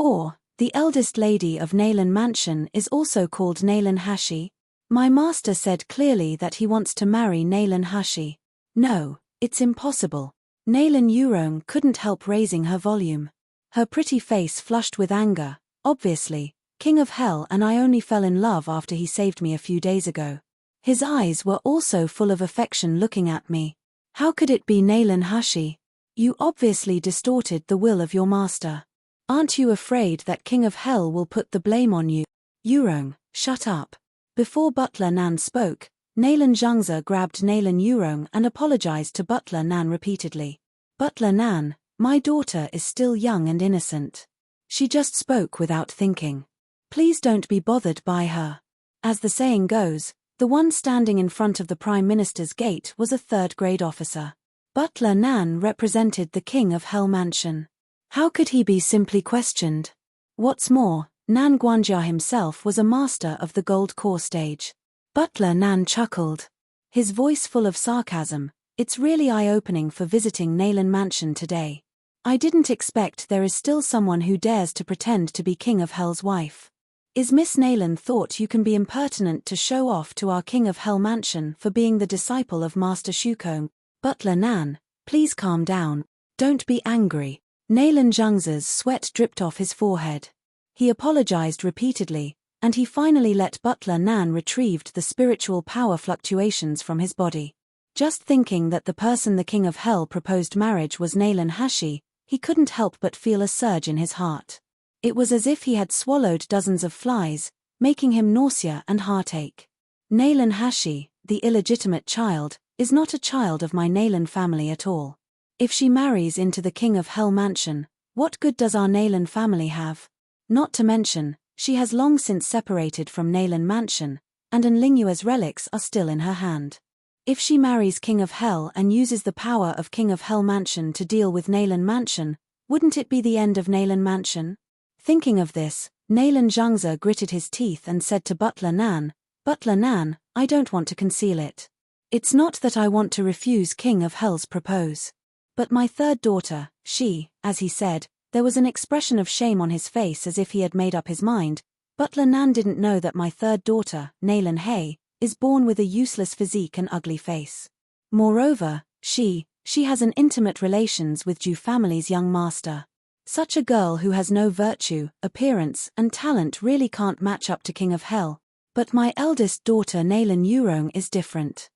Or, the eldest lady of Nalan Mansion is also called Nalan Hashi. My master said clearly that he wants to marry Nalan Hashi. No, it's impossible. Nalan Yurong couldn't help raising her volume. Her pretty face flushed with anger. Obviously, King of Hell and I only fell in love after he saved me a few days ago. His eyes were also full of affection looking at me. How could it be Nalan Hashi? You obviously distorted the will of your master. Aren't you afraid that King of Hell will put the blame on you? Yurong, shut up. Before Butler Nan spoke, Nalan Zhangze grabbed Nalan Yurong and apologized to Butler Nan repeatedly. Butler Nan, my daughter is still young and innocent. She just spoke without thinking. Please don't be bothered by her. As the saying goes, the one standing in front of the Prime Minister's gate was a third-grade officer. Butler Nan represented the King of Hell Mansion. How could he be simply questioned? What's more, Nan Guanjia himself was a master of the Gold Core stage. Butler Nan chuckled. His voice full of sarcasm. It's really eye-opening for visiting Nalan Mansion today. I didn't expect there is still someone who dares to pretend to be King of Hell's wife. Is Miss Nalan thought you can be impertinent to show off to our King of Hell Mansion for being the disciple of Master Shukong? Butler Nan, please calm down. Don't be angry. Nalan Zhangze's sweat dripped off his forehead. He apologized repeatedly, and he finally let Butler Nan retrieved the spiritual power fluctuations from his body. Just thinking that the person the King of Hell proposed marriage was Nalan Hashi, he couldn't help but feel a surge in his heart. It was as if he had swallowed dozens of flies, making him nausea and heartache. Nalan Hashi, the illegitimate child, is not a child of my Nalan family at all. If she marries into the King of Hell Mansion, what good does our Nalan family have? Not to mention, she has long since separated from Nalan Mansion, and Enlingua's relics are still in her hand. If she marries King of Hell and uses the power of King of Hell Mansion to deal with Nalan Mansion, wouldn't it be the end of Nalan Mansion? Thinking of this, Nalan Zhangze gritted his teeth and said to Butler Nan, Butler Nan, I don't want to conceal it. It's not that I want to refuse King of Hell's propose. But my third daughter, she, as he said, there was an expression of shame on his face as if he had made up his mind. Butler Nan didn't know that my third daughter, Nalan Hai, is born with a useless physique and ugly face. Moreover, she has an intimate relations with Ju family's young master. Such a girl who has no virtue, appearance, and talent really can't match up to King of Hell. But my eldest daughter Nalan Yurong is different.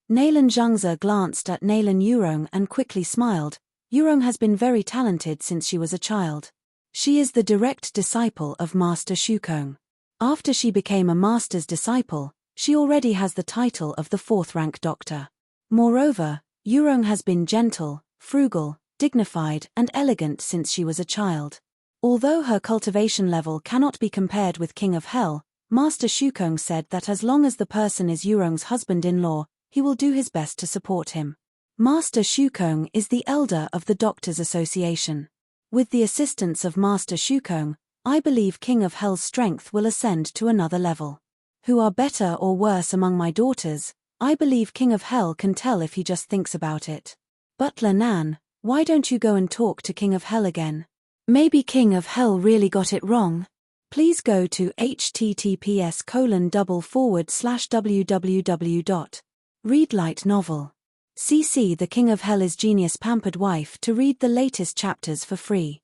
Nalan Zhangze glanced at Nalan Yurong and quickly smiled. Yurong has been very talented since she was a child. She is the direct disciple of Master Shukong. After she became a master's disciple, she already has the title of the fourth-rank doctor. Moreover, Yurong has been gentle, frugal, dignified, and elegant since she was a child. Although her cultivation level cannot be compared with King of Hell, Master Shukong said that as long as the person is Yurong's husband-in-law, he will do his best to support him. Master Shukong is the elder of the Doctors Association. With the assistance of Master Shukong, I believe King of Hell's strength will ascend to another level. Who are better or worse among my daughters, I believe King of Hell can tell if he just thinks about it. Butler Nan, why don't you go and talk to King of Hell again? Maybe King of Hell really got it wrong. Please go to https://www.readlightnovel. CC the King of Hell is Genius Pampered Wife to read the latest chapters for free.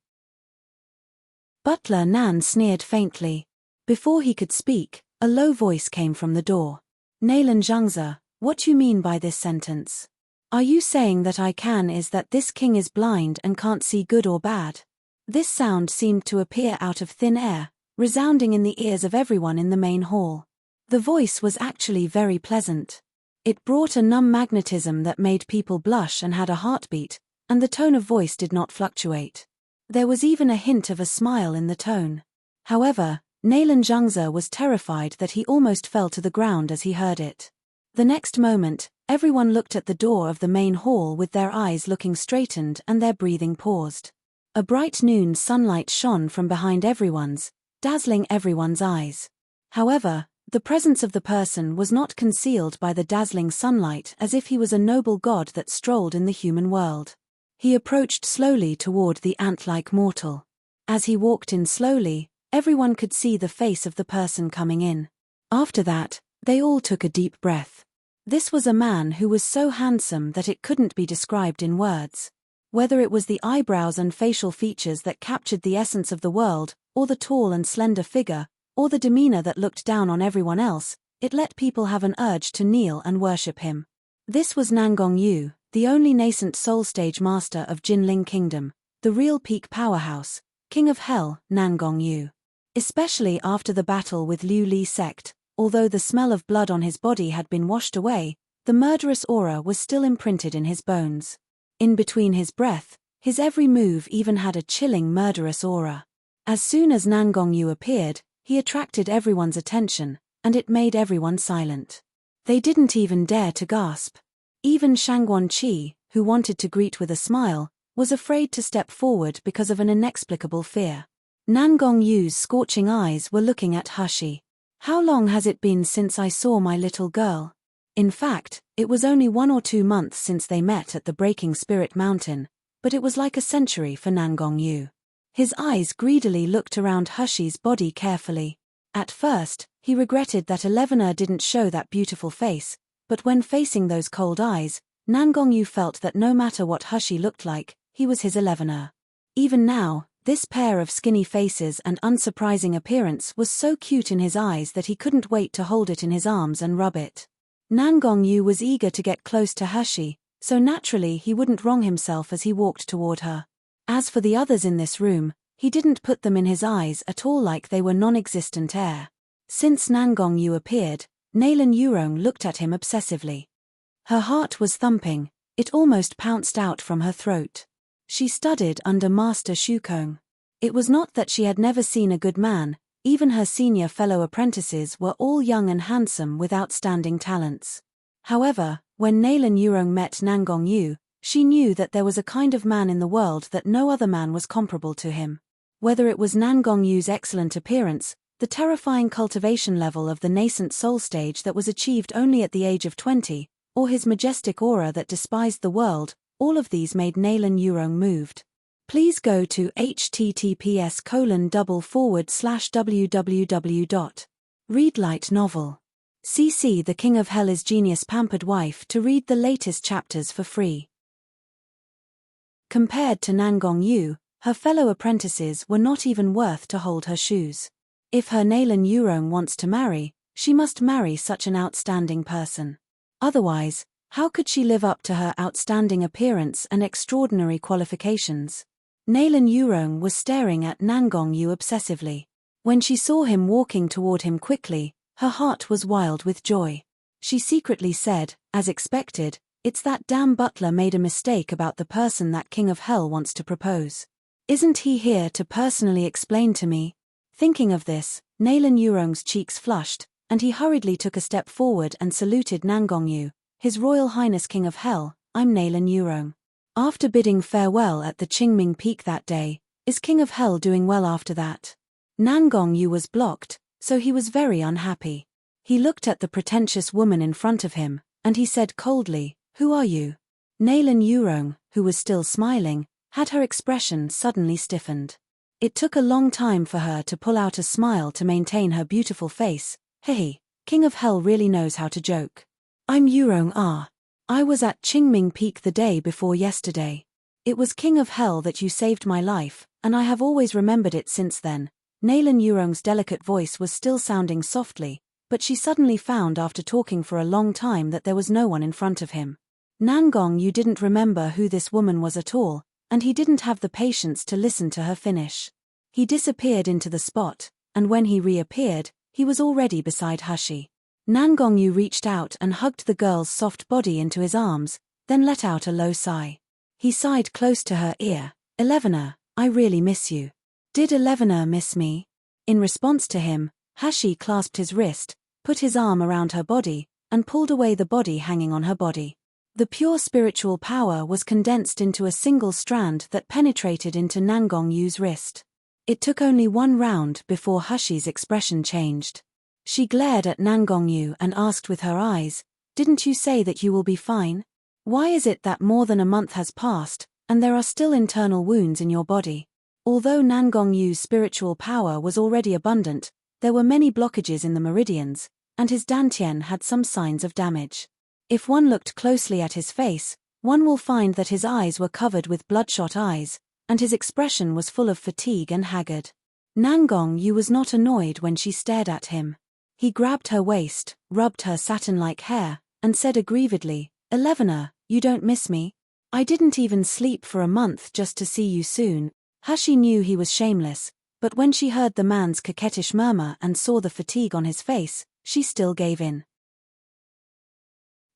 Butler Nan sneered faintly. Before he could speak, a low voice came from the door. Nalan Zhangze, what you mean by this sentence? Are you saying that is that this king is blind and can't see good or bad? This sound seemed to appear out of thin air, resounding in the ears of everyone in the main hall. The voice was actually very pleasant. It brought a numb magnetism that made people blush and had a heartbeat, and the tone of voice did not fluctuate. There was even a hint of a smile in the tone. However, Nalan Zhangze was terrified that he almost fell to the ground as he heard it. The next moment, everyone looked at the door of the main hall with their eyes looking straightened and their breathing paused. A bright noon sunlight shone from behind everyone's, dazzling everyone's eyes. However, the presence of the person was not concealed by the dazzling sunlight as if he was a noble god that strolled in the human world. He approached slowly toward the ant-like mortal. As he walked in slowly, everyone could see the face of the person coming in. After that, they all took a deep breath. This was a man who was so handsome that it couldn't be described in words. Whether it was the eyebrows and facial features that captured the essence of the world, or the tall and slender figure, or the demeanor that looked down on everyone else, it let people have an urge to kneel and worship him. This was Nangong Yu, the only nascent soul stage master of Jinling Kingdom, the real peak powerhouse, King of Hell, Nangong Yu. Especially after the battle with Liu Li sect, although the smell of blood on his body had been washed away, the murderous aura was still imprinted in his bones. In between his breath, his every move even had a chilling murderous aura. As soon as Nangong Yu appeared, he attracted everyone's attention, and it made everyone silent. They didn't even dare to gasp. Even Shangguan Qi, who wanted to greet with a smile, was afraid to step forward because of an inexplicable fear. Nangong Yu's scorching eyes were looking at Hushi. How long has it been since I saw my little girl? In fact, it was only 1 or 2 months since they met at the Breaking Spirit Mountain, but it was like a century for Nangong Yu. His eyes greedily looked around Hushi's body carefully. At first, he regretted that Elevenor didn't show that beautiful face, but when facing those cold eyes, Nangong Yu felt that no matter what Hushi looked like, he was his Elevenor. Even now, this pair of skinny faces and unsurprising appearance was so cute in his eyes that he couldn't wait to hold it in his arms and rub it. Nangong Yu was eager to get close to Hushi, so naturally he wouldn't wrong himself as he walked toward her. As for the others in this room, he didn't put them in his eyes at all like they were non-existent air. Since Nangong Yu appeared, Nalan Yurong looked at him obsessively. Her heart was thumping, it almost pounced out from her throat. She studied under Master Shukong. It was not that she had never seen a good man, even her senior fellow apprentices were all young and handsome with outstanding talents. However, when Nalan Yurong met Nangong Yu, she knew that there was a kind of man in the world that no other man was comparable to him. Whether it was Nangong Yu's excellent appearance, the terrifying cultivation level of the nascent soul stage that was achieved only at the age of 20, or his majestic aura that despised the world, all of these made Nalan Yurong moved. Please go to https://www.readlightnovel. CC The King of Hell is Genius Pampered Wife to read the latest chapters for free. Compared to Nangong Yu, her fellow apprentices were not even worth to hold her shoes. If her Nalan Yurong wants to marry, she must marry such an outstanding person. Otherwise, how could she live up to her outstanding appearance and extraordinary qualifications? Nalan Yurong was staring at Nangong Yu obsessively. When she saw him walking toward him quickly, her heart was wild with joy. She secretly said, as expected, "It's that damn butler made a mistake about the person that King of Hell wants to propose. Isn't he here to personally explain to me?" Thinking of this, Nalan Yurong's cheeks flushed, and he hurriedly took a step forward and saluted Nangong Yu. "His Royal Highness King of Hell, I'm Nalan Yurong." After bidding farewell at the Qingming Peak that day, is King of Hell doing well after that? Nangong Yu was blocked, so he was very unhappy. He looked at the pretentious woman in front of him, and he said coldly, "Who are you?" Nalan Yurong, who was still smiling, had her expression suddenly stiffened. It took a long time for her to pull out a smile to maintain her beautiful face. "Hey, King of Hell really knows how to joke. I'm Yurong Ah. I was at Qingming Peak the day before yesterday. It was King of Hell that you saved my life, and I have always remembered it since then." Nalan Yurong's delicate voice was still sounding softly, but she suddenly found after talking for a long time that there was no one in front of him. Nangong Yu didn't remember who this woman was at all, and he didn't have the patience to listen to her finish. He disappeared into the spot, and when he reappeared, he was already beside Hushi. Nangong Yu reached out and hugged the girl's soft body into his arms, then let out a low sigh. He sighed close to her ear, "Elevenor, I really miss you." Did Elevenor miss me? In response to him, Hushi clasped his wrist, put his arm around her body, and pulled away the body hanging on her body. The pure spiritual power was condensed into a single strand that penetrated into Nangong Yu's wrist. It took only one round before Hushi's expression changed. She glared at Nangong Yu and asked with her eyes, "Didn't you say that you will be fine? Why is it that more than a month has passed, and there are still internal wounds in your body?" Although Nangong Yu's spiritual power was already abundant, there were many blockages in the meridians, and his dantian had some signs of damage. If one looked closely at his face, one will find that his eyes were covered with bloodshot eyes, and his expression was full of fatigue and haggard. Nangong Yu was not annoyed when she stared at him. He grabbed her waist, rubbed her satin-like hair, and said aggrievedly, "Elevena, you don't miss me? I didn't even sleep for a month just to see you soon." Hashi knew he was shameless, but when she heard the man's coquettish murmur and saw the fatigue on his face, she still gave in.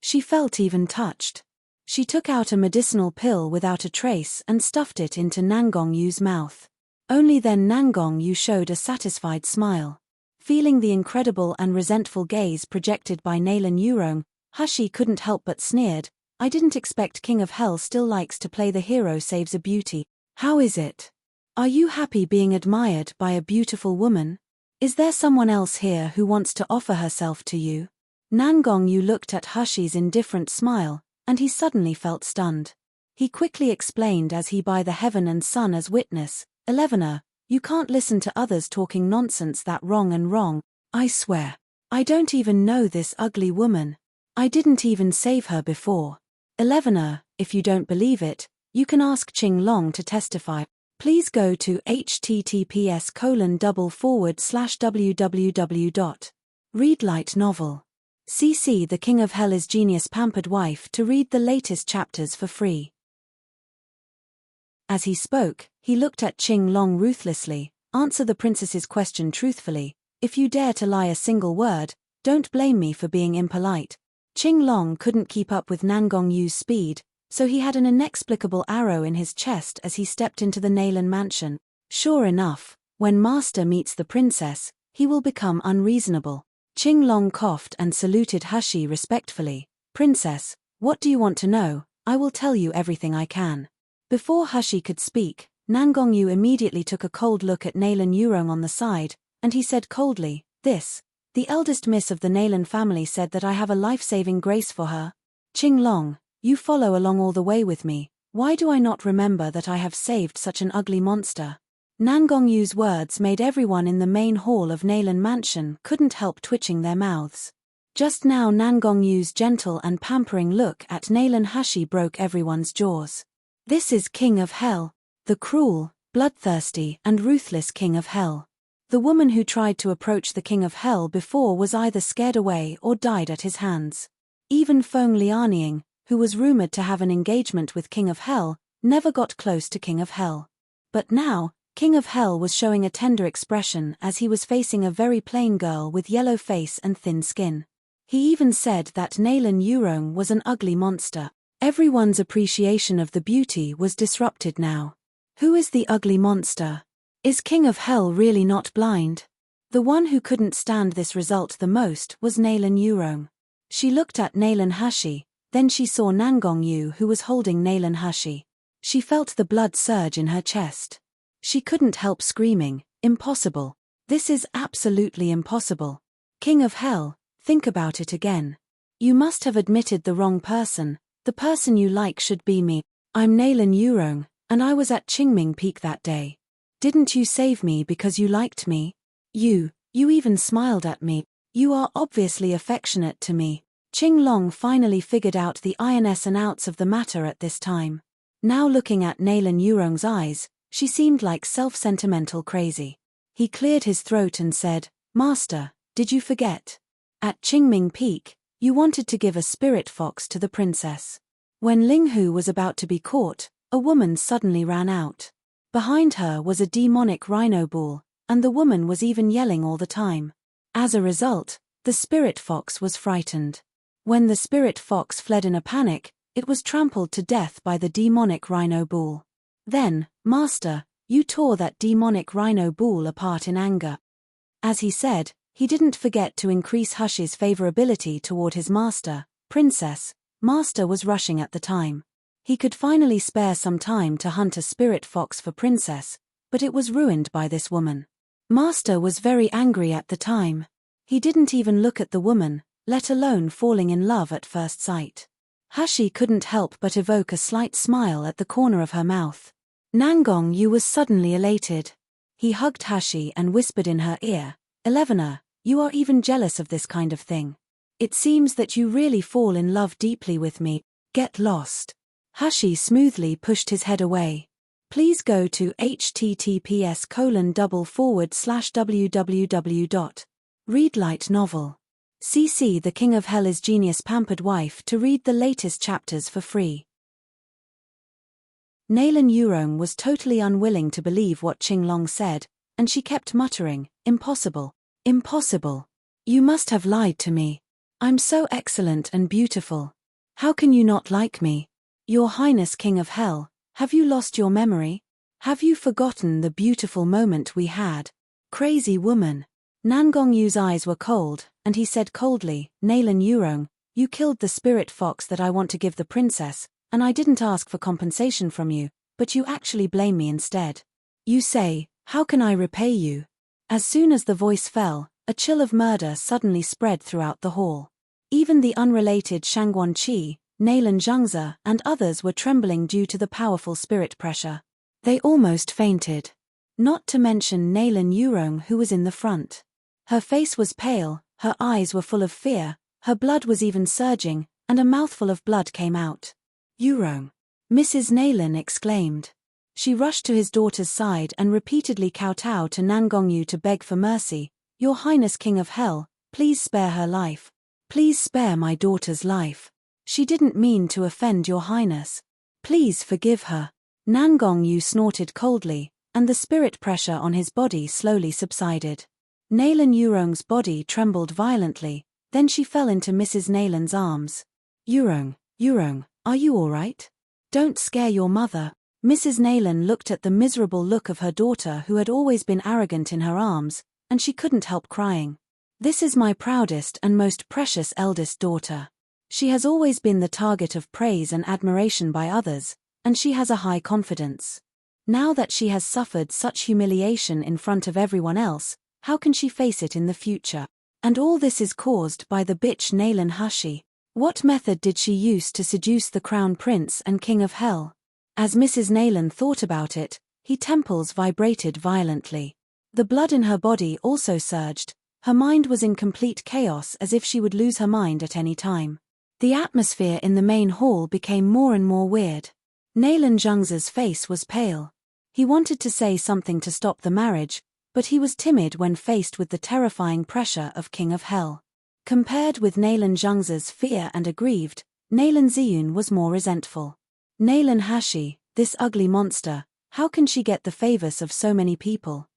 She felt even touched. She took out a medicinal pill without a trace and stuffed it into Nangong Yu's mouth. Only then Nangong Yu showed a satisfied smile. Feeling the incredible and resentful gaze projected by Nalan Yurong, Hashi couldn't help but sneered, "I didn't expect King of Hell still likes to play the hero saves a beauty. How is it? Are you happy being admired by a beautiful woman? Is there someone else here who wants to offer herself to you?" Nangong Yu looked at Hashi's indifferent smile, and he suddenly felt stunned. He quickly explained as he by the heaven and sun as witness, "Elevena, you can't listen to others talking nonsense that wrong and wrong. I swear. I don't even know this ugly woman. I didn't even save her before. Elevena, if you don't believe it, you can ask Qing Long to testify. Please go to https://www. Read light novel. CC The King of Hell is Genius Pampered Wife to read the latest chapters for free." As he spoke, he looked at Qing Long ruthlessly. "Answer the princess's question truthfully. If you dare to lie a single word, don't blame me for being impolite." Qing Long couldn't keep up with Nangong Yu's speed, so he had an inexplicable arrow in his chest as he stepped into the Nalan mansion. Sure enough, when Master meets the princess, he will become unreasonable. Qing Long coughed and saluted Hashi respectfully. "Princess, what do you want to know? I will tell you everything I can." Before Hashi could speak, Nangong Yu immediately took a cold look at Nalan Yurong on the side, and he said coldly, The eldest miss of the Nalan family said that I have a life-saving grace for her. Qing Long, you follow along all the way with me. Why do I not remember that I have saved such an ugly monster?" Nangong Yu's words made everyone in the main hall of Nalan Mansion couldn't help twitching their mouths. Just now Nangong Yu's gentle and pampering look at Nalan Hashi broke everyone's jaws. This is King of Hell, the cruel, bloodthirsty and ruthless King of Hell. The woman who tried to approach the King of Hell before was either scared away or died at his hands. Even Feng Lianying, who was rumored to have an engagement with King of Hell, never got close to King of Hell. But now, King of Hell was showing a tender expression as he was facing a very plain girl with yellow face and thin skin. He even said that Nalan Yurong was an ugly monster. Everyone's appreciation of the beauty was disrupted now. Who is the ugly monster? Is King of Hell really not blind? The one who couldn't stand this result the most was Nalan Yurong. She looked at Nalan Hashi, then she saw Nangong Yu who was holding Nalan Hashi. She felt the blood surge in her chest. She couldn't help screaming, "Impossible. This is absolutely impossible. King of Hell, think about it again. You must have admitted the wrong person. The person you like should be me. I'm Nalan Yurong, and I was at Qingming Peak that day. Didn't you save me because you liked me? You even smiled at me. You are obviously affectionate to me." Qing Long finally figured out the ins and outs of the matter at this time. Now looking at Nalan Yurong's eyes, she seemed like self-sentimental crazy. He cleared his throat and said, "Master, did you forget? At Qingming Peak, you wanted to give a spirit fox to the princess. When Ling Hu was about to be caught, a woman suddenly ran out. Behind her was a demonic rhino bull, and the woman was even yelling all the time. As a result, the spirit fox was frightened. When the spirit fox fled in a panic, it was trampled to death by the demonic rhino bull. Then, Master, you tore that demonic rhino bull apart in anger." As he said, he didn't forget to increase Hushi's favorability toward his master, princess. Master was rushing at the time. He could finally spare some time to hunt a spirit fox for princess, but it was ruined by this woman. Master was very angry at the time. He didn't even look at the woman, let alone falling in love at first sight. Hashi couldn't help but evoke a slight smile at the corner of her mouth. Nangong Yu was suddenly elated. He hugged Hashi and whispered in her ear, "Elevena, you are even jealous of this kind of thing. It seems that you really fall in love deeply with me. Get lost." Hashi smoothly pushed his head away. Please go to https://www.readlightnovel. CC The King of Hell is Genius Pampered Wife to read the latest chapters for free. Nalan Yurong was totally unwilling to believe what Qinglong said, and she kept muttering, "Impossible. Impossible. You must have lied to me. I'm so excellent and beautiful. How can you not like me? Your Highness King of Hell, have you lost your memory? Have you forgotten the beautiful moment we had? Crazy woman." Nangong Yu's eyes were cold, and he said coldly, "Nalan Yurong, you killed the spirit fox that I want to give the princess, and I didn't ask for compensation from you, but you actually blame me instead. You say, how can I repay you?" As soon as the voice fell, a chill of murder suddenly spread throughout the hall. Even the unrelated Shangguan Qi, Nalan Zhangzi, and others were trembling due to the powerful spirit pressure. They almost fainted. Not to mention Nalan Yurong, who was in the front. Her face was pale, her eyes were full of fear, her blood was even surging, and a mouthful of blood came out. "Yurong!" Mrs. Nalan exclaimed. She rushed to his daughter's side and repeatedly kowtowed to Nangong Yu to beg for mercy. "Your Highness King of Hell, please spare her life. Please spare my daughter's life. She didn't mean to offend your Highness. Please forgive her." Nangong Yu snorted coldly, and the spirit pressure on his body slowly subsided. Nalan Yurong's body trembled violently, then she fell into Mrs. Nalan's arms. Yurong, are you all right? Don't scare your mother." Mrs. Nalan looked at the miserable look of her daughter, who had always been arrogant in her arms, and she couldn't help crying. "This is my proudest and most precious eldest daughter. She has always been the target of praise and admiration by others, and she has a high confidence. Now that she has suffered such humiliation in front of everyone else, how can she face it in the future? And all this is caused by the bitch Nalan Hashi. What method did she use to seduce the Crown Prince and King of Hell?" As Mrs. Nalan thought about it, her temples vibrated violently. The blood in her body also surged. Her mind was in complete chaos, as if she would lose her mind at any time. The atmosphere in the main hall became more and more weird. Nalan Zhangzi's face was pale. He wanted to say something to stop the marriage, but he was timid when faced with the terrifying pressure of King of Hell. Compared with Nalan Zhangzi's fear and aggrieved, Nalan Ziyun was more resentful. Nalan Hashi, this ugly monster, how can she get the favors of so many people?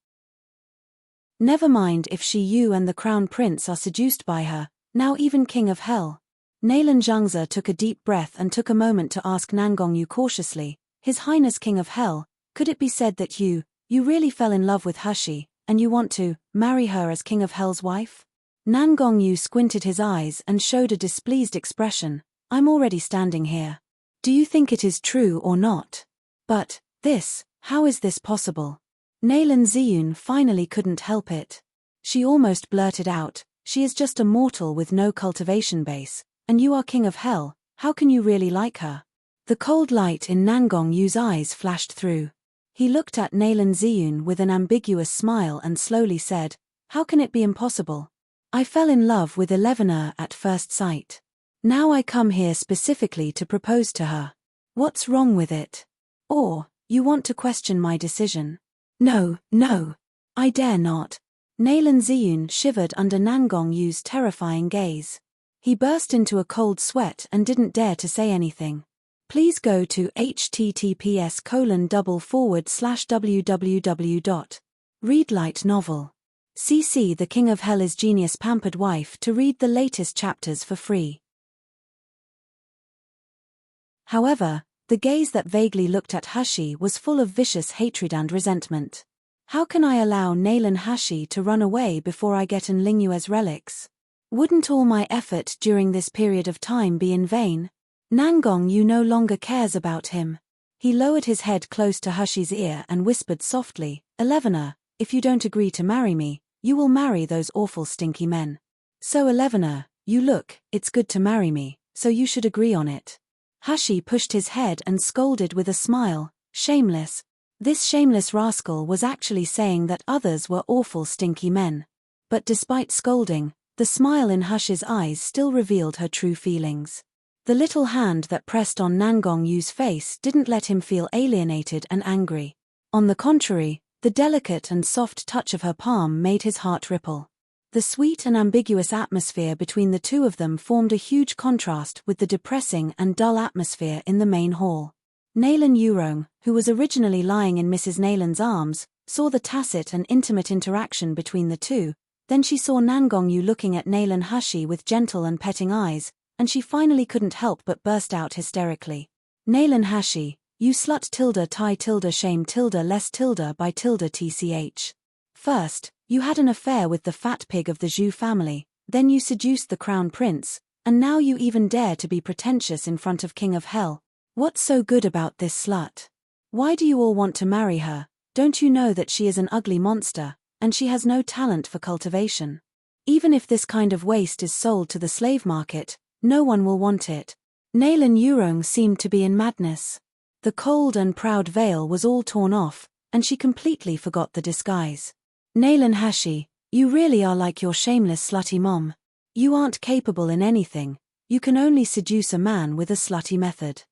Never mind if you and the Crown Prince are seduced by her, now even King of Hell. Nalan Zhangzi took a deep breath and took a moment to ask Nangong Yu cautiously, "His Highness King of Hell, could it be said that you really fell in love with Hashi, and you want to marry her as King of Hell's wife?" Nangong Yu squinted his eyes and showed a displeased expression. "I'm already standing here. Do you think it is true or not? But, how is this possible?" Nalan Ziyun finally couldn't help it. She almost blurted out, "She is just a mortal with no cultivation base, and you are King of Hell, how can you really like her?" The cold light in Nangong Yu's eyes flashed through. He looked at Nalan Ziyun with an ambiguous smile and slowly said, "How can it be impossible? I fell in love with Elevena at first sight. Now I come here specifically to propose to her. What's wrong with it? Or, you want to question my decision?" No, I dare not." Nalan Ziyun shivered under Nangong Yu's terrifying gaze. He burst into a cold sweat and didn't dare to say anything. Please go to https://www.readlightnovel. CC The King of Hell is Genius Pampered Wife to read the latest chapters for free. However, the gaze that vaguely looked at Hashi was full of vicious hatred and resentment. "How can I allow Nalan Hashi to run away before I get Enlingyue's relics? Wouldn't all my effort during this period of time be in vain? Nangong Yu no longer cares about him." He lowered his head close to Hashi's ear and whispered softly, "Elevena, if you don't agree to marry me, you will marry those awful stinky men. So Elevena, it's good to marry me, so you should agree on it." Hashi pushed his head and scolded with a smile, "Shameless. This shameless rascal was actually saying that others were awful stinky men. But despite scolding, the smile in Hush's eyes still revealed her true feelings. The little hand that pressed on Nangong Yu's face didn't let him feel alienated and angry. On the contrary, the delicate and soft touch of her palm made his heart ripple. The sweet and ambiguous atmosphere between the two of them formed a huge contrast with the depressing and dull atmosphere in the main hall. Naylan Yurong, who was originally lying in Mrs. Naylan's arms, saw the tacit and intimate interaction between the two. Then she saw Nangong Yu looking at Naylan Hushi with gentle and petting eyes, and she finally couldn't help but burst out hysterically. Naylan Hashi, you slut tilde tie tilde shame tilde less tilde by tilde tch. First, you had an affair with the fat pig of the Zhu family, then you seduced the crown prince, and now you even dare to be pretentious in front of King of Hell. What's so good about this slut? Why do you all want to marry her? Don't you know that she is an ugly monster, and she has no talent for cultivation? Even if this kind of waste is sold to the slave market, no one will want it. Naylan Yurong seemed to be in madness. The cold and proud veil was all torn off, and she completely forgot the disguise. Naylan Hashi, you really are like your shameless slutty mom. You aren't capable in anything, you can only seduce a man with a slutty method.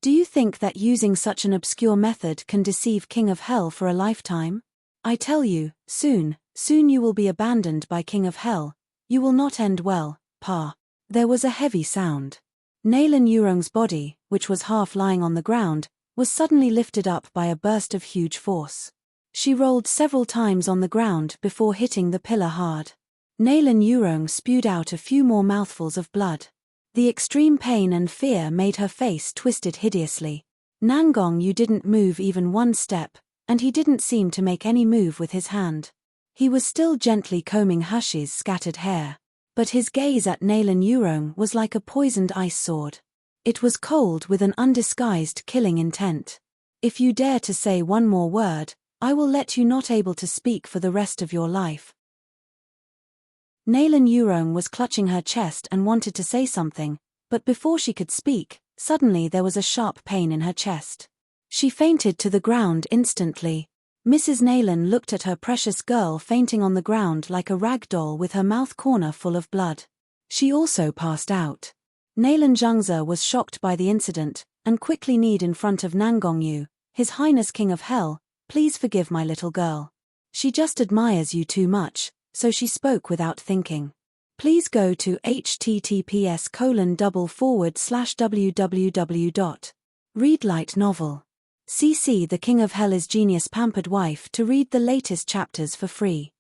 Do you think that using such an obscure method can deceive King of Hell for a lifetime? I tell you, soon you will be abandoned by King of Hell. You will not end well, Pa. There was a heavy sound. Naylan Yurong's body, which was half lying on the ground, was suddenly lifted up by a burst of huge force. She rolled several times on the ground before hitting the pillar hard. Naylan Yurong spewed out a few more mouthfuls of blood. The extreme pain and fear made her face twisted hideously. Nangong Yu didn't move even one step, and he didn't seem to make any move with his hand. He was still gently combing Hush's scattered hair. But his gaze at Naylan Yurong was like a poisoned ice sword. It was cold with an undisguised killing intent. If you dare to say one more word, I will let you not able to speak for the rest of your life. Naylan Yurong was clutching her chest and wanted to say something, but before she could speak, suddenly there was a sharp pain in her chest. She fainted to the ground instantly. Mrs. Naylan looked at her precious girl fainting on the ground like a rag doll with her mouth corner full of blood. She also passed out. Naylan Zhengze was shocked by the incident, and quickly kneed in front of Nangong Yu. His Highness King of Hell, please forgive my little girl. She just admires you too much, so she spoke without thinking. Please go to https://www.readlightnovel. CC the King of Hell is genius pampered wife to read the latest chapters for free.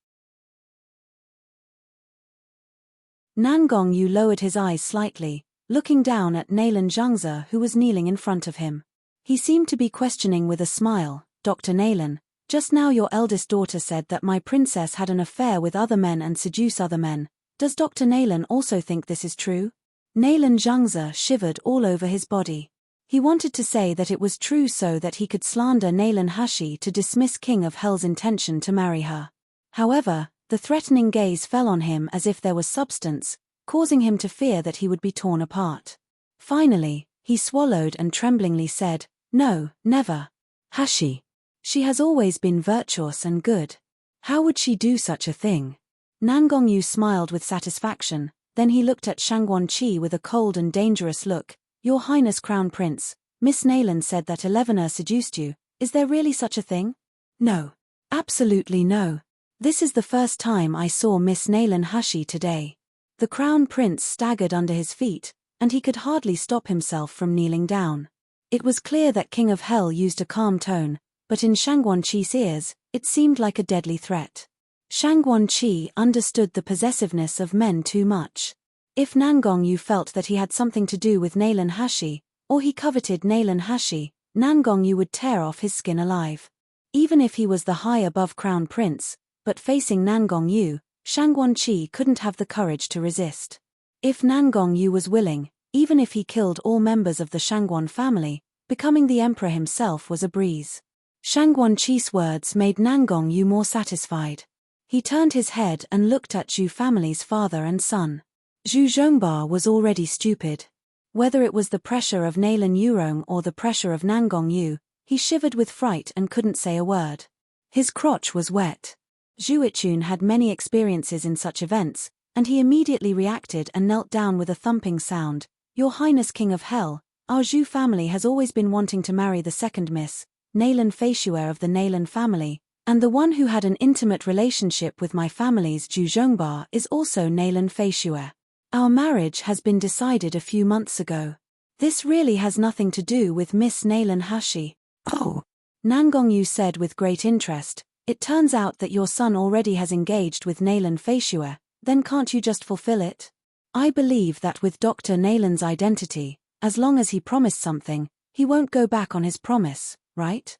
Nangong Yu lowered his eyes slightly, looking down at Naylan Zhengze who was kneeling in front of him. He seemed to be questioning with a smile, Dr. Naylan, just now your eldest daughter said that my princess had an affair with other men and seduce other men. Does Dr. Naylan also think this is true? Naylan Zhengze shivered all over his body. He wanted to say that it was true so that he could slander Naylan Hashi to dismiss King of Hell's intention to marry her. However, the threatening gaze fell on him as if there was substance, causing him to fear that he would be torn apart. Finally, he swallowed and tremblingly said, No, never. Hashi. She has always been virtuous and good. How would she do such a thing? Nangong Yu smiled with satisfaction, then he looked at Shangguan Qi with a cold and dangerous look. Your Highness Crown Prince, Miss Naylan said that Elevenor seduced you. Is there really such a thing? No. Absolutely no. This is the first time I saw Miss Naylan Hashi today. The Crown Prince staggered under his feet, and he could hardly stop himself from kneeling down. It was clear that King of Hell used a calm tone, but in Shangguan Qi's ears, it seemed like a deadly threat. Shangguan Qi understood the possessiveness of men too much. If Nangong Yu felt that he had something to do with Naylan Hashi, or he coveted Naylan Hashi, Nangong Yu would tear off his skin alive. Even if he was the high above Crown Prince, but facing Nangong Yu, Shangguan Qi couldn't have the courage to resist. If Nangong Yu was willing, even if he killed all members of the Shangguan family, becoming the emperor himself was a breeze. Shangguan Qi's words made Nangong Yu more satisfied. He turned his head and looked at Zhu family's father and son. Zhu Zhongba was already stupid. Whether it was the pressure of Naylan Yurong or the pressure of Nangong Yu, He shivered with fright and couldn't say a word. His crotch was wet. Zhu Ichun had many experiences in such events, and he immediately reacted and knelt down with a thumping sound. Your Highness King of Hell, our Zhu family has always been wanting to marry the second Miss, Naylan Feishuer of the Naylan family, and the one who had an intimate relationship with my family's Zhu Zhongba is also Naylan Feishuer. Our marriage has been decided a few months ago. This really has nothing to do with Miss Naylan Hashi. Oh, Nangongyu said with great interest, it turns out that your son already has engaged with Naylan Feishuer, then can't you just fulfill it? I believe that with Dr. Naylan's identity, as long as he promised something, he won't go back on his promise, right?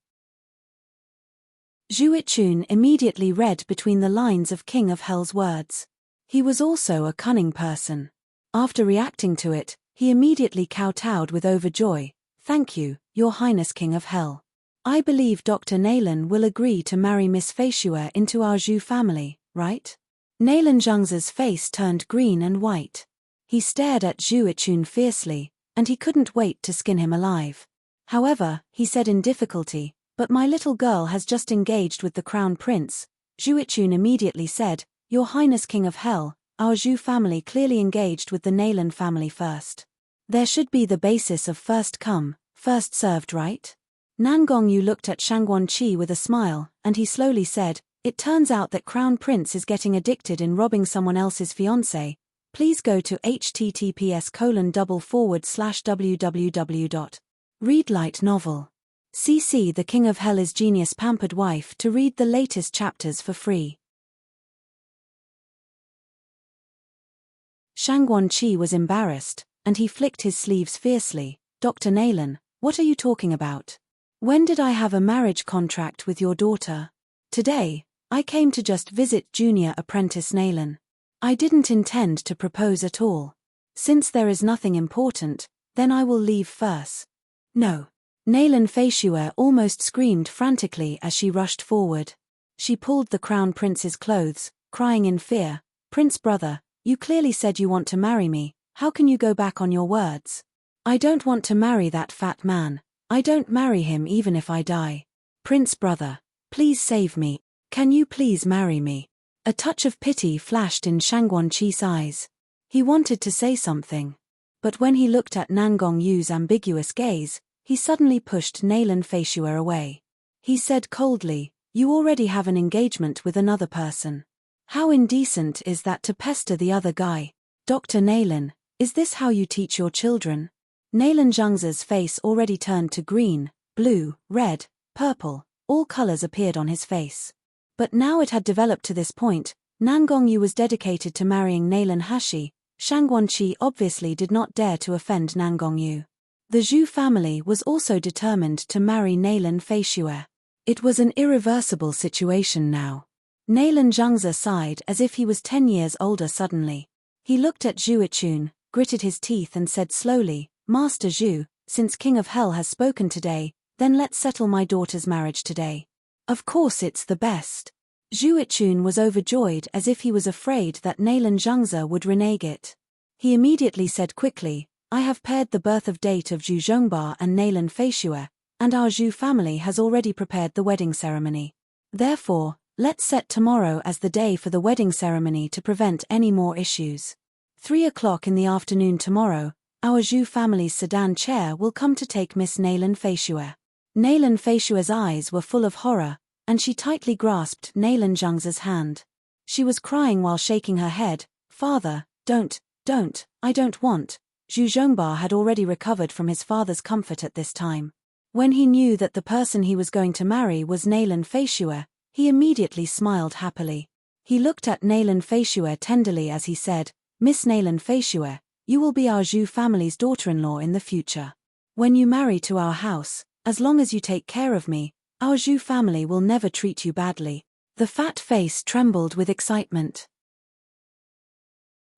Zhu Ichun immediately read between the lines of King of Hell's words. He was also a cunning person. After reacting to it, he immediately kowtowed with overjoy. Thank you, Your Highness King of Hell. I believe Dr. Naylan will agree to marry Miss Feishuer into our Zhu family, right? Naylan Zhengzhe's face turned green and white. He stared at Zhu Ichun fiercely, and he couldn't wait to skin him alive. However, he said in difficulty, but my little girl has just engaged with the Crown Prince. Zhu Ichun immediately said, Your Highness King of Hell, our Zhu family clearly engaged with the Naylan family first. There should be the basis of first come, first served, right? Nangongyu looked at Shangguan Qi with a smile, and he slowly said, it turns out that Crown Prince is getting addicted in robbing someone else's fiancé. Please go to https://www.read light novel. CC The King of Hell is Genius Pampered Wife to read the latest chapters for free. Shangguan Qi was embarrassed, and he flicked his sleeves fiercely. Dr. Naylan, what are you talking about? When did I have a marriage contract with your daughter? Today, I came to just visit Junior Apprentice Naylan. I didn't intend to propose at all. Since there is nothing important, then I will leave first. No. Naylan Feishuer almost screamed frantically as she rushed forward. She pulled the Crown Prince's clothes, crying in fear, Prince brother, you clearly said you want to marry me, how can you go back on your words? I don't want to marry that fat man. I don't marry him even if I die. Prince brother, please save me. Can you please marry me? A touch of pity flashed in Shangguan Qi's eyes. He wanted to say something. But when he looked at Nangongyu's ambiguous gaze, he suddenly pushed Naylan Feishuer away. He said coldly, you already have an engagement with another person. How indecent is that to pester the other guy? Dr. Naylan, is this how you teach your children? Naylan Zhengzhe's face already turned to green, blue, red, purple, all colors appeared on his face. But now it had developed to this point, Nangongyu was dedicated to marrying Naylan Hashi. Shangguan Qi obviously did not dare to offend Nangongyu. The Zhu family was also determined to marry Naylan Feishuer. It was an irreversible situation now. Naylan Zhengzhe sighed as if he was 10 years older suddenly. He looked at Zhu Ichun, gritted his teeth and said slowly, Master Zhu, since King of Hell has spoken today, then let's settle my daughter's marriage today. Of course it's the best. Zhu Ichun was overjoyed as if he was afraid that Naylan Zhengzhe would renege it. He immediately said quickly, I have paired the birth of date of Zhu Zhongba and Naylan Feishuer, and our Zhu family has already prepared the wedding ceremony. Therefore, let's set tomorrow as the day for the wedding ceremony to prevent any more issues. 3 o'clock in the afternoon tomorrow, our Zhu family's sedan chair will come to take Miss Naylan Feishuer. Naylan Feishuer's eyes were full of horror, and she tightly grasped Naylan Zhengzhe's hand. She was crying while shaking her head, Father, don't, I don't want. Zhu Zhongba had already recovered from his father's comfort at this time. When he knew that the person he was going to marry was Naylan Feishuer, he immediately smiled happily. He looked at Naylan Feishuer tenderly as he said, Miss Naylan Feishuer, you will be our Zhu family's daughter-in-law in the future. When you marry to our house, as long as you take care of me, our Zhu family will never treat you badly. The fat face trembled with excitement.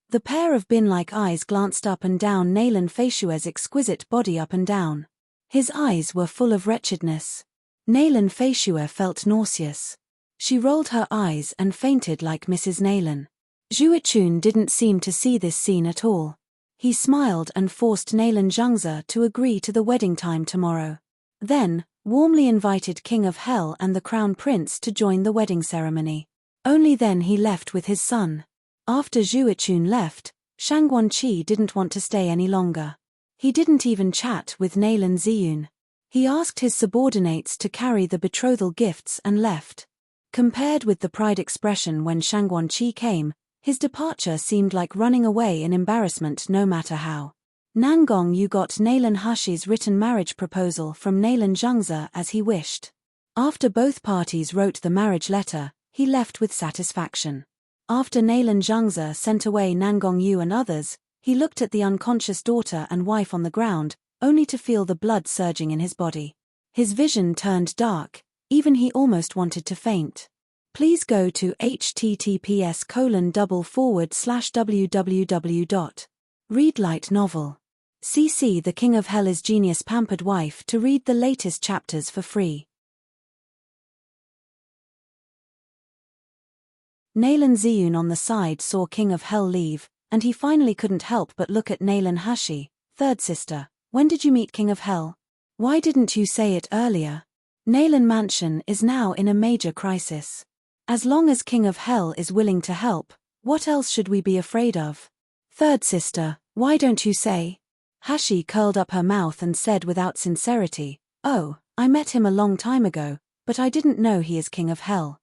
The pair of bin-like eyes glanced up and down Naylan Feishuer's exquisite body up and down. His eyes were full of wretchedness. Naylan Feishuer felt nauseous. She rolled her eyes and fainted like Mrs. Naylan. Zhu Ichun didn't seem to see this scene at all. He smiled and forced Naylan Zhengzhe to agree to the wedding time tomorrow. Then, warmly invited King of Hell and the Crown Prince to join the wedding ceremony. Only then he left with his son. After Zhuichun left, Shangguanqi didn't want to stay any longer. He didn't even chat with Nailan Ziyun. He asked his subordinates to carry the betrothal gifts and left. Compared with the pride expression when Shangguanqi came, his departure seemed like running away in embarrassment no matter how. Nangong Yu got Nailan Hashi's written marriage proposal from Nailan Zhengze as he wished. After both parties wrote the marriage letter, he left with satisfaction. After Nailan Zhengze sent away Nangong Yu and others, he looked at the unconscious daughter and wife on the ground, only to feel the blood surging in his body. His vision turned dark, even he almost wanted to faint. Please go to https://www. Read light novel. CC The King of Hell is Genius Pampered Wife to read the latest chapters for free. Nailan Ziyun on the side saw King of Hell leave, and he finally couldn't help but look at Nailan Hashi. Third sister, when did you meet King of Hell? Why didn't you say it earlier? Nailan Mansion is now in a major crisis. As long as King of Hell is willing to help, what else should we be afraid of? Third sister, why don't you say? Hashi curled up her mouth and said without sincerity, "Oh, I met him a long time ago, but I didn't know he is King of Hell."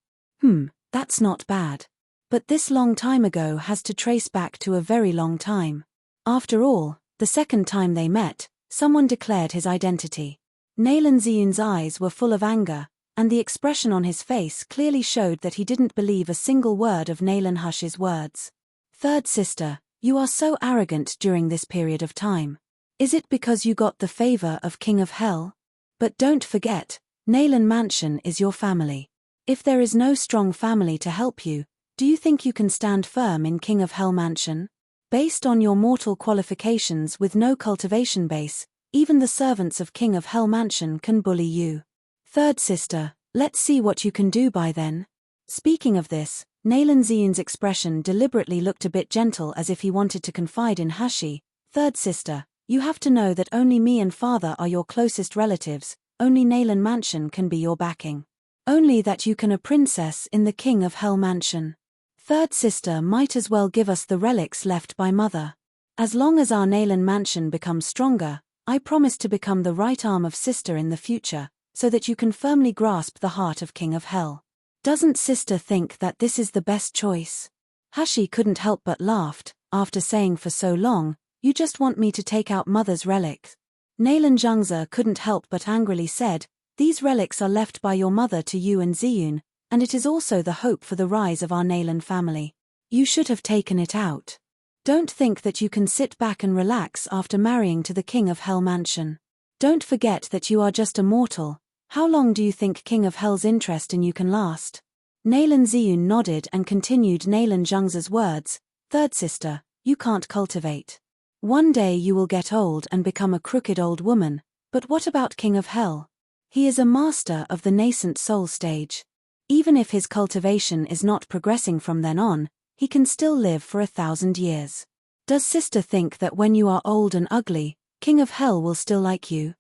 That's not bad. But this long time ago has to trace back to a very long time. After all, the second time they met, someone declared his identity. Nailan Ziyun's eyes were full of anger, and the expression on his face clearly showed that he didn't believe a single word of Nailan Hashi's words. Third sister, you are so arrogant during this period of time. Is it because you got the favor of King of Hell? But don't forget, Nailan Mansion is your family. If there is no strong family to help you, do you think you can stand firm in King of Hell Mansion? Based on your mortal qualifications with no cultivation base, even the servants of King of Hell Mansion can bully you. Third sister, let's see what you can do by then. Speaking of this, Nailan Ziyun's expression deliberately looked a bit gentle as if he wanted to confide in Hashi. Third sister, you have to know that only me and father are your closest relatives, only Nailan Mansion can be your backing. Only that you can a princess in the King of Hell Mansion. Third sister might as well give us the relics left by mother. As long as our Nailan Mansion becomes stronger, I promise to become the right arm of sister in the future, so that you can firmly grasp the heart of King of Hell. Doesn't sister think that this is the best choice? Hashi couldn't help but laughed, after saying for so long, you just want me to take out mother's relics. Nailan Zhengze couldn't help but angrily said, these relics are left by your mother to you and Ziyun, and it is also the hope for the rise of our Nailan family. You should have taken it out. Don't think that you can sit back and relax after marrying to the King of Hell Mansion. Don't forget that you are just a mortal. How long do you think King of Hell's interest in you can last? Nailan Ziyun nodded and continued Nailan Zhengze's words, third sister, you can't cultivate. One day you will get old and become a crooked old woman, but what about King of Hell? He is a master of the nascent soul stage. Even if his cultivation is not progressing from then on, he can still live for 1,000 years. Does sister think that when you are old and ugly, King of Hell will still like you?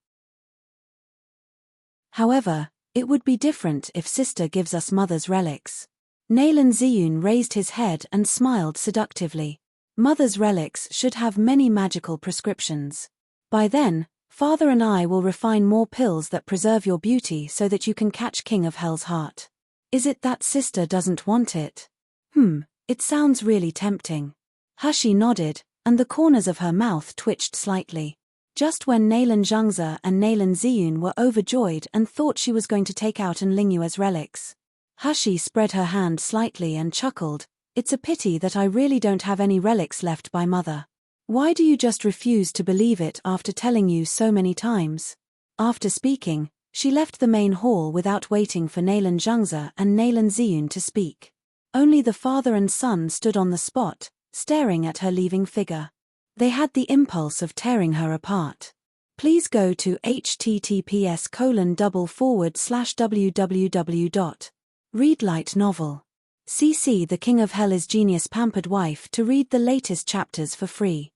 However, it would be different if sister gives us mother's relics. Nailan Ziyun raised his head and smiled seductively. Mother's relics should have many magical prescriptions. By then, father and I will refine more pills that preserve your beauty so that you can catch King of Hell's heart. Is it that sister doesn't want it? It sounds really tempting. Hashi nodded, and the corners of her mouth twitched slightly. Just when Nailan Zhengze and Nailan Ziyun were overjoyed and thought she was going to take out Enlingua's relics. Hashi spread her hand slightly and chuckled, it's a pity that I really don't have any relics left by mother. Why do you just refuse to believe it after telling you so many times? After speaking, she left the main hall without waiting for Nailan Zhengze and Nailan Ziyun to speak. Only the father and son stood on the spot, staring at her leaving figure. They had the impulse of tearing her apart. Please go to https://www. Read light novel. CC The King of Hell is Genius Pampered Wife to read the latest chapters for free.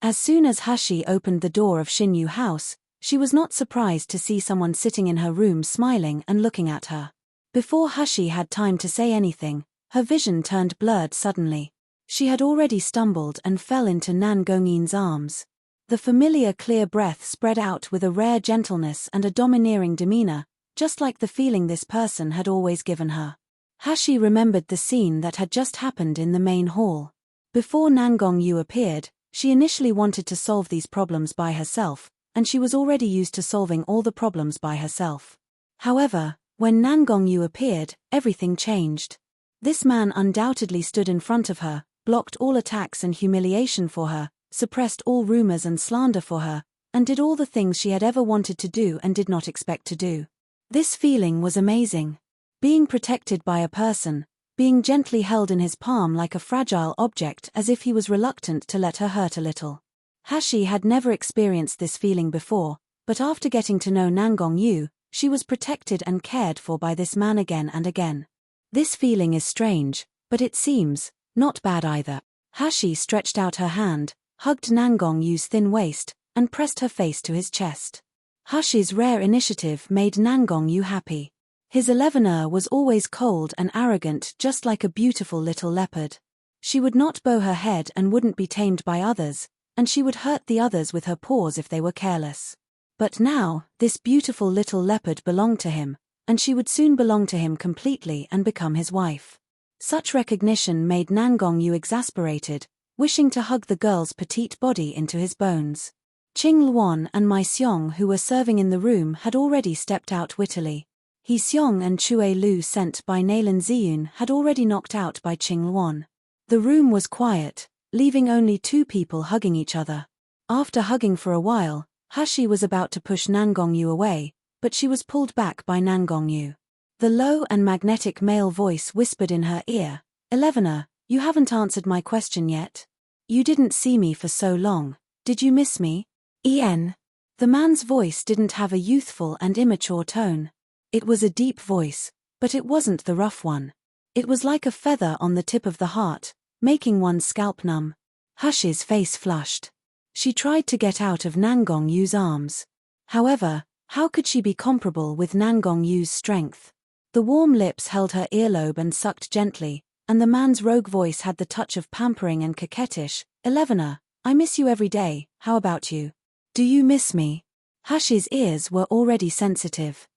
As soon as Hashi opened the door of Shinyu house, she was not surprised to see someone sitting in her room smiling and looking at her. Before Hashi had time to say anything, her vision turned blurred suddenly. She had already stumbled and fell into Nan Gongyin's arms. The familiar clear breath spread out with a rare gentleness and a domineering demeanor, just like the feeling this person had always given her. Hashi remembered the scene that had just happened in the main hall. Before Nan Gongyu appeared, she initially wanted to solve these problems by herself, and she was already used to solving all the problems by herself. However, when Nan Gongyu appeared, everything changed. This man undoubtedly stood in front of her, blocked all attacks and humiliation for her, suppressed all rumors and slander for her, and did all the things she had ever wanted to do and did not expect to do. This feeling was amazing. Being protected by a person, being gently held in his palm like a fragile object as if he was reluctant to let her hurt a little. Hashi had never experienced this feeling before, but after getting to know Nan Gongyu, she was protected and cared for by this man again and again. This feeling is strange, but it seems not bad either. Hashi stretched out her hand, hugged Nan Gongyu's thin waist, and pressed her face to his chest. Hashi's rare initiative made Nan Gongyu happy. His 11er was always cold and arrogant, just like a beautiful little leopard. She would not bow her head and wouldn't be tamed by others, and she would hurt the others with her paws if they were careless. But now, this beautiful little leopard belonged to him, and she would soon belong to him completely and become his wife. Such recognition made Nan Gongyu exasperated, wishing to hug the girl's petite body into his bones. Qing Luan and Mai Xiong, who were serving in the room, had already stepped out wittily. He Xiong and Chue Lu, sent by Nalan Ziyun, had already knocked out by Qing Luan. The room was quiet, leaving only two people hugging each other. After hugging for a while, Hashi was about to push Nan Gongyu away, but she was pulled back by Nan Gongyu. The low and magnetic male voice whispered in her ear, "Elevener, you haven't answered my question yet. You didn't see me for so long. Did you miss me?" The man's voice didn't have a youthful and immature tone. It was a deep voice, but it wasn't the rough one. It was like a feather on the tip of the heart, making one's scalp numb. Hashi's face flushed. She tried to get out of Nan Gongyu's arms. However, how could she be comparable with Nan Gongyu's strength? The warm lips held her earlobe and sucked gently, and the man's rogue voice had the touch of pampering and coquettish. "Elevener, I miss you every day, how about you? Do you miss me?" Hashi's ears were already sensitive.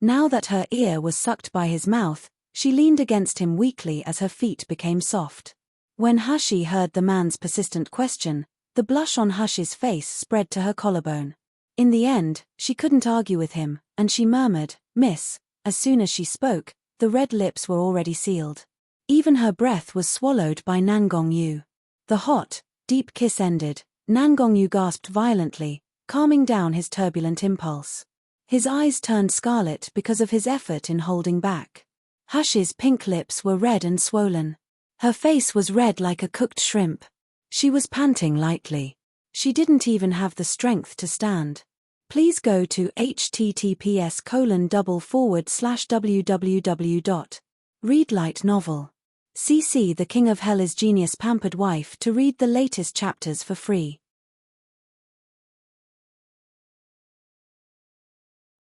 Now that her ear was sucked by his mouth, she leaned against him weakly as her feet became soft. When Hashi heard the man's persistent question, the blush on Hashi's face spread to her collarbone. In the end, she couldn't argue with him, and she murmured, "Miss." As soon as she spoke, the red lips were already sealed. Even her breath was swallowed by Nan Gongyu. The hot, deep kiss ended. Nan Gongyu gasped violently, calming down his turbulent impulse. His eyes turned scarlet because of his effort in holding back. Hashi's pink lips were red and swollen. Her face was red like a cooked shrimp. She was panting lightly. She didn't even have the strength to stand. Please go to https://www.readlightnovel. CC The King of Hell is Genius Pampered Wife to read the latest chapters for free.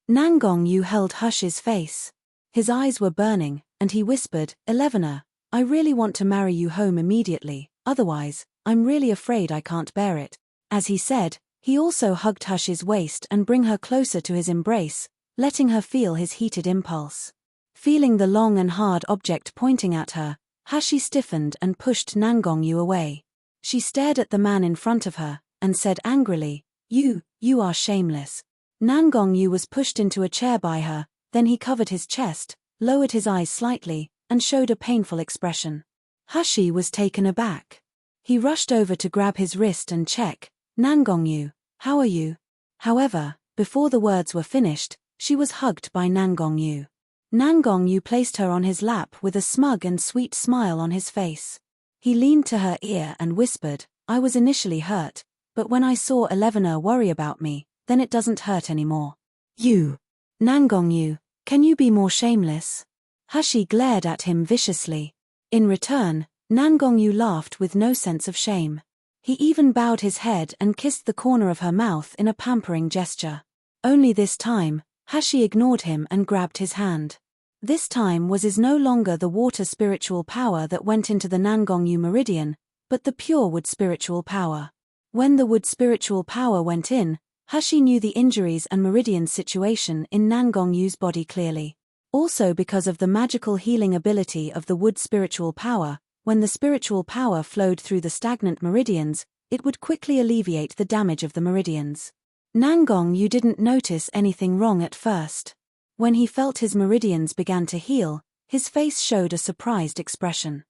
Nan Gongyu held Hashi's face. His eyes were burning, and he whispered, "Elevener, I really want to marry you home immediately, otherwise, I'm really afraid I can't bear it." As he said, he also hugged Hashi's waist and bring her closer to his embrace, letting her feel his heated impulse. Feeling the long and hard object pointing at her, Hashi stiffened and pushed Nan Gongyu away. She stared at the man in front of her, and said angrily, You are shameless." Nan Gongyu was pushed into a chair by her, then he covered his chest, lowered his eyes slightly, and showed a painful expression. Hashi was taken aback. He rushed over to grab his wrist and check, "Nan Gongyu, how are you?" However, before the words were finished, she was hugged by Nan Gongyu. Nan Gongyu placed her on his lap with a smug and sweet smile on his face. He leaned to her ear and whispered, "I was initially hurt, but when I saw Elevener worry about me, then it doesn't hurt anymore." "You, Nan Gongyu, can you be more shameless?" Hashi glared at him viciously. In return, Nan Gongyu laughed with no sense of shame. He even bowed his head and kissed the corner of her mouth in a pampering gesture. Only this time, Hashi ignored him and grabbed his hand. This time was no longer the water spiritual power that went into the Nangongyu meridian, but the pure wood spiritual power. When the wood spiritual power went in, Hashi knew the injuries and meridians situation in Nangongyu's body clearly. Also because of the magical healing ability of the wood spiritual power, when the spiritual power flowed through the stagnant meridians, it would quickly alleviate the damage of the meridians. Nangongyu didn't notice anything wrong at first. When he felt his meridians began to heal, his face showed a surprised expression.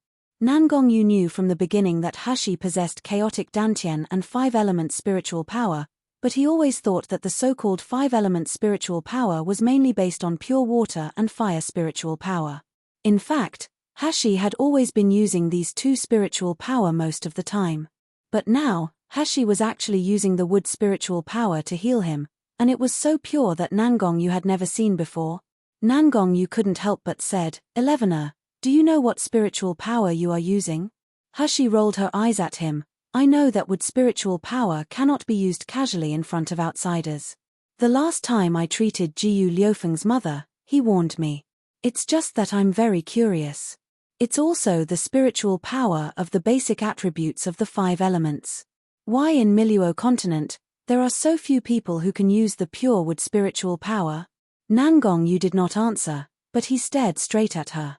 Nangongyu knew from the beginning that Hashi possessed chaotic dantian and five-element spiritual power, but he always thought that the so-called five-element spiritual power was mainly based on pure water and fire spiritual power. In fact, Hashi had always been using these two spiritual power most of the time. But now, Hashi was actually using the wood spiritual power to heal him, and it was so pure that Nangongyu had never seen before. Nangongyu couldn't help but said, "Elevena, do you know what spiritual power you are using?" Hashi rolled her eyes at him. "I know that wood spiritual power cannot be used casually in front of outsiders. The last time I treated Jiyu Liufeng's mother, he warned me. It's just that I'm very curious. It's also the spiritual power of the basic attributes of the five elements. Why in Miluo continent, there are so few people who can use the pure wood spiritual power?" Nangongyu did not answer, but he stared straight at her.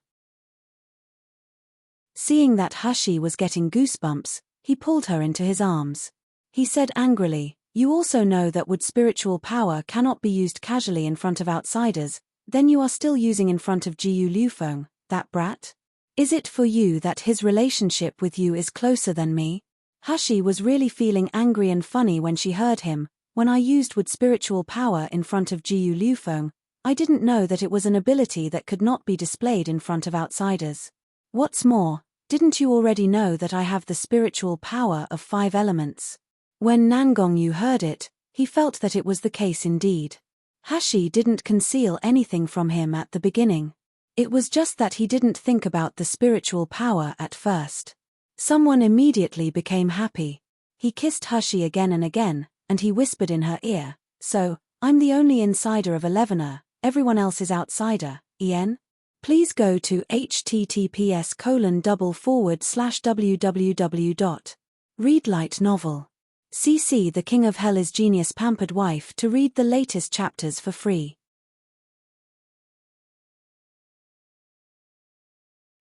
Seeing that Hashi was getting goosebumps, he pulled her into his arms. He said angrily, "You also know that wood spiritual power cannot be used casually in front of outsiders, then you are still using in front of Jiyu Liufeng, that brat? Is it for you that his relationship with you is closer than me?" Hashi was really feeling angry and funny when she heard him. "When I used wood spiritual power in front of Jiyu Liufeng, I didn't know that it was an ability that could not be displayed in front of outsiders. What's more, didn't you already know that I have the spiritual power of five elements?" When Nangongyu heard it, he felt that it was the case indeed. Hashi didn't conceal anything from him at the beginning. It was just that he didn't think about the spiritual power at first. Someone immediately became happy. He kissed Hashi again and again, and he whispered in her ear, "So, I'm the only insider of Elevena, everyone else is outsider, Ian? Please go to https://www.readlightnovel. CC the King of Hell is Genius Pampered Wife to read the latest chapters for free."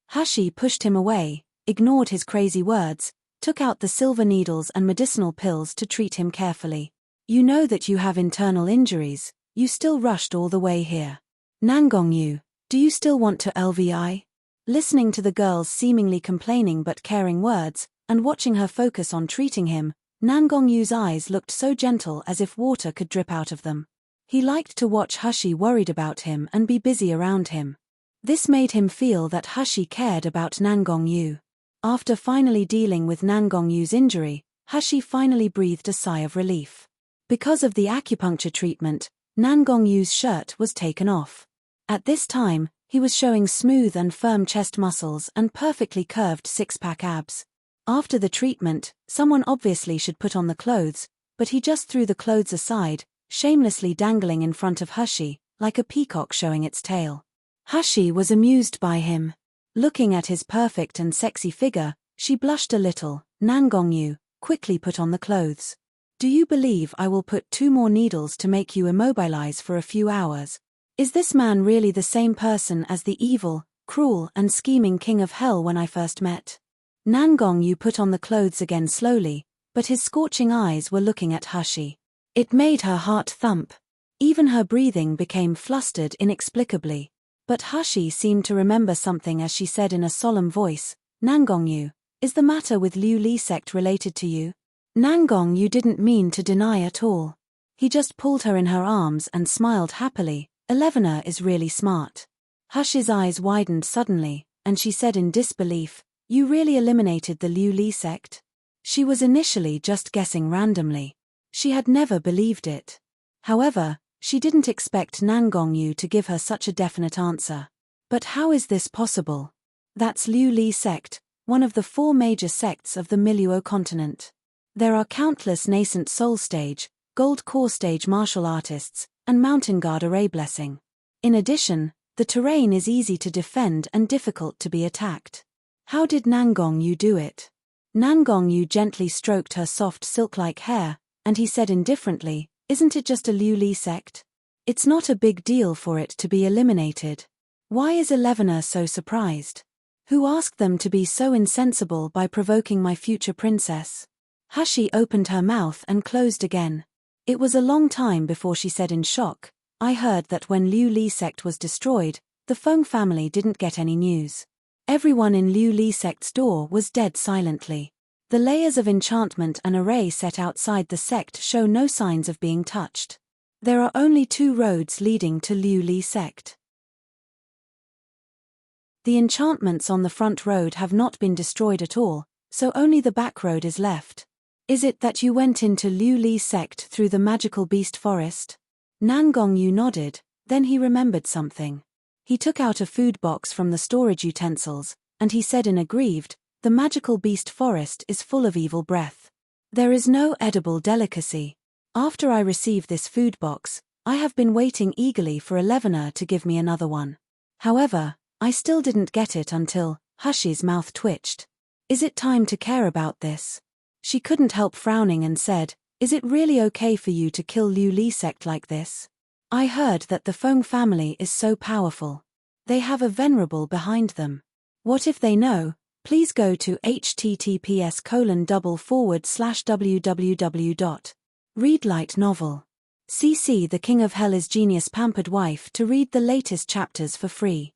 Hashi pushed him away, ignored his crazy words, took out the silver needles and medicinal pills to treat him carefully. "You know that you have internal injuries, you still rushed all the way here. Nangongyu, do you still want to LVI?" Listening to the girl's seemingly complaining but caring words, and watching her focus on treating him, Nangongyu's eyes looked so gentle as if water could drip out of them. He liked to watch Hashi worried about him and be busy around him. This made him feel that Hashi cared about Nangongyu. After finally dealing with Nangongyu's injury, Hashi finally breathed a sigh of relief. Because of the acupuncture treatment, Nangongyu's shirt was taken off. At this time, he was showing smooth and firm chest muscles and perfectly curved six-pack abs. After the treatment, someone obviously should put on the clothes, but he just threw the clothes aside, shamelessly dangling in front of Hashi, like a peacock showing its tail. Hashi was amused by him. Looking at his perfect and sexy figure, she blushed a little. "Nangongyu, quickly put on the clothes. Do you believe I will put 2 more needles to make you immobilize for a few hours? Is this man really the same person as the evil, cruel and scheming King of Hell when I first met?" Nangongyu put on the clothes again slowly, but his scorching eyes were looking at Hashi. It made her heart thump. Even her breathing became flustered inexplicably. But Hashi seemed to remember something as she said in a solemn voice, "Nangongyu, is the matter with Liu Li sect related to you?" Nangongyu didn't mean to deny at all. He just pulled her in her arms and smiled happily. "Elevena is really smart." Hashi's eyes widened suddenly, and she said in disbelief, "You really eliminated the Liu Li sect?" She was initially just guessing randomly. She had never believed it. However, she didn't expect Nangongyu to give her such a definite answer. "But how is this possible?" "That's Liu Li sect, one of the 4 major sects of the Miluo continent. There are countless nascent soul stage, gold core stage martial artists, and mountain guard array blessing. In addition, the terrain is easy to defend and difficult to be attacked. How did Nangong Yu do it? Nangong Yu gently stroked her soft silk-like hair, and he said indifferently, "Isn't it just a Liu Li sect? It's not a big deal for it to be eliminated. Why is Elevena so surprised? Who asked them to be so insensible by provoking my future princess?" Hashi opened her mouth and closed again. It was a long time before she said in shock, "I heard that when Liu Li sect was destroyed, the Feng family didn't get any news. Everyone in Liu Li sect's door was dead silently. The layers of enchantment and array set outside the sect show no signs of being touched. There are only 2 roads leading to Liu Li sect. The enchantments on the front road have not been destroyed at all, so only the back road is left. Is it that you went into Liu Li sect through the magical beast forest?" Nangong Yu nodded, then he remembered something. He took out a food box from the storage utensils, and he said in aggrieved, "The magical beast forest is full of evil breath. There is no edible delicacy. After I received this food box, I have been waiting eagerly for Elevena to give me another one. However, I still didn't get it until..." Hashi's mouth twitched. "Is it time to care about this?" She couldn't help frowning and said, "Is it really okay for you to kill Liu Li sect like this? I heard that the Feng family is so powerful. They have a venerable behind them. What if they know? Please go to https://www.readlightnovel. CC The King of Hell is Genius Pampered Wife to read the latest chapters for free.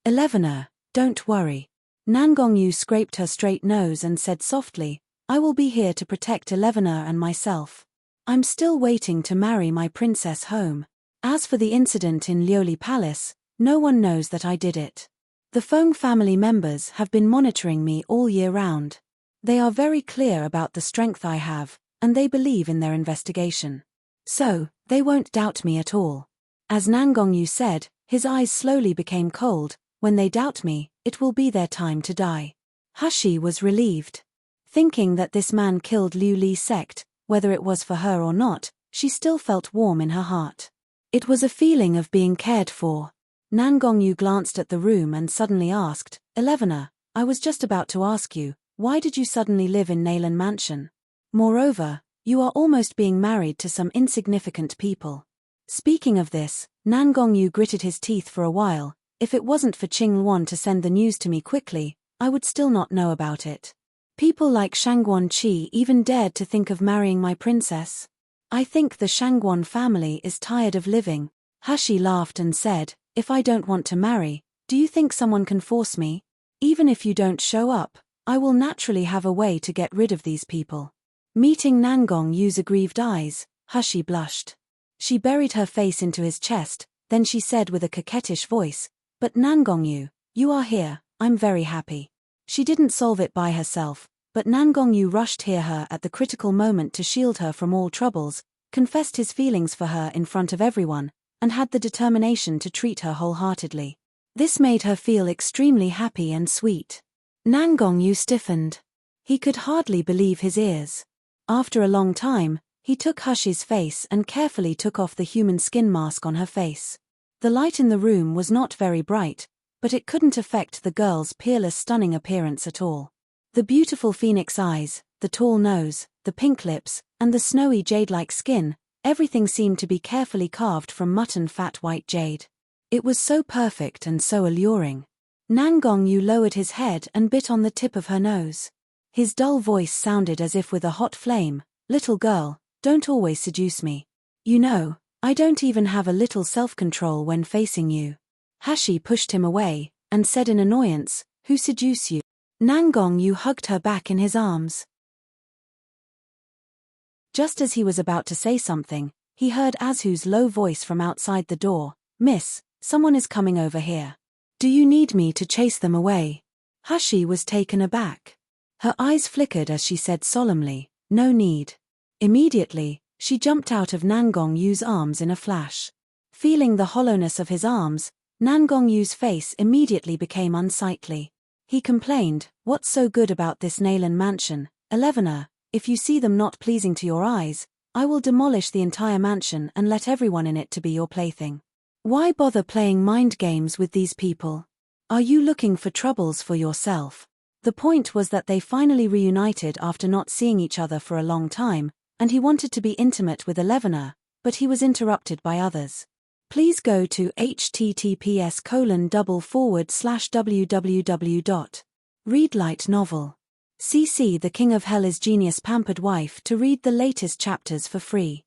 Elevena, don't worry. Nangong Yu scraped her straight nose and said softly, "I will be here to protect Elevena and myself. I'm still waiting to marry my princess home. As for the incident in Lioli Palace, no one knows that I did it. The Feng family members have been monitoring me all year round. They are very clear about the strength I have, and they believe in their investigation. So, they won't doubt me at all." As Nangong Yu said, his eyes slowly became cold. "When they doubt me, it will be their time to die." Hashi was relieved. Thinking that this man killed Liu Li sect, whether it was for her or not, she still felt warm in her heart. It was a feeling of being cared for. Nangong Yu glanced at the room and suddenly asked, "Elevena, I was just about to ask you, why did you suddenly live in Nayland Mansion? Moreover, you are almost being married to some insignificant people." Speaking of this, Nangong Yu gritted his teeth for a while. "If it wasn't for Qingluan to send the news to me quickly, I would still not know about it. People like Shangguan Qi even dared to think of marrying my princess. I think the Shangguan family is tired of living." Hashi laughed and said, "If I don't want to marry, do you think someone can force me? Even if you don't show up, I will naturally have a way to get rid of these people." Meeting Nangong Yu's aggrieved eyes, Hashi blushed. She buried her face into his chest, then she said with a coquettish voice, "But Nangong Yu, you are here, I'm very happy." She didn't solve it by herself, but Nangong Yu rushed her at the critical moment to shield her from all troubles, confessed his feelings for her in front of everyone, and had the determination to treat her wholeheartedly. This made her feel extremely happy and sweet. Nangong Yu stiffened. He could hardly believe his ears. After a long time, he took Hashi's face and carefully took off the human skin mask on her face. The light in the room was not very bright, but it couldn't affect the girl's peerless stunning appearance at all. The beautiful phoenix eyes, the tall nose, the pink lips, and the snowy jade-like skin, everything seemed to be carefully carved from mutton-fat white jade. It was so perfect and so alluring. Nangong Yu lowered his head and bit on the tip of her nose. His dull voice sounded as if with a hot flame, "Little girl, don't always seduce me. You know, I don't even have a little self-control when facing you." Hashi pushed him away, and said in annoyance, "Who seduce you?" Nangong Yu hugged her back in his arms. Just as he was about to say something, he heard Azhu's low voice from outside the door, "Miss, someone is coming over here. Do you need me to chase them away?" Hashi was taken aback. Her eyes flickered as she said solemnly, "No need." Immediately, she jumped out of Nangong Yu's arms in a flash. Feeling the hollowness of his arms, Nangong Yu's face immediately became unsightly. He complained, "What's so good about this Nalan mansion, Elevenor? If you see them not pleasing to your eyes, I will demolish the entire mansion and let everyone in it to be your plaything. Why bother playing mind games with these people? Are you looking for troubles for yourself?" The point was that they finally reunited after not seeing each other for a long time, and he wanted to be intimate with Elevenor, but he was interrupted by others. Please go to https://www. Read light novel. CC the King of Hell is Genius Pampered Wife to read the latest chapters for free.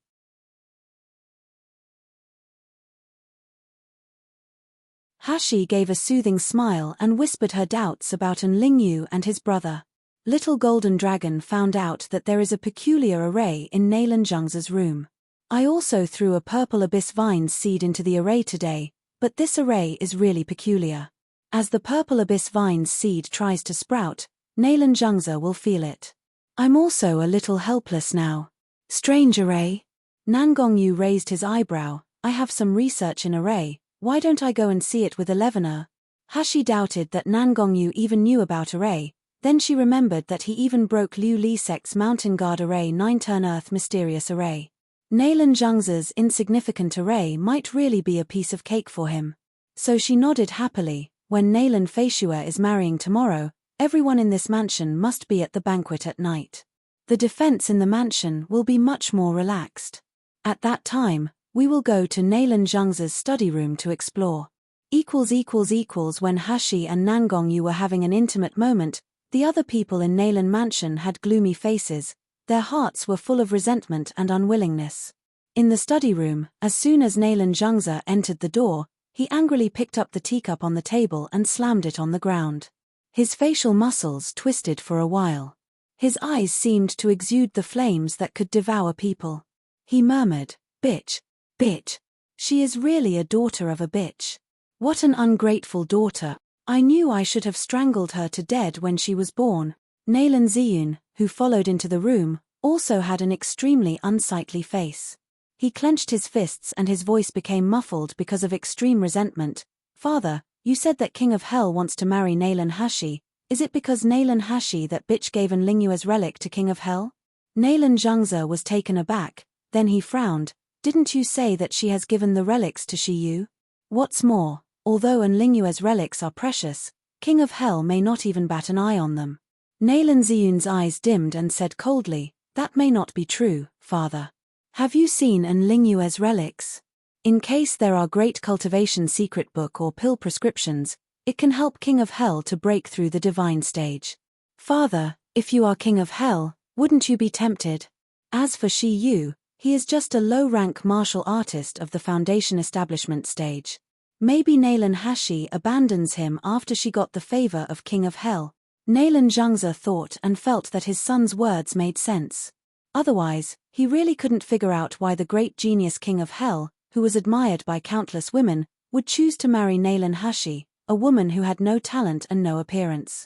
Hashi gave a soothing smile and whispered her doubts about Enlingyu and his brother. Little Golden Dragon found out that there is a peculiar array in Nalan Zhengzhe's room. I also threw a purple abyss vines seed into the array today, but this array is really peculiar. As the purple abyss vines seed tries to sprout, Nalan Zhengzhe will feel it. I'm also a little helpless now. Strange array? Nangongyu raised his eyebrow. I have some research in array. Why don't I go and see it with Elevenor? Hashi doubted that Nangongyu even knew about array, then she remembered that he even broke Liu Lisek's Mountain Guard array 9-turn Earth mysterious array. Nalan Zhengzhe's insignificant array might really be a piece of cake for him. So she nodded happily. When Nalan Feishua is marrying tomorrow, everyone in this mansion must be at the banquet at night. The defense in the mansion will be much more relaxed. At that time, we will go to Nalan Zhengzhe's study room to explore. When Hashi and Nangongyu were having an intimate moment, the other people in Nalan Mansion had gloomy faces. Their hearts were full of resentment and unwillingness. In the study room, as soon as Nalan Zhengzhe entered the door, he angrily picked up the teacup on the table and slammed it on the ground. His facial muscles twisted for a while. His eyes seemed to exude the flames that could devour people. He murmured, "Bitch. Bitch. She is really a daughter of a bitch. What an ungrateful daughter. I knew I should have strangled her to death when she was born." Nalan Ziyun, who followed into the room, also had an extremely unsightly face. He clenched his fists and his voice became muffled because of extreme resentment. "Father, you said that King of Hell wants to marry Nalan Hashi. Is it because Nalan Hashi that bitch gave Enlingyu relic to King of Hell?" Nalan Zhengzhe was taken aback, then he frowned. "Didn't you say that she has given the relics to Shiyu? What's more, although Enlingyu's relics are precious, King of Hell may not even bat an eye on them." Nalan Ziyun's eyes dimmed and said coldly, "That may not be true, father. Have you seen Enlingyu's relics? In case there are great cultivation secret book or pill prescriptions, it can help King of Hell to break through the divine stage. Father, if you are King of Hell, wouldn't you be tempted? As for Shiyu, he is just a low-rank martial artist of the Foundation establishment stage. Maybe Nalan Hashi abandons him after she got the favor of King of Hell." Nalan Zhengzhe thought and felt that his son's words made sense. Otherwise, he really couldn't figure out why the great genius King of Hell, who was admired by countless women, would choose to marry Nalan Hashi, a woman who had no talent and no appearance.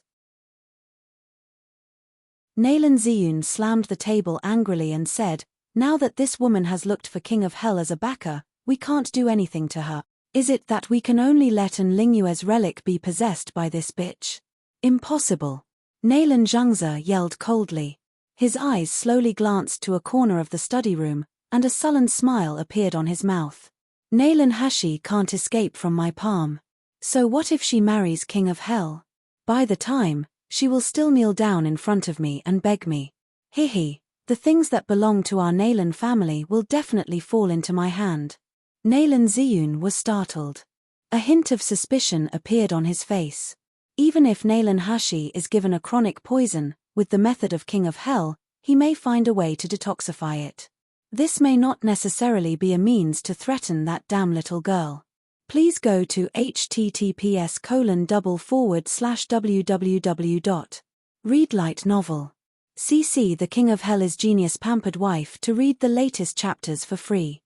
Nalan Ziyun slammed the table angrily and said, "Now that this woman has looked for King of Hell as a backer, we can't do anything to her. Is it that we can only let Enlingyu's relic be possessed by this bitch? Impossible." Nalan Zhengzhe yelled coldly. His eyes slowly glanced to a corner of the study room, and a sullen smile appeared on his mouth. "Nalan Hashi can't escape from my palm. So what if she marries King of Hell? By the time, she will still kneel down in front of me and beg me. Hihi, the things that belong to our Nalan family will definitely fall into my hand." Nalan Ziyun was startled. A hint of suspicion appeared on his face. Even if Nalan Hashi is given a chronic poison, with the method of King of Hell, he may find a way to detoxify it. This may not necessarily be a means to threaten that damn little girl. Please go to https://www. Read light novel. CC the King of Hell is Genius Pampered Wife to read the latest chapters for free.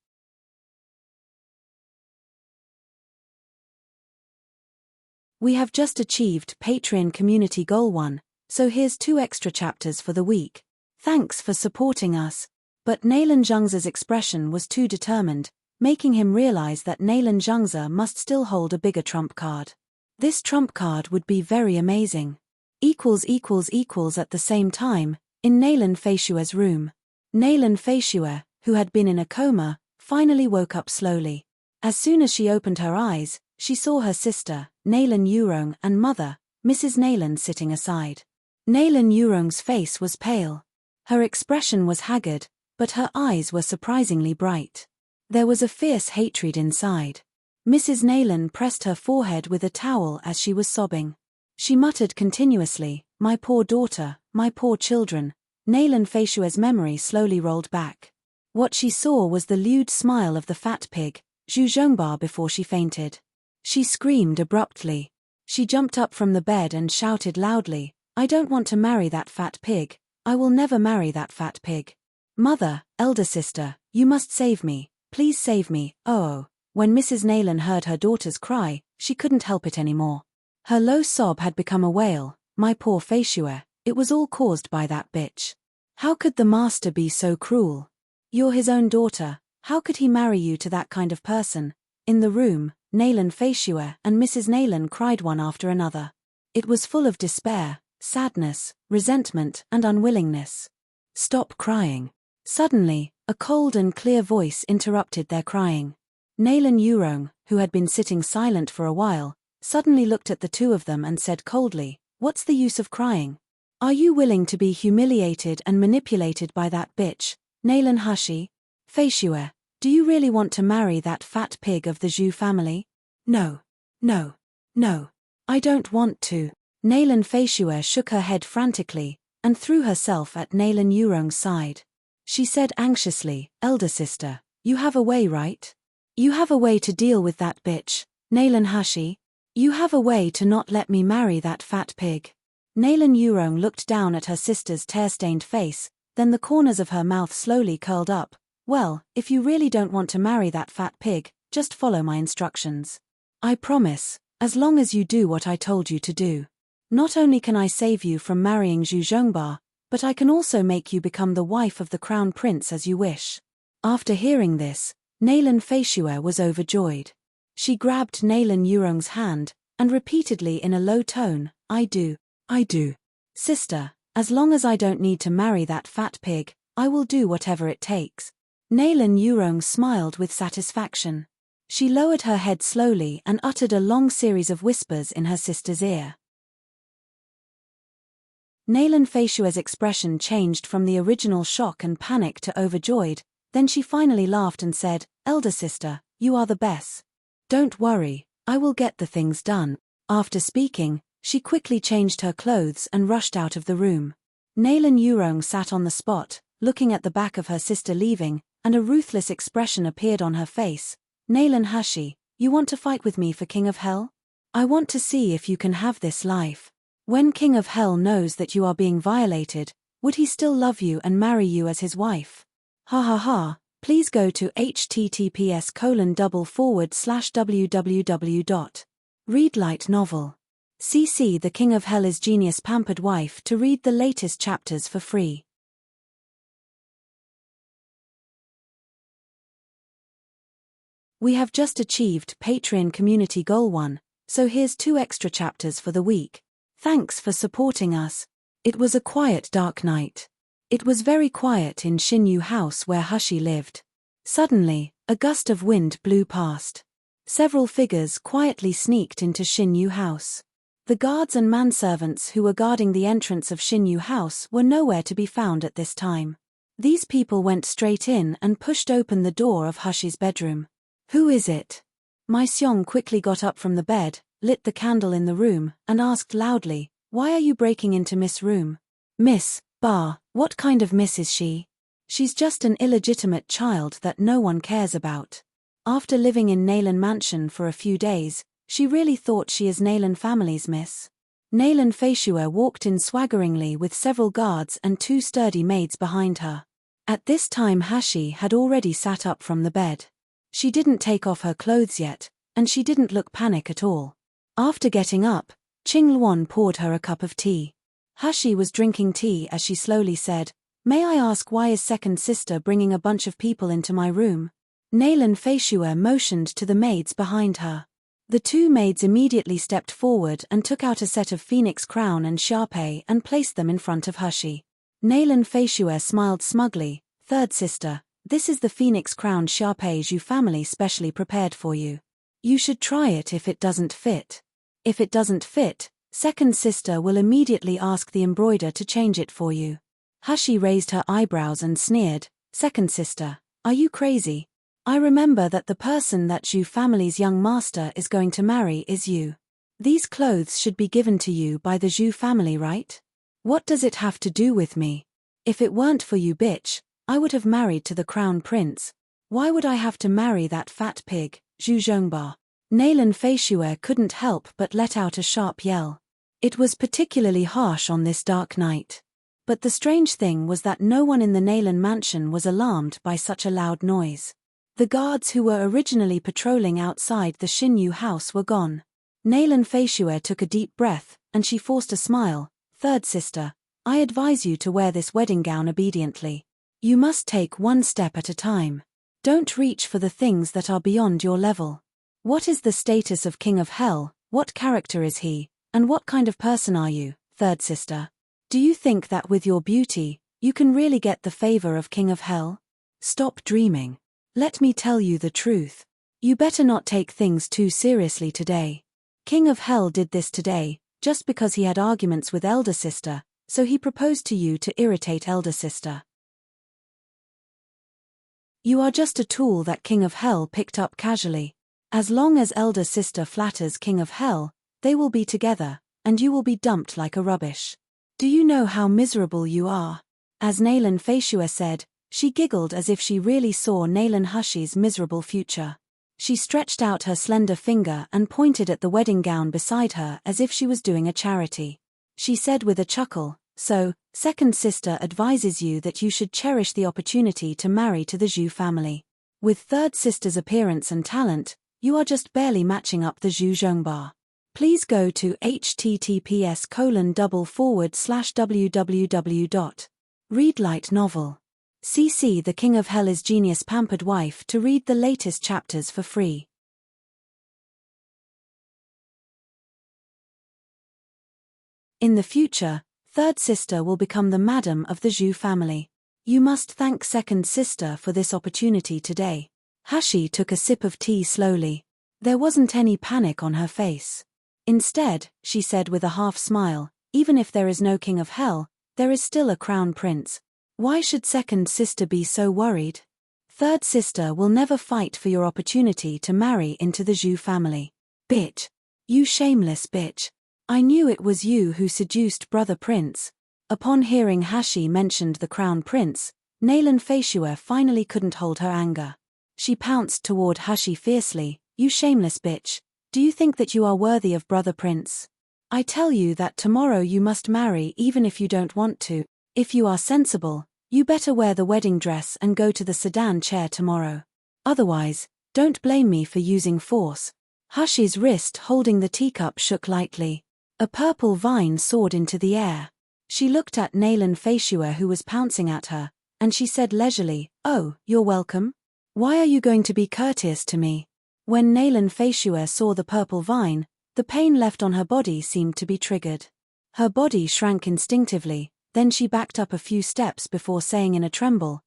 We have just achieved Patreon Community Goal 1, so here's 2 extra chapters for the week. Thanks for supporting us. But Nalan Zhengzhe's expression was too determined, making him realize that Nalan Zhengzhe must still hold a bigger trump card. This trump card would be very amazing. At the same time, in Nalan Feishua's room. Nalan Feishua, who had been in a coma, finally woke up slowly. As soon as she opened her eyes, she saw her sister, Nalan Yurong, and mother, Mrs. Nalan, sitting aside. Nalan Yurong's face was pale. Her expression was haggard, but her eyes were surprisingly bright. There was a fierce hatred inside. Mrs. Nalan pressed her forehead with a towel as she was sobbing. She muttered continuously, "My poor daughter, my poor children." Nalan Feishua's memory slowly rolled back. What she saw was the lewd smile of the fat pig, Zhu Zhongba, before she fainted. She screamed abruptly. She jumped up from the bed and shouted loudly, "I don't want to marry that fat pig. I will never marry that fat pig. Mother, elder sister, you must save me. Please save me, oh." When Mrs. Nalan heard her daughter's cry, she couldn't help it anymore. Her low sob had become a wail, "My poor Feishua, it was all caused by that bitch. How could the master be so cruel? You're his own daughter, how could he marry you to that kind of person?" In the room, Nalan Feishua and Mrs. Nalan cried one after another. It was full of despair, sadness, resentment, and unwillingness. "Stop crying." Suddenly, a cold and clear voice interrupted their crying. Nalan Yurong, who had been sitting silent for a while, suddenly looked at the two of them and said coldly, "What's the use of crying? Are you willing to be humiliated and manipulated by that bitch, Nalan Hashi? Feishua, do you really want to marry that fat pig of the Zhu family?" No, I don't want to." Nalan Feishua shook her head frantically, and threw herself at Nalan Yurong's side. She said anxiously, "Elder sister, you have a way, right? You have a way to deal with that bitch, Nalan Hashi? You have a way to not let me marry that fat pig?" Nalan Yurong looked down at her sister's tear-stained face, then the corners of her mouth slowly curled up. "Well, if you really don't want to marry that fat pig, just follow my instructions. I promise, as long as you do what I told you to do. Not only can I save you from marrying Zhu Zhongba, but I can also make you become the wife of the crown prince as you wish." After hearing this, Nalan Feishua was overjoyed. She grabbed Nalan Yurong's hand, and repeatedly in a low tone, I do. Sister, as long as I don't need to marry that fat pig, I will do whatever it takes." Nalan Yurong smiled with satisfaction. She lowered her head slowly and uttered a long series of whispers in her sister's ear. Nalan Feishua's expression changed from the original shock and panic to overjoyed, then she finally laughed and said, "Elder sister, you are the best. Don't worry, I will get the things done." After speaking, she quickly changed her clothes and rushed out of the room. Nalan Yurong sat on the spot, looking at the back of her sister leaving, and a ruthless expression appeared on her face. "Nalan Hashi, you want to fight with me for King of Hell? I want to see if you can have this life. When King of Hell knows that you are being violated, would he still love you and marry you as his wife? Ha ha ha." Please go to https://www.readlightnovel. CC The King of Hell is Genius Pampered Wife to read the latest chapters for free. We have just achieved Patreon Community Goal 1, so here's 2 extra chapters for the week. Thanks for supporting us. It was a quiet dark night. It was very quiet in Xinyu House where Hushi lived. Suddenly, a gust of wind blew past. Several figures quietly sneaked into Xinyu House. The guards and manservants who were guarding the entrance of Xinyu House were nowhere to be found at this time. These people went straight in and pushed open the door of Hushi's bedroom. "Who is it?" Mai Xiong quickly got up from the bed, lit the candle in the room, and asked loudly, "Why are you breaking into Miss' room?" "Miss, what kind of miss is she? She's just an illegitimate child that no one cares about." After living in Nalan Mansion for a few days, she really thought she is Nalan family's miss. Nalan Feishua walked in swaggeringly with several guards and 2 sturdy maids behind her. At this time Hashi had already sat up from the bed. She didn't take off her clothes yet, and she didn't look panic at all. After getting up, Qing Luan poured her a cup of tea. Hashi was drinking tea as she slowly said, "May I ask why is second sister bringing a bunch of people into my room?" Nalan Feishua motioned to the maids behind her. The two maids immediately stepped forward and took out a set of phoenix crown and sharpay and placed them in front of Hushi. Naylan Feishue smiled smugly. Third sister, this is the phoenix crown sharpay Zhu family specially prepared for you. You should try it if it doesn't fit. If it doesn't fit, second sister will immediately ask the embroider to change it for you. Hushi raised her eyebrows and sneered. Second sister, are you crazy? I remember that the person that Zhu family's young master is going to marry is you. These clothes should be given to you by the Zhu family, right? What does it have to do with me? If it weren't for you, bitch, I would have married to the crown prince. Why would I have to marry that fat pig, Zhu Zhongba? Naylan Feishue couldn't help but let out a sharp yell. It was particularly harsh on this dark night. But the strange thing was that no one in the Naylan mansion was alarmed by such a loud noise. The guards who were originally patrolling outside the Xinyu house were gone. Naylan Feishue took a deep breath, and she forced a smile. Third sister, I advise you to wear this wedding gown obediently. You must take one step at a time. Don't reach for the things that are beyond your level. What is the status of King of Hell? What character is he? And what kind of person are you, third sister? Do you think that with your beauty, you can really get the favor of King of Hell? Stop dreaming. Let me tell you the truth. You better not take things too seriously today. King of Hell did this today, just because he had arguments with elder sister, so he proposed to you to irritate elder sister. You are just a tool that King of Hell picked up casually. As long as elder sister flatters King of Hell, they will be together, and you will be dumped like a rubbish. Do you know how miserable you are? As Naylan Feishue said, she giggled as if she really saw Naylan Hushi's miserable future. She stretched out her slender finger and pointed at the wedding gown beside her as if she was doing a charity. She said with a chuckle, so, second sister advises you that you should cherish the opportunity to marry to the Zhu family. With third sister's appearance and talent, you are just barely matching up the Zhu Zhongba. Please go to https://www.readlightnovel. CC the King of Hell is Genius Pampered Wife to read the latest chapters for free. In the future, third sister will become the madam of the Zhu family. You must thank second sister for this opportunity today. Hushi took a sip of tea slowly. There wasn't any panic on her face. Instead, she said with a half smile, even if there is no King of Hell, there is still a crown prince. Why should second sister be so worried? Third sister will never fight for your opportunity to marry into the Zhu family. Bitch. You shameless bitch. I knew it was you who seduced brother prince. Upon hearing Hushi mentioned the crown prince, Naylan Feishue finally couldn't hold her anger. She pounced toward Hushi fiercely. You shameless bitch. Do you think that you are worthy of brother prince? I tell you that tomorrow you must marry even if you don't want to. If you are sensible, you better wear the wedding dress and go to the sedan chair tomorrow. Otherwise, don't blame me for using force. Hushi's wrist holding the teacup shook lightly. A purple vine soared into the air. She looked at Naylan Feishue who was pouncing at her, and she said leisurely, "Oh, you're welcome? Why are you going to be courteous to me?" When Naylan Feishue saw the purple vine, the pain left on her body seemed to be triggered. Her body shrank instinctively, then she backed up a few steps before saying in a tremble,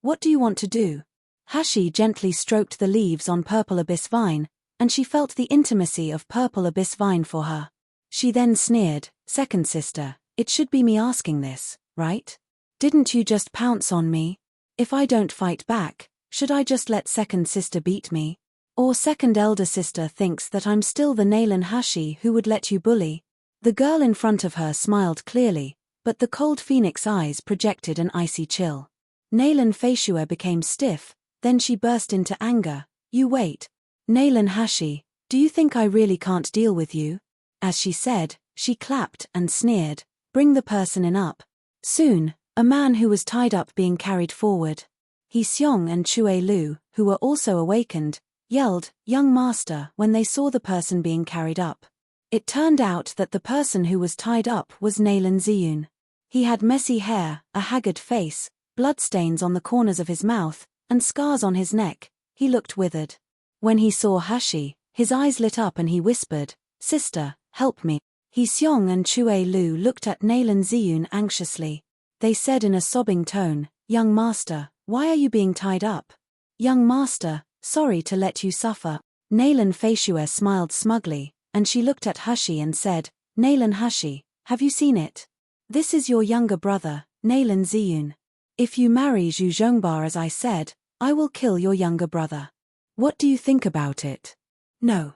What do you want to do?" Hushi gently stroked the leaves on purple abyss vine, and she felt the intimacy of purple abyss vine for her. She then sneered, "Second sister, it should be me asking this, right? Didn't you just pounce on me? If I don't fight back, should I just let second sister beat me? Or second elder sister thinks that I'm still the Naylan Hushi who would let you bully?" The girl in front of her smiled clearly, but the cold phoenix eyes projected an icy chill. Naylan Feishue became stiff, then she burst into anger. "You wait. Naylan Hushi, do you think I really can't deal with you?" As she said, she clapped and sneered, "Bring the person in up." Soon, a man who was tied up being carried forward. He Xiong and Chue Lu, who were also awakened, yelled, "Young master," when they saw the person being carried up. It turned out that the person who was tied up was Naylan Ziyun. He had messy hair, a haggard face, bloodstains on the corners of his mouth, and scars on his neck. He looked withered. When he saw Hushi, His eyes lit up and he whispered, "Sister, help me." He Xiong and Chue Lu looked at Nalan Ziyun anxiously. They said in a sobbing tone, "Young master, why are you being tied up?" "Young master, sorry to let you suffer." Nalan Feishue smiled smugly, and she looked at Hushi and said, "Nalan Hushi, have you seen it? This is your younger brother, Nalan Ziyun. If you marry Zhu Zhongba as I said, I will kill your younger brother. What do you think about it?" "No."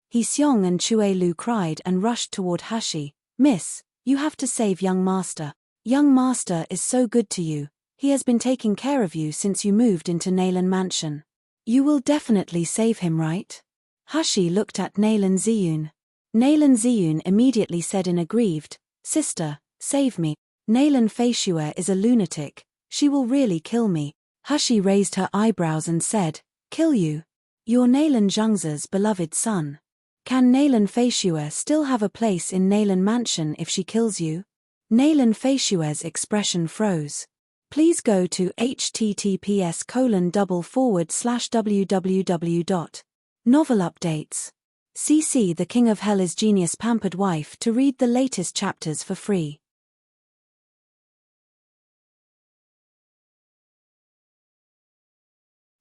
He Xiong and Chue Lu cried and rushed toward Hushi. "Miss, you have to save young master. Young master is so good to you. He has been taking care of you since you moved into Nalan Mansion. You will definitely save him, right?" Hushi looked at Nalan Ziyun. Nalan Ziyun immediately said in aggrieved, "Sister, save me. Nalan Feishue is a lunatic. She will really kill me." Hushi raised her eyebrows and said, "Kill you? You're Nalan Zhengzhe's beloved son. Can Nalan Feishue still have a place in Nalan Mansion if she kills you?" Nalan Feishue's expression froze. Please go to https://www.novelupdates. CC The King of Hell is Genius Pampered Wife to read the latest chapters for free.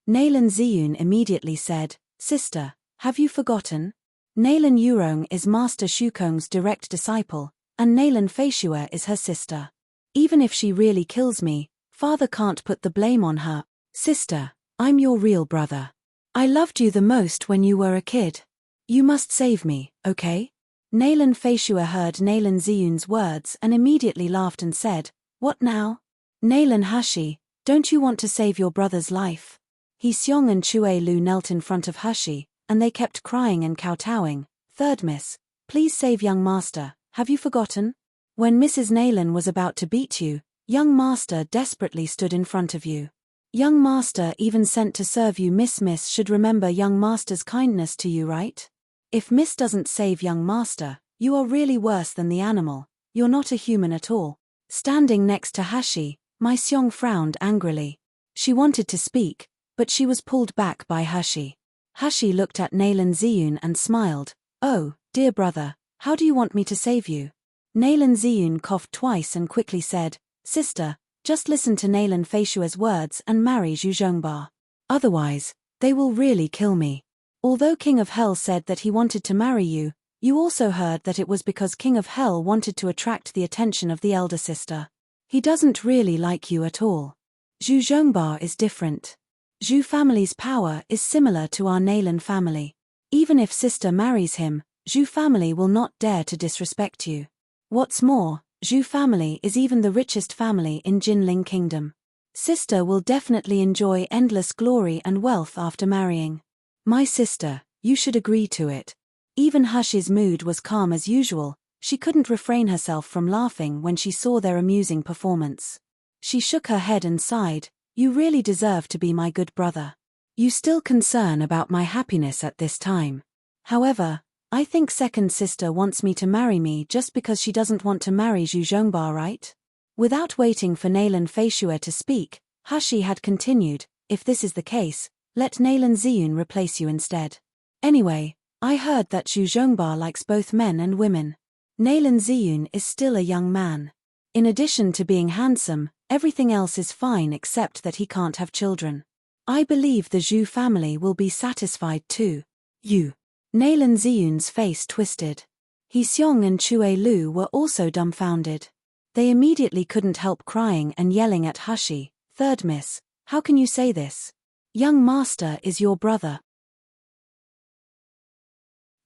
Nalan Ziyun immediately said, "Sister, have you forgotten? Nalan Yurong is Master Shukong's direct disciple, and Nalan Feishue is her sister. Even if she really kills me, father can't put the blame on her. Sister, I'm your real brother. I loved you the most when you were a kid. You must save me, okay?" Nalan Feishue heard Nalan Ziyun's words and immediately laughed and said, "What now? Nalan Hushi, don't you want to save your brother's life?" He Xiong and Chue Lu knelt in front of Hushi, and they kept crying and kowtowing. "Third miss, please save young master, have you forgotten? When Mrs. Nalan was about to beat you, young master desperately stood in front of you. Young master even sent to serve you. Miss should remember young master's kindness to you, right? If miss doesn't save young master, you are really worse than the animal, you're not a human at all." Standing next to Hushi, Mai Xiong frowned angrily. She wanted to speak, but she was pulled back by Hushi. Hushi looked at Nalan Ziyun and smiled. "Oh, dear brother, how do you want me to save you?" Nalan Ziyun coughed twice and quickly said, "Sister, just listen to Nalan Feishue's words and marry Zhu Zhongba. Otherwise, they will really kill me. Although King of Hell said that he wanted to marry you, you also heard that it was because King of Hell wanted to attract the attention of the elder sister. He doesn't really like you at all. Zhu Zhongba is different. Zhu family's power is similar to our Nalan family. Even if sister marries him, Zhu family will not dare to disrespect you. What's more, Zhu family is even the richest family in Jinling Kingdom. Sister will definitely enjoy endless glory and wealth after marrying. My sister, you should agree to it." Even Hushi's mood was calm as usual. She couldn't refrain herself from laughing when she saw their amusing performance. She shook her head and sighed, "You really deserve to be my good brother. You still concern about my happiness at this time. However, I think second sister wants me to marry me just because she doesn't want to marry Zhu Zhongba, right?" Without waiting for Nalan Feishue to speak, Hushi had continued, "If this is the case, let Nalan Ziyun replace you instead. Anyway, I heard that Zhu Zhongba likes both men and women. Nalan Ziyun is still a young man. In addition to being handsome, everything else is fine except that he can't have children. I believe the Zhu family will be satisfied too." "You." Nalan Ziyun's face twisted. He Xiong and Chue Lu were also dumbfounded. They immediately couldn't help crying and yelling at Hushi, "Third miss, how can you say this? Young master is your brother.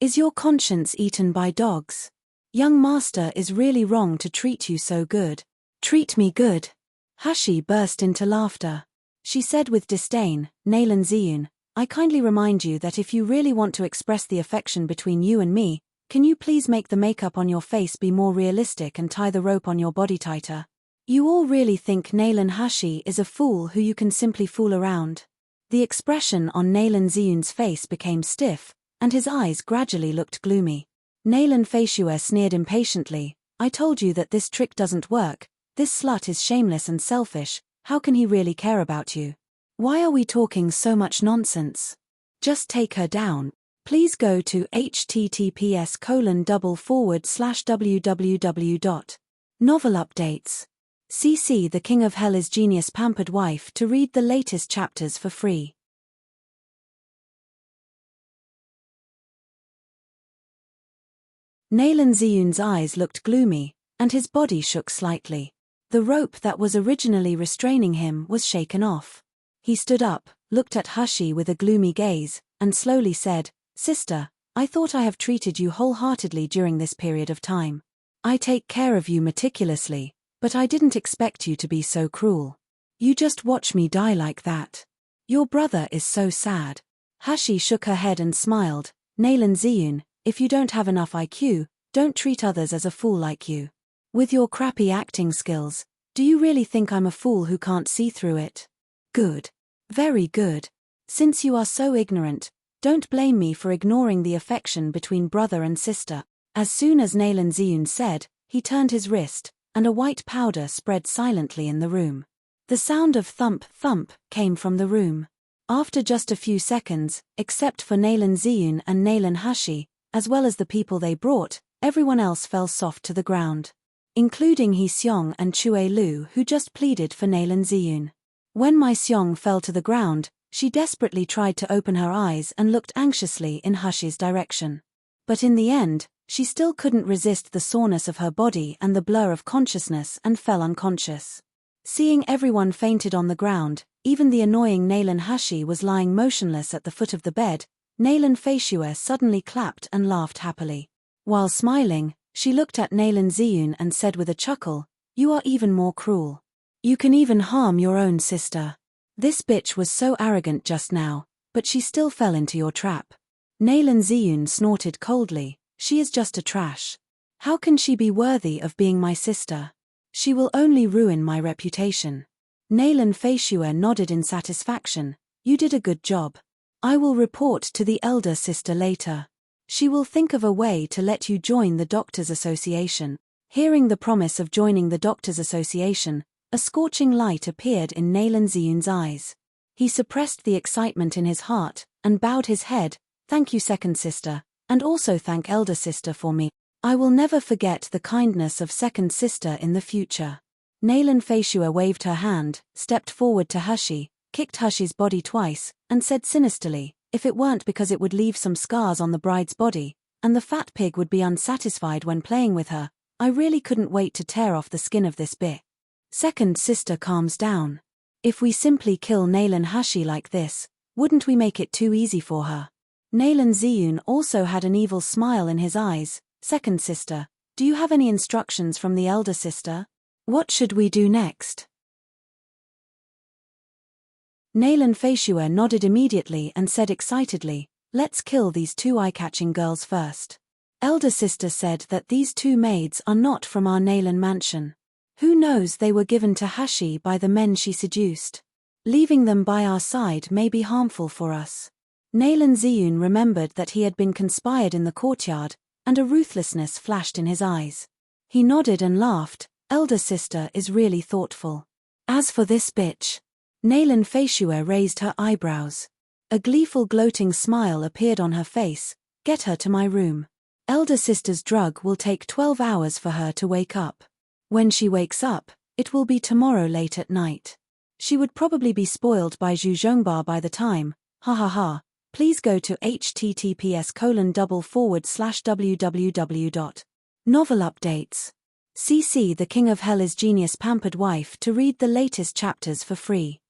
Is your conscience eaten by dogs? Young master is really wrong to treat you so good." "Treat me good?" Hushi burst into laughter. She said with disdain, "Nalan Ziyun, I kindly remind you that if you really want to express the affection between you and me, can you please make the makeup on your face be more realistic and tie the rope on your body tighter? You all really think Nalan Hushi is a fool who you can simply fool around." The expression on Nalan Ziyun's face became stiff, and his eyes gradually looked gloomy. Nalan Feishue sneered impatiently, "I told you that this trick doesn't work. This slut is shameless and selfish. How can he really care about you? Why are we talking so much nonsense? Just take her down. Please go to https://www.novel updates. CC the King of Hell is Genius Pampered Wife to read the latest chapters for free. Nalan Ziyun's eyes looked gloomy, and his body shook slightly. The rope that was originally restraining him was shaken off. He stood up, looked at Hushi with a gloomy gaze, and slowly said, "Sister, I thought I have treated you wholeheartedly during this period of time. I take care of you meticulously, but I didn't expect you to be so cruel. You just watch me die like that. Your brother is so sad." Hushi shook her head and smiled. "Nalan Ziyun, if you don't have enough IQ, don't treat others as a fool like you. With your crappy acting skills, do you really think I'm a fool who can't see through it? Good. Very good. Since you are so ignorant, don't blame me for ignoring the affection between brother and sister." As soon as Nalan Ziyun said, he turned his wrist, and a white powder spread silently in the room. The sound of thump, thump came from the room. After just a few seconds, except for Nalan Ziyun and Nalan Hushi, as well as the people they brought, everyone else fell soft to the ground. Including He Xiong and Chue Lu, who just pleaded for Nalan Ziyun. When Mai Xiong fell to the ground, she desperately tried to open her eyes and looked anxiously in Hushi's direction. But in the end, she still couldn't resist the soreness of her body and the blur of consciousness and fell unconscious. Seeing everyone fainted on the ground, even the annoying Nalan Hushi was lying motionless at the foot of the bed, Nalan Feishue suddenly clapped and laughed happily. While smiling, she looked at Nalan Ziyun and said with a chuckle, "You are even more cruel. You can even harm your own sister. This bitch was so arrogant just now, but she still fell into your trap." Nalan Ziyun snorted coldly, "She is just a trash. How can she be worthy of being my sister? She will only ruin my reputation." Nalan Feishue nodded in satisfaction, "You did a good job. I will report to the elder sister later. She will think of a way to let you join the Doctors' Association." Hearing the promise of joining the Doctors' Association, a scorching light appeared in Nalan Ziyun's eyes. He suppressed the excitement in his heart, and bowed his head, "Thank you, second sister, and also thank elder sister for me. I will never forget the kindness of second sister in the future." Nalan Feishue waved her hand, stepped forward to Hushi, kicked Hushi's body twice, and said sinisterly, "If it weren't because it would leave some scars on the bride's body, and the fat pig would be unsatisfied when playing with her, I really couldn't wait to tear off the skin of this bitch." Second sister calms down. "If we simply kill Nalan Hushi like this, wouldn't we make it too easy for her?" Nalan Ziyun also had an evil smile in his eyes. "Second sister, do you have any instructions from the elder sister? What should we do next?" Nalan Feishue nodded immediately and said excitedly, "Let's kill these two eye-catching girls first. Elder sister said that these two maids are not from our Nalan mansion. Who knows, they were given to Hushi by the men she seduced. Leaving them by our side may be harmful for us." Nalan Ziyun remembered that he had been conspired in the courtyard, and a ruthlessness flashed in his eyes. He nodded and laughed, "Elder sister is really thoughtful. As for this bitch..." Nalan Feishue raised her eyebrows. A gleeful gloating smile appeared on her face. "Get her to my room. Elder sister's drug will take 12 hours for her to wake up. When she wakes up, it will be tomorrow late at night. She would probably be spoiled by Zhu Zhongba by the time, ha ha ha." Please go to https://www.novel updates. CC the King of Hell is Genius Pampered Wife to read the latest chapters for free.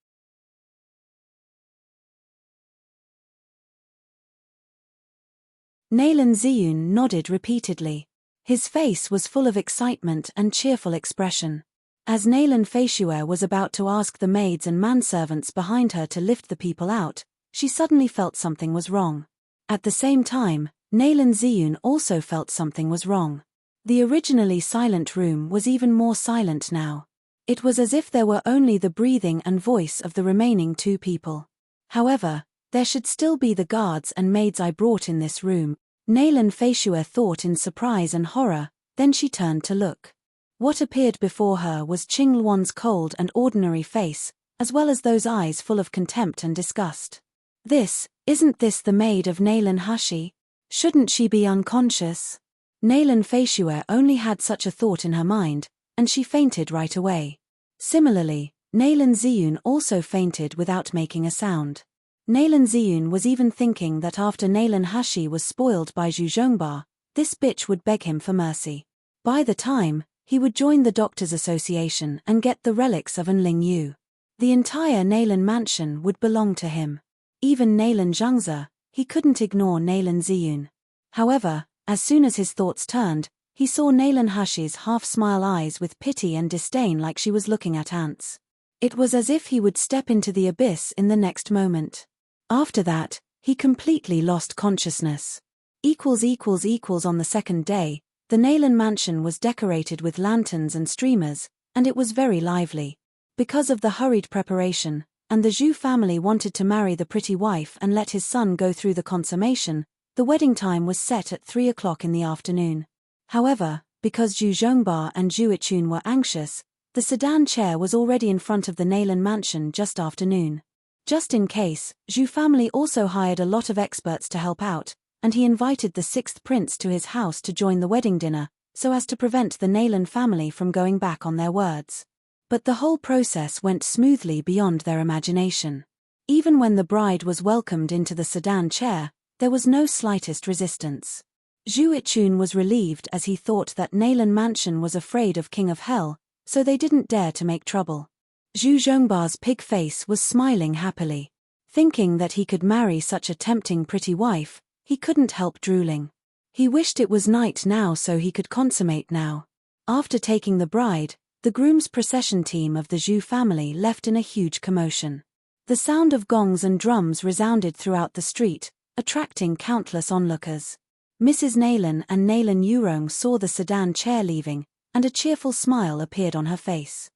Nalan Ziyun nodded repeatedly. His face was full of excitement and cheerful expression. As Nalan Feishue was about to ask the maids and manservants behind her to lift the people out, she suddenly felt something was wrong. At the same time, Nalan Ziyun also felt something was wrong. The originally silent room was even more silent now. It was as if there were only the breathing and voice of the remaining two people. However, there should still be the guards and maids I brought in this room, Nalan Feishue thought in surprise and horror, then she turned to look. What appeared before her was Qing Luan's cold and ordinary face, as well as those eyes full of contempt and disgust. This Isn't this the maid of Nailan Hashi? Shouldn't she be unconscious? Nailan Feisue only had such a thought in her mind, and she fainted right away. Similarly, Nailan Ziyun also fainted without making a sound. Nailan Ziyun was even thinking that after Nailan Hashi was spoiled by Zhu Zhongba, this bitch would beg him for mercy. By the time, he would join the Doctors' Association and get the relics of Enling Yu. The entire Nailan mansion would belong to him. Even Nailan Zhangze, he couldn't ignore Nailan Ziyun. However, as soon as his thoughts turned, he saw Nailan Hashi's half-smile eyes with pity and disdain like she was looking at ants. It was as if he would step into the abyss in the next moment. After that, he completely lost consciousness. On the second day, the Nailan mansion was decorated with lanterns and streamers, and it was very lively. Because of the hurried preparation, and the Zhu family wanted to marry the pretty wife and let his son go through the consummation, the wedding time was set at 3 o'clock in the afternoon. However, because Zhu Zhongba and Zhu Ichun were anxious, the sedan chair was already in front of the Nailan mansion just after noon. Just in case, Zhu family also hired a lot of experts to help out, and he invited the sixth prince to his house to join the wedding dinner, so as to prevent the Nailan family from going back on their words. But the whole process went smoothly beyond their imagination. Even when the bride was welcomed into the sedan chair, there was no slightest resistance. Zhu Ichun was relieved as he thought that Nailan mansion was afraid of King of Hell, so they didn't dare to make trouble. Zhu Zhongba's pig face was smiling happily. Thinking that he could marry such a tempting pretty wife, he couldn't help drooling. He wished it was night now so he could consummate now. After taking the bride, the groom's procession team of the Zhu family left in a huge commotion. The sound of gongs and drums resounded throughout the street, attracting countless onlookers. Mrs. Nailan and Nailan Yurong saw the sedan chair leaving, and a cheerful smile appeared on her face.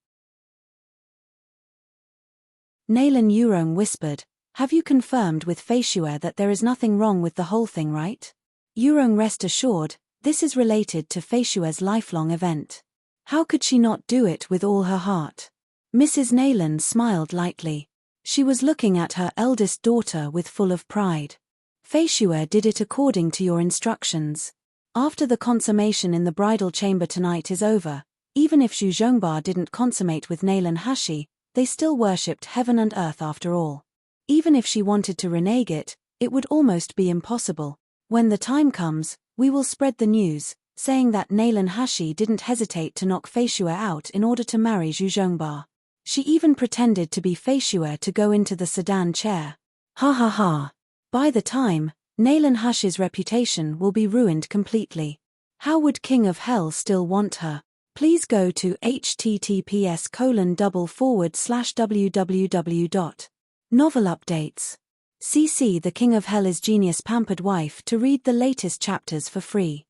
Nailan Yurong whispered, "Have you confirmed with Feisue that there is nothing wrong with the whole thing, right?" Yurong, rest assured, this is related to Feisue's lifelong event. How could she not do it with all her heart? Mrs. Nailan smiled lightly. She was looking at her eldest daughter with full of pride. Feisue did it according to your instructions. After the consummation in the bridal chamber tonight is over, even if Zhu Zhongba didn't consummate with Nailan Hashi, they still worshipped heaven and earth after all. Even if she wanted to renege it, it would almost be impossible. When the time comes, we will spread the news, saying that Nailan Hashi didn't hesitate to knock Feisue out in order to marry Zhu Zhongba. She even pretended to be Feisue to go into the sedan chair. Ha ha ha. By the time, Nailan Hashi's reputation will be ruined completely. How would King of Hell still want her? Please go to https://www. Novel updates. CC the King of Hell is Genius Pampered Wife to read the latest chapters for free.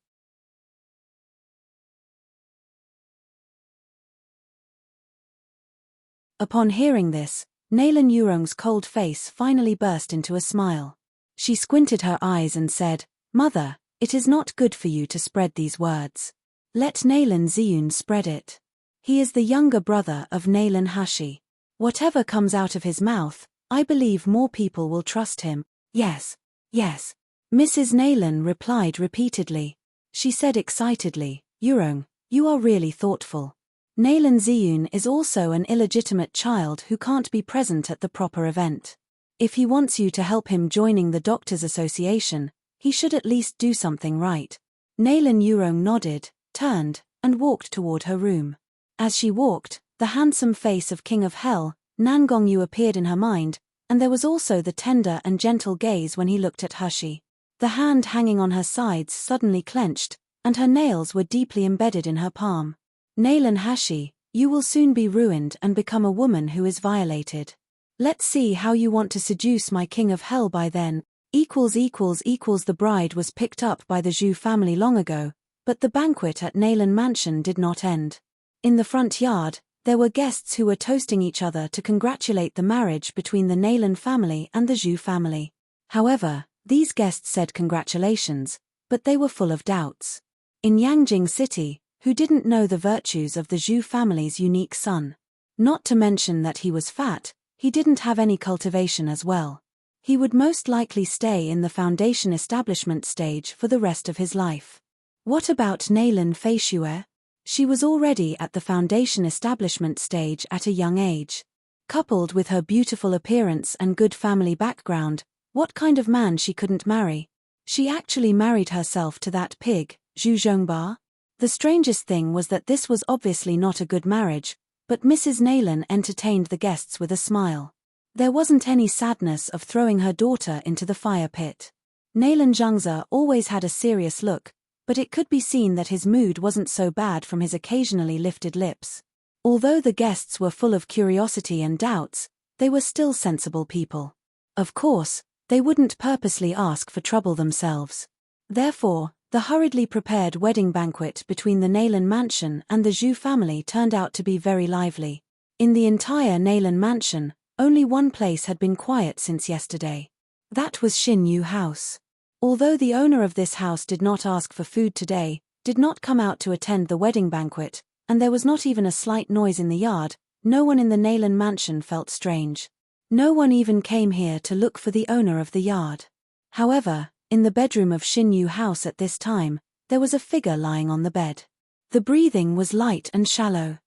Upon hearing this, Nailan Yurong's cold face finally burst into a smile. She squinted her eyes and said, "Mother, it is not good for you to spread these words. Let Nailan Ziyun spread it. He is the younger brother of Nailan Hashi. Whatever comes out of his mouth, I believe more people will trust him." "Yes, yes," Mrs. Nailan replied repeatedly. She said excitedly, "Yurong, you are really thoughtful. Nailan Ziyun is also an illegitimate child who can't be present at the proper event. If he wants you to help him joining the Doctors' Association, he should at least do something right." Nailan Yurong nodded, turned, and walked toward her room. As she walked, the handsome face of King of Hell, Nangongyu, appeared in her mind, and there was also the tender and gentle gaze when he looked at Hashi. The hand hanging on her sides suddenly clenched, and her nails were deeply embedded in her palm. "Nailan Hashi, you will soon be ruined and become a woman who is violated. Let's see how you want to seduce my King of Hell by then." The bride was picked up by the Zhu family long ago, but the banquet at Nailan Mansion did not end. In the front yard, there were guests who were toasting each other to congratulate the marriage between the Nailan family and the Zhu family. However, these guests said congratulations, but they were full of doubts. In Yangjing City, who didn't know the virtues of the Zhu family's unique son? Not to mention that he was fat, he didn't have any cultivation as well. He would most likely stay in the foundation establishment stage for the rest of his life. What about Naylan Feishue? She was already at the foundation establishment stage at a young age. Coupled with her beautiful appearance and good family background, what kind of man she couldn't marry? She actually married herself to that pig, Zhu Zhongba. The strangest thing was that this was obviously not a good marriage, but Mrs. Naylan entertained the guests with a smile. There wasn't any sadness of throwing her daughter into the fire pit. Naylan Zhengze always had a serious look, but it could be seen that his mood wasn't so bad from his occasionally lifted lips. Although the guests were full of curiosity and doubts, they were still sensible people. Of course, they wouldn't purposely ask for trouble themselves. Therefore, the hurriedly prepared wedding banquet between the Naylan mansion and the Zhu family turned out to be very lively. In the entire Naylan mansion, only one place had been quiet since yesterday. That was Xin Yu House. Although the owner of this house did not ask for food today, did not come out to attend the wedding banquet, and there was not even a slight noise in the yard, no one in the Naylan mansion felt strange. No one even came here to look for the owner of the yard. However, in the bedroom of Xin Yu House at this time, there was a figure lying on the bed. The breathing was light and shallow.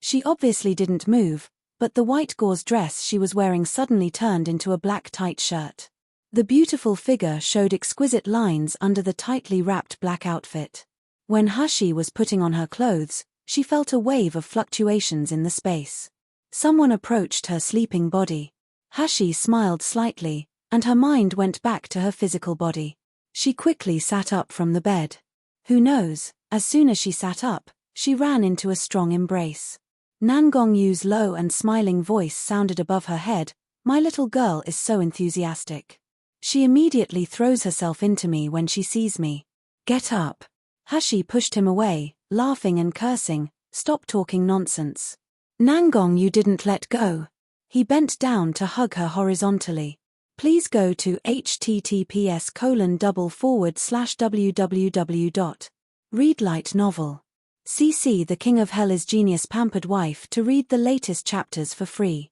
She obviously didn't move, but the white gauze dress she was wearing suddenly turned into a black tight shirt. The beautiful figure showed exquisite lines under the tightly wrapped black outfit. When Hashi was putting on her clothes, she felt a wave of fluctuations in the space. Someone approached her sleeping body. Hashi smiled slightly, and her mind went back to her physical body. She quickly sat up from the bed. Who knows, as soon as she sat up, she ran into a strong embrace. Nangong Yu's low and smiling voice sounded above her head, "My little girl is so enthusiastic. She immediately throws herself into me when she sees me. Get up." Hashi pushed him away, laughing and cursing, "Stop talking nonsense." Nangong Yu didn't let go. He bent down to hug her horizontally. Please go to https://www.readlightnovel. CC The King of Hell is Genius Pampered Wife to read the latest chapters for free.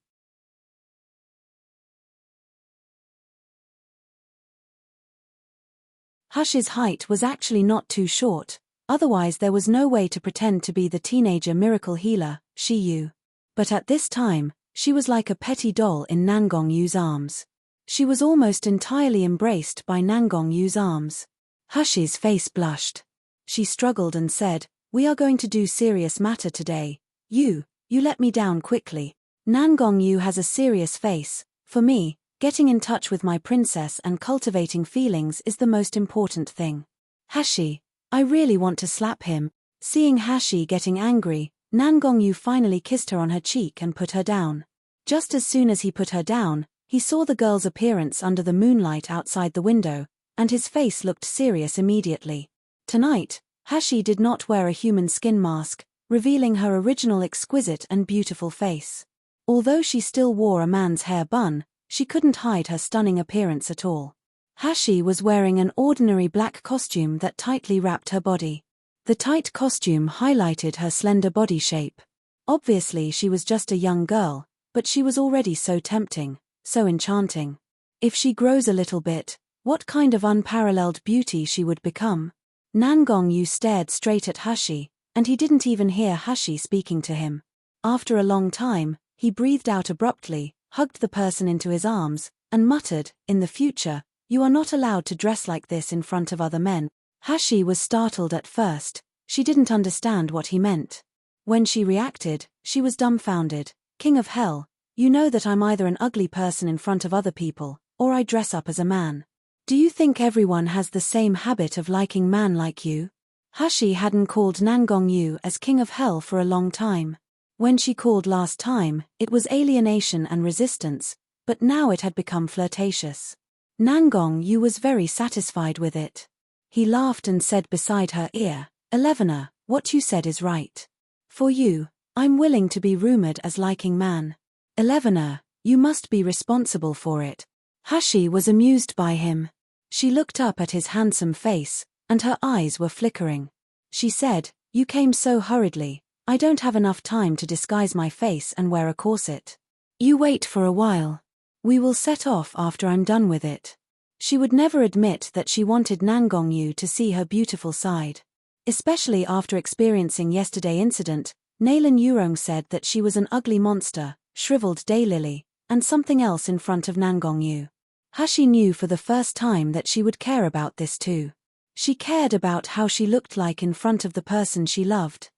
Hush's height was actually not too short, otherwise there was no way to pretend to be the teenager miracle healer, Shiyu. But at this time, she was like a petty doll in Nangong Yu's arms. She was almost entirely embraced by Nangong Yu's arms. Hush's face blushed. She struggled and said, "We are going to do serious matter today. You let me down quickly." Nangong Yu has a serious face. For me, getting in touch with my princess and cultivating feelings is the most important thing. Hashi, I really want to slap him. Seeing Hashi getting angry, Nangong Yu finally kissed her on her cheek and put her down. Just as soon as he put her down, he saw the girl's appearance under the moonlight outside the window, and his face looked serious immediately. Tonight, Hashi did not wear a human skin mask, revealing her original exquisite and beautiful face. Although she still wore a man's hair bun, she couldn't hide her stunning appearance at all. Hashi was wearing an ordinary black costume that tightly wrapped her body. The tight costume highlighted her slender body shape. Obviously she was just a young girl, but she was already so tempting, so enchanting. If she grows a little bit, what kind of unparalleled beauty she would become. Nangong Yu stared straight at Hashi, and he didn't even hear Hashi speaking to him. After a long time, he breathed out abruptly, hugged the person into his arms, and muttered, "In the future, you are not allowed to dress like this in front of other men." Hashi was startled at first. She didn't understand what he meant. When she reacted, she was dumbfounded. "King of Hell, you know that I'm either an ugly person in front of other people, or I dress up as a man. Do you think everyone has the same habit of liking man like you?" Hashi hadn't called Nangong Yu as King of Hell for a long time. When she called last time, it was alienation and resistance, but now it had become flirtatious. Nangong Yu was very satisfied with it. He laughed and said beside her ear, "Elevena, what you said is right. For you, I'm willing to be rumored as liking man. Elevena, you must be responsible for it." Hashi was amused by him. She looked up at his handsome face, and her eyes were flickering. She said, "You came so hurriedly, I don't have enough time to disguise my face and wear a corset." You wait for a while. We will set off after I'm done with it. She would never admit that she wanted Nangongyu to see her beautiful side. Especially after experiencing yesterday's incident, Nalan Yurong said that she was an ugly monster, shriveled daylily, and something else in front of Nangongyu. Hashi knew for the first time that she would care about this too. She cared about how she looked like in front of the person she loved.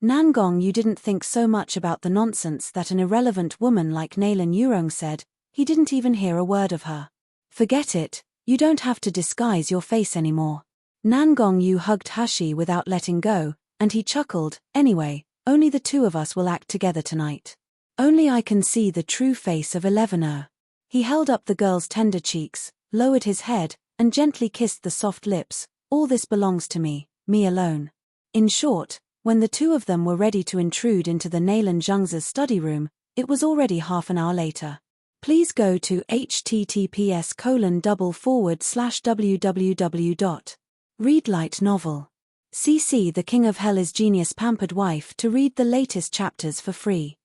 Nangongyu didn't think so much about the nonsense that an irrelevant woman like Nalan Yurong said. He didn't even hear a word of her. Forget it, you don't have to disguise your face anymore. Nangongyu hugged Hashi without letting go, and he chuckled, anyway, only the two of us will act together tonight. Only I can see the true face of Elevenor. He held up the girl's tender cheeks, lowered his head, and gently kissed the soft lips. All this belongs to me alone. In short, when the two of them were ready to intrude into the Nalan Zhengzhe's study room, it was already half an hour later. Please go to https://www.readlight novel. CC The King of Hell is Genius Pampered Wife to read the latest chapters for free.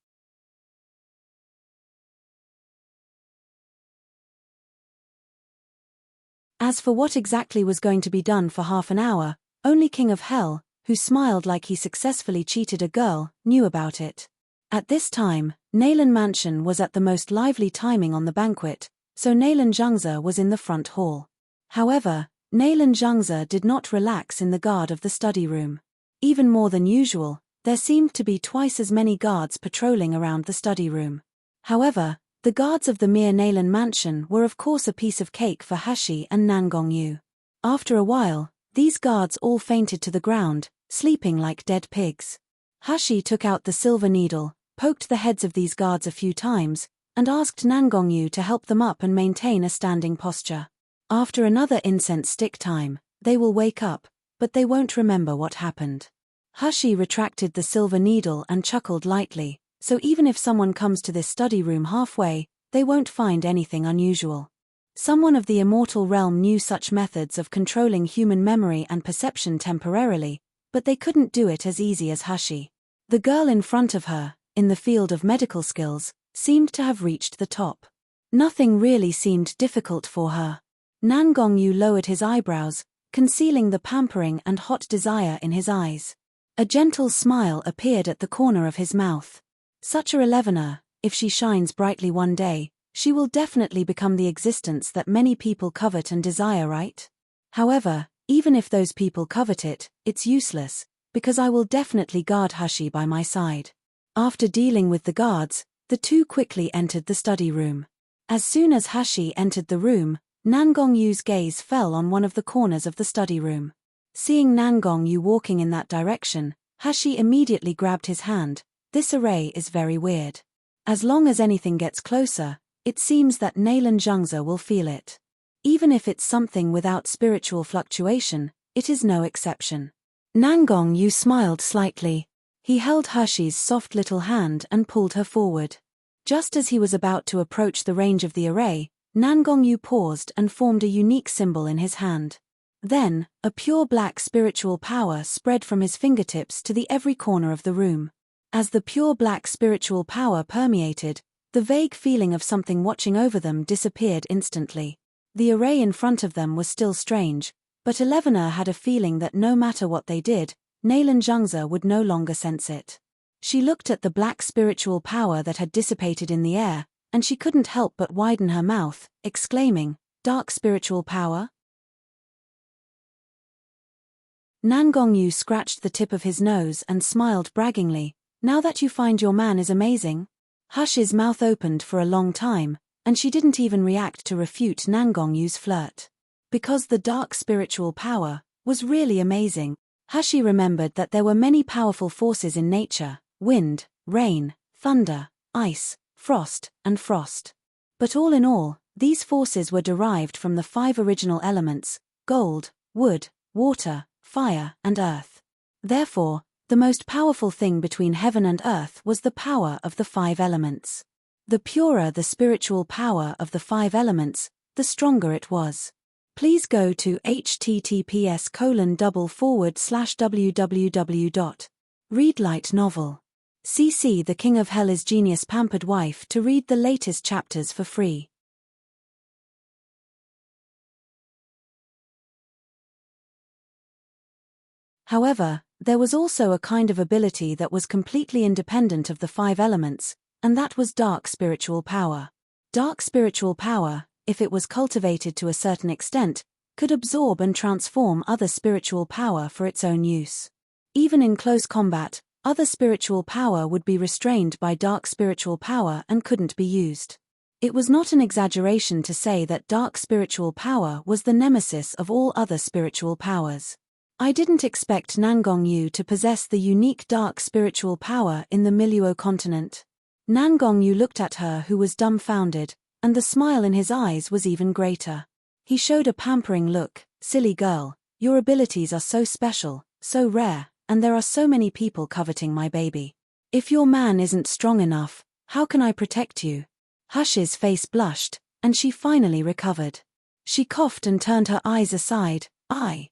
As for what exactly was going to be done for half an hour, only King of Hell, who smiled like he successfully cheated a girl, knew about it. At this time, Nalan Mansion was at the most lively timing on the banquet, so Nalan Zhengzhe was in the front hall. However, Nalan Zhengzhe did not relax in the guard of the study room. Even more than usual, there seemed to be twice as many guards patrolling around the study room. However, the guards of the mere Nalan Mansion were of course a piece of cake for Hashi and Nangongyu. After a while, these guards all fainted to the ground, sleeping like dead pigs. Hashi took out the silver needle, poked the heads of these guards a few times, and asked Nangongyu to help them up and maintain a standing posture. After another incense stick time, they will wake up, but they won't remember what happened. Hashi retracted the silver needle and chuckled lightly, so even if someone comes to this study room halfway, they won't find anything unusual. Someone of the immortal realm knew such methods of controlling human memory and perception temporarily, but they couldn't do it as easy as Hashi. The girl in front of her, in the field of medical skills, seemed to have reached the top. Nothing really seemed difficult for her. Nangongyu lowered his eyebrows, concealing the pampering and hot desire in his eyes. A gentle smile appeared at the corner of his mouth. Such a Elevenor, if she shines brightly one day, she will definitely become the existence that many people covet and desire, right? However, even if those people covet it, it's useless, because I will definitely guard Hashi by my side. After dealing with the guards, the two quickly entered the study room. As soon as Hashi entered the room, Nangongyu's gaze fell on one of the corners of the study room. Seeing Nangongyu walking in that direction, Hashi immediately grabbed his hand. This array is very weird. As long as anything gets closer, it seems that Nalan Zhengzhe will feel it. Even if it's something without spiritual fluctuation, it is no exception. Nangongyu smiled slightly. He held Hashi's soft little hand and pulled her forward. Just as he was about to approach the range of the array, Nangongyu paused and formed a unique symbol in his hand. Then, a pure black spiritual power spread from his fingertips to every corner of the room. As the pure black spiritual power permeated, the vague feeling of something watching over them disappeared instantly. The array in front of them was still strange, but Elevenor had a feeling that no matter what they did, Nalan Zhengzhe would no longer sense it. She looked at the black spiritual power that had dissipated in the air, and she couldn't help but widen her mouth, exclaiming, "Dark spiritual power?" Nangongyu scratched the tip of his nose and smiled braggingly. "Now that you find your man is amazing?" Hashi's mouth opened for a long time, and she didn't even react to refute Nangongyu's flirt. Because the dark spiritual power was really amazing. Hashi remembered that there were many powerful forces in nature: wind, rain, thunder, ice, frost, and frost. But all in all, these forces were derived from the 5 original elements: gold, wood, water, fire, and earth. Therefore, the most powerful thing between heaven and earth was the power of the 5 elements. The purer the spiritual power of the 5 elements, the stronger it was. Please go to https://www.readlight novel. CC the King of Hell is Genius Pampered Wife to read the latest chapters for free. However, there was also a kind of ability that was completely independent of the 5 elements, and that was dark spiritual power. Dark spiritual power, if it was cultivated to a certain extent, could absorb and transform other spiritual power for its own use. Even in close combat, other spiritual power would be restrained by dark spiritual power and couldn't be used. It was not an exaggeration to say that dark spiritual power was the nemesis of all other spiritual powers. I didn't expect Nangong Yu to possess the unique dark spiritual power in the Miluo continent. Nangong Yu looked at her who was dumbfounded, and the smile in his eyes was even greater. He showed a pampering look. Silly girl, your abilities are so special, so rare, and there are so many people coveting my baby. If your man isn't strong enough, how can I protect you? Hush's face blushed, and she finally recovered. She coughed and turned her eyes aside. I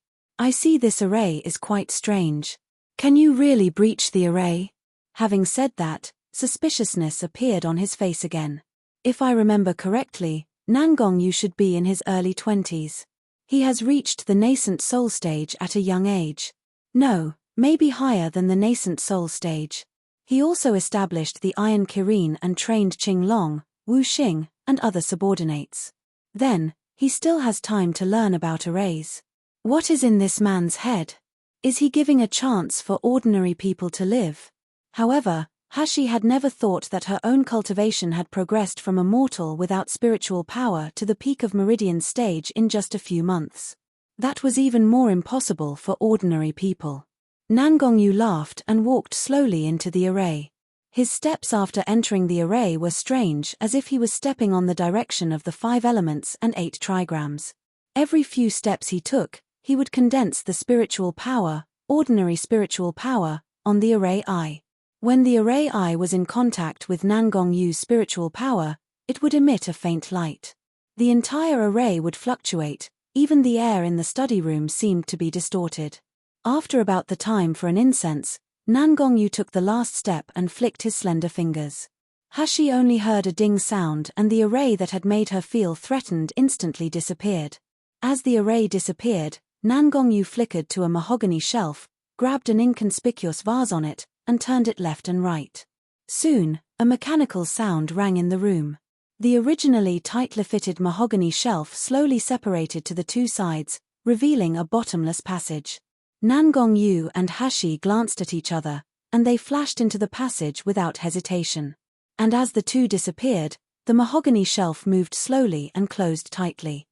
see this array is quite strange. Can you really breach the array? Having said that, suspiciousness appeared on his face again. If I remember correctly, Nangong Yu should be in his early 20s. He has reached the nascent soul stage at a young age. No, maybe higher than the nascent soul stage. He also established the Iron Kirin and trained Qing Long, Wu Xing, and other subordinates. Then, he still has time to learn about arrays. What is in this man's head? Is he giving a chance for ordinary people to live? However, Hashi had never thought that her own cultivation had progressed from a mortal without spiritual power to the peak of Meridian stage in just a few months. That was even more impossible for ordinary people. Nangong Yu laughed and walked slowly into the array. His steps after entering the array were strange, as if he was stepping on the direction of the 5 elements and 8 trigrams. Every few steps he took, he would condense the spiritual power, ordinary spiritual power, on the array I. When the array I was in contact with Nangong Yu's spiritual power, it would emit a faint light. The entire array would fluctuate, even the air in the study room seemed to be distorted. After about the time for an incense, Nangong Yu took the last step and flicked his slender fingers. Hashi only heard a ding sound, and the array that had made her feel threatened instantly disappeared. As the array disappeared, Nangong Yu flickered to a mahogany shelf, grabbed an inconspicuous vase on it, and turned it left and right. Soon, a mechanical sound rang in the room. The originally tightly fitted mahogany shelf slowly separated to the 2 sides, revealing a bottomless passage. Nangong Yu and Hashi glanced at each other, and they flashed into the passage without hesitation. And as the 2 disappeared, the mahogany shelf moved slowly and closed tightly.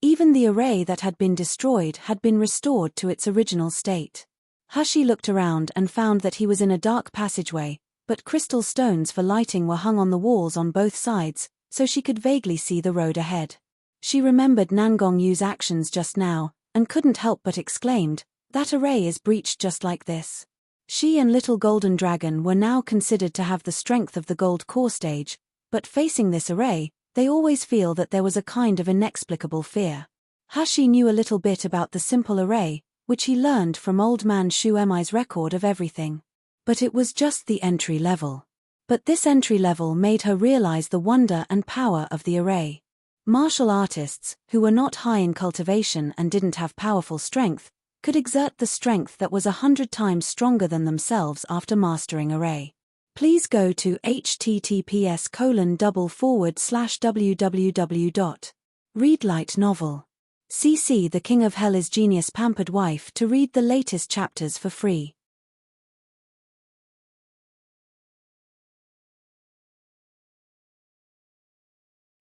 Even the array that had been destroyed had been restored to its original state. Hashi looked around and found that he was in a dark passageway, but crystal stones for lighting were hung on the walls on both sides, so she could vaguely see the road ahead. She remembered Nangong Yu's actions just now, and couldn't help but exclaimed, "That array is breached just like this." She and Little Golden Dragon were now considered to have the strength of the Gold Core stage, but facing this array, they always feel that there was a kind of inexplicable fear. Hashi knew a little bit about the simple array, which he learned from Old Man Shu Emai's record of everything. But it was just the entry level. But this entry level made her realize the wonder and power of the array. Martial artists, who were not high in cultivation and didn't have powerful strength, could exert the strength that was 100 times stronger than themselves after mastering array. Please go to https://www.readlightnovel. CC the King of Hell is Genius Pampered Wife to read the latest chapters for free.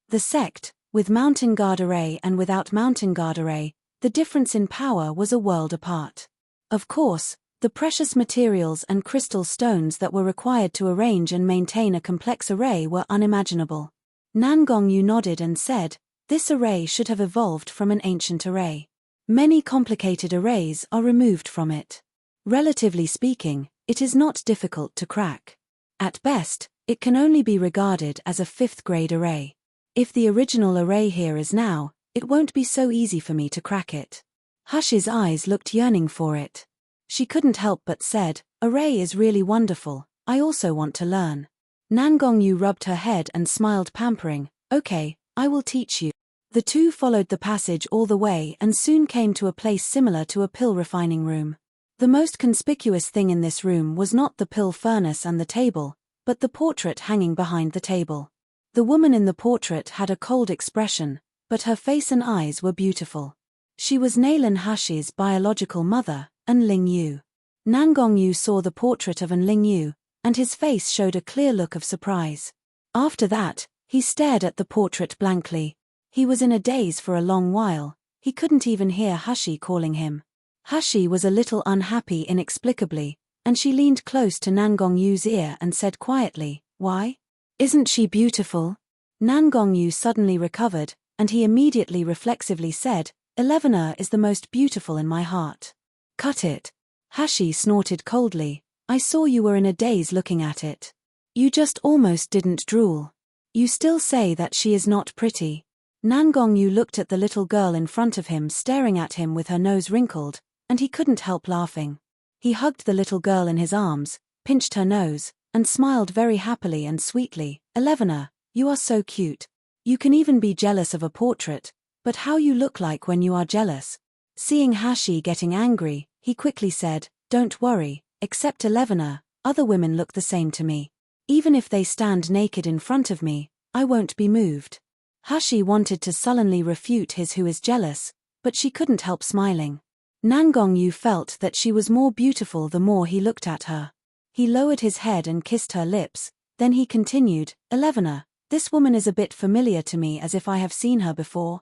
The sect, with Mountain Guard array and without Mountain Guard array, the difference in power was a world apart. Of course, the precious materials and crystal stones that were required to arrange and maintain a complex array were unimaginable. Nangong Yu nodded and said, "This array should have evolved from an ancient array. Many complicated arrays are removed from it. Relatively speaking, it is not difficult to crack. At best, it can only be regarded as a 5th-grade array. If the original array here is now, it won't be so easy for me to crack it." Hush's eyes looked yearning for it. She couldn't help but said, "Array is really wonderful, I also want to learn." Nangongyu rubbed her head and smiled, pampering, "Okay, I will teach you." The two followed the passage all the way and soon came to a place similar to a pill refining room. The most conspicuous thing in this room was not the pill furnace and the table, but the portrait hanging behind the table. The woman in the portrait had a cold expression, but her face and eyes were beautiful. She was Nalan Hashi's biological mother, Enling Yu. Nangongyu saw the portrait of Enling Yu, and his face showed a clear look of surprise. After that, he stared at the portrait blankly. He was in a daze for a long while. He couldn't even hear Hashi calling him. Hashi was a little unhappy inexplicably, and she leaned close to Nangongyu's ear and said quietly, "Why? Isn't she beautiful?" Nangongyu suddenly recovered, and he immediately reflexively said, "Elevena is the most beautiful in my heart." "Cut it." Hashi snorted coldly. "I saw you were in a daze looking at it. You just almost didn't drool. You still say that she is not pretty." Nangongyu looked at the little girl in front of him staring at him with her nose wrinkled, and he couldn't help laughing. He hugged the little girl in his arms, pinched her nose, and smiled very happily and sweetly. "Elevena, you are so cute. You can even be jealous of a portrait, but how you look like when you are jealous." Seeing Hashi getting angry, he quickly said, "Don't worry, except Elevena, other women look the same to me. Even if they stand naked in front of me, I won't be moved." Hashi wanted to sullenly refute his "who is jealous," but she couldn't help smiling. Nangongyu felt that she was more beautiful the more he looked at her. He lowered his head and kissed her lips, then he continued, "Elevena, this woman is a bit familiar to me, as if I have seen her before."